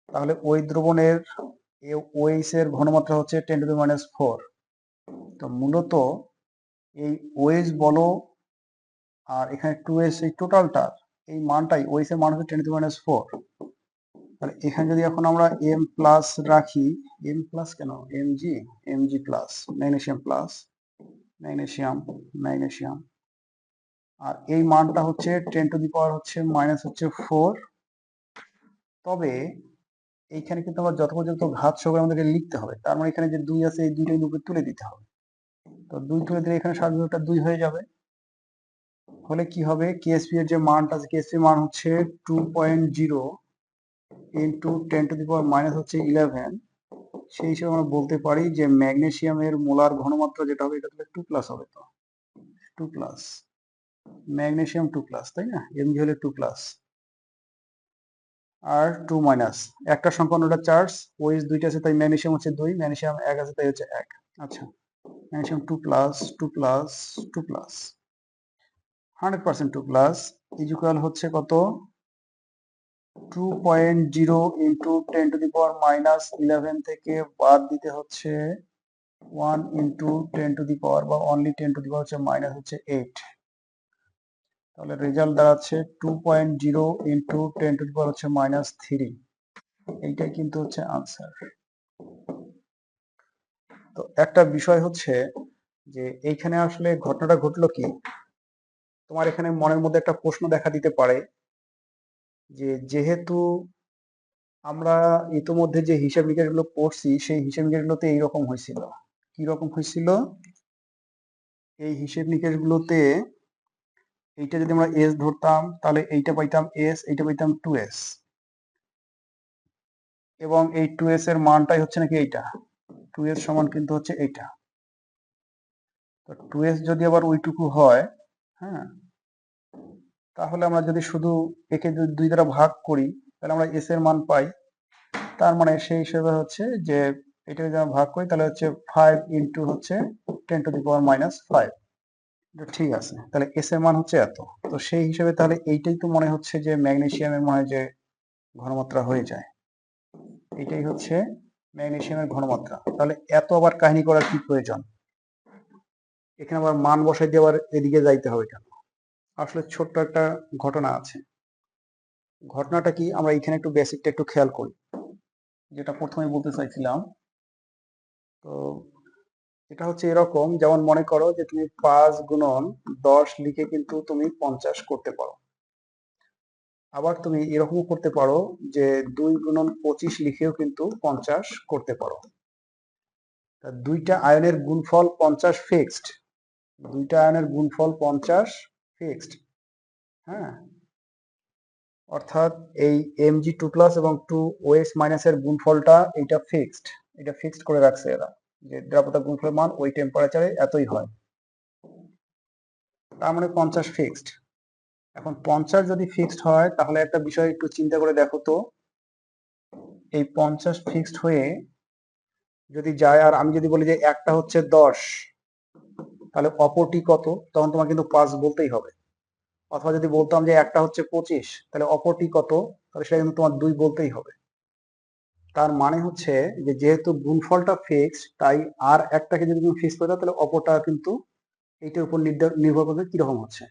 S1: তাহলে ওই দ্রবণের OH এর ঘনমাত্রা হচ্ছে 10 টু দি মাইনাস 4। তো মূলত এই OH বলো আর এখানে 2S, এই টোটালটার এই মানটাই OH এর মান হচ্ছে 10 টু দি মাইনাস 4। তাহলে এখানে যদি এখন আমরা M প্লাস রাখি, M প্লাস কেন, Mg plus, magnesium plus, magnesium, আর এই মানটা হচ্ছে 10 টু দি পাওয়ার হচ্ছে মাইনাস হচ্ছে 4। তবে এইখানে কিন্তু আমরা যত পর্যন্ত ঘাত সহকারে আমাদেরকে লিখতে হবে, তার মানে এখানে যে 2 আছে এই দুইটাই উপরে তুলে দিতে হবে। তো 2 তুলে দিলে এখানে স্বাভাবিকটা 2 হয়ে যাবে। হলে কি হবে, কেএসপি এর যে মানটা আছে, কেএসপি মান হচ্ছে 2.0 into 10 two the power minus হচ্ছে 11। সেই হিসেবে আমরা বলতে পারি যে ম্যাগনেসিয়ামের মোলার ঘনমাত্রা যেটা হবে এটা তাহলে 2 প্লাস হবে। তো 2 প্লাস, ম্যাগনেসিয়াম 2 প্লাস, তাই না? এমজি হলে 2 প্লাস আর 2 মাইনাস, একটা সংখ্যা অন্যটা চার্জ, ওএইচ দুইটা আছে তাই ম্যাগনেসিয়াম হচ্ছে 2, ম্যাগনেসিয়াম 1 আছে তাই হচ্ছে 1। আচ্ছা, magnesium 2 plus 2 plus 2 plus 100% 2 plus equal হচ্ছে কত? 2.0 into 10 two the power minus 11 থেকে বাদ দিতে হচ্ছে 1 ইন্টু 10 টু দি পাওয়ার বা অনলি 10 টু দি পাওয়ার হচ্ছে মাইনাস হচ্ছে 8। তাহলে রেজাল্ট দাঁড়াচ্ছে 2.0 ইন্টু 10 টু দি পাওয়ার হচ্ছে মাইনাস 3। এইটাই কিন্তু হচ্ছে আনসার। তো একটা বিষয় হচ্ছে যে এইখানে আসলে ঘটনাটা ঘটলো কি, তোমার এখানে মনের মধ্যে একটা প্রশ্ন দেখা দিতে পারে যে যেহেতু আমরা ইতোমধ্যে যে হিসাব নিকাশগুলো পড়ছি সেই হিসাব নিকাশগুলোতে এইরকম হয়েছিল। কি রকম হয়েছিল? এই হিসেব নিকাশগুলোতে এইটা যদি আমরা এস ধরতাম তাহলে এইটা পাইতাম এস, এইটা পাইতাম 2s, এবং এই 2s এর মানটাই হচ্ছে নাকি এইটা, 2s সমান কিন্তু হচ্ছে এইটা। তো 2s যদি আবার ওইটুকু হয়, হ্যাঁ, তাহলে আমরা যদি শুধু একে যদি 2 দ্বারা ভাগ করি তাহলে আমরা এস এর মান পাই। তার মানে সেই হিসেবে হচ্ছে যে এটা যদি আমরা ভাগ করি তাহলে হচ্ছে 5 ইন্টু হচ্ছে 10 টু দি পাওয়ার মাইনাস 5। ঠিক আছে, তাহলে এস এর মান হচ্ছে এত। তো সেই হিসেবে তাহলে এইটাই তো মনে হচ্ছে যে ম্যাগনেসিয়ামের মনে হয় যে ঘনমাত্রা হয়ে যায়। এটাই হচ্ছে ম্যাগনেসিয়ামের ঘনমাত্রা। তাহলে এত আবার কাহিনী করার কি প্রয়োজন? এখানে আবার মান বসাই দিয়ে আবার এদিকে যাইতে হবে কেন? আসলে ছোট্ট একটা ঘটনা আছে। ঘটনাটা কি, আমরা এখানে একটু বেসিকটা একটু খেয়াল করি, যেটা প্রথমে বলতে চাইছিলাম। তো এটা হচ্ছে এরকম, যেমন মনে করো যে তুমি 5 গুণন 10 লিখে কিন্তু তুমি 50 করতে পারো। আবার তুমি এরকমও করতে পারো যে 2 গুণন 25 লিখেও কিন্তু 50 করতে পারো। দুইটা আয়নের গুণফল 50 ফিক্সড, দুইটা আয়নের গুণফল 50 ফিক্সড, হ্যাঁ। অর্থাৎ এই Mg2+ এবং 2OH- এর গুণফলটা এটা ফিক্সড করে রাখছে এরা, যে দ্রাব্যতা গুণফলের মান ওই টেম্পারেচারে এতই হয়। তার মানে 50 ফিক্সড। এখন 50 যদি ফিক্সড হয় তাহলে একটা বিষয় একটু চিন্তা করে দেখো তো, এই 50 ফিক্সড হয়ে যদি যায়, আর আমি যদি বলি যে একটা হচ্ছে 10, তাহলে অপরটি কত, তখন তোমার কিন্তু 5 বলতেই হবে। অথবা যদি বলতাম যে একটা হচ্ছে 25, তাহলে অপরটি কত, তাহলে সেটা কিন্তু তোমার 2 বলতেই হবে। তার মানে হচ্ছে যে যেহেতু গুণফলটা ফিক্সড, তাই আর একটাকে যদি তুমি ফিক্স করে দাও তাহলে অপরটা কিন্তু এইটার উপর নির্ভর করবে কিরকম হচ্ছে।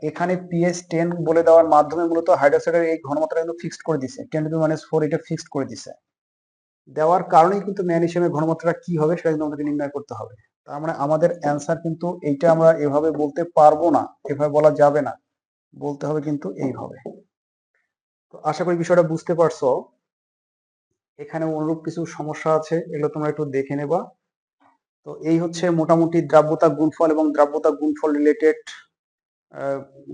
S1: এখানে pH 10 বলে দেওয়ার মাধ্যমে মূলত হাইড্রোক্সাইডের এই ঘনমাত্রা কিন্তু ফিক্সড করে দিছে, 10⁻⁴ এটা ফিক্সড করে দিছে। দেওয়ার কারণেই কিন্তু ম্যাগনেসিয়ামের ঘনমাত্রা কি হবে সেটা কিন্তু আমাদেরকে নির্ণয় করতে হবে। তার মানে আমাদের অ্যান্সার কিন্তু এইটা আমরা এভাবে বলতে পারবো না, এভাবে বলা যাবে না, বলতে হবে কিন্তু এইভাবে। তো আশা করি বিষয়টা বুঝতে পারছো। এখানে অনুরূপ কিছু সমস্যা আছে, এগুলো তোমরা একটু দেখে নেবা। তো এই হচ্ছে মোটামুটি দ্রাব্যতা গুণফল এবং দ্রাব্যতা গুণফল রিলেটেড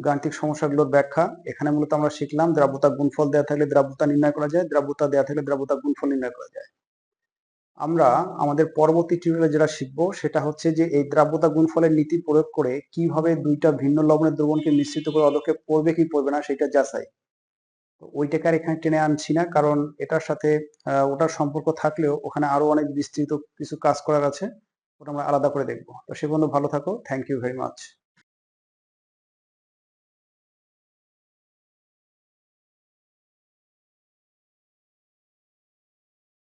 S1: গাণিতিক সমস্যাগুলোর ব্যাখ্যা। এখানে মূলত আমরা শিখলাম দ্রাব্যতা গুণফল দেওয়া থাকলে দ্রাব্যতা নির্ণয় করা যায়, দ্রাব্যতা দেওয়া থাকলে দ্রাব্যতা গুণফল নির্ণয় করা যায়। আমরা আমাদের পরবর্তী টিউটোরিয়ালে যেটা শিখবো সেটা হচ্ছে যে এই দ্রাব্যতা গুণফলের নীতি প্রয়োগ করে কিভাবে দুইটা ভিন্ন লবণের দ্রবণকে মিশ্রিত করে অদক্ষেপ পড়বে কি পড়বে না সেটা যাচাই। ওইটাকে আর এখানে টেনে আনছি না, কারণ এটার সাথে ওটার সম্পর্ক থাকলেও ওখানে আরো অনেক বিস্তৃত কিছু কাজ করার আছে, ওটা আমরা আলাদা করে দেখবো। তো সে পর্যন্ত ভালো থাকো, থ্যাংক ইউ ভেরি মাচ।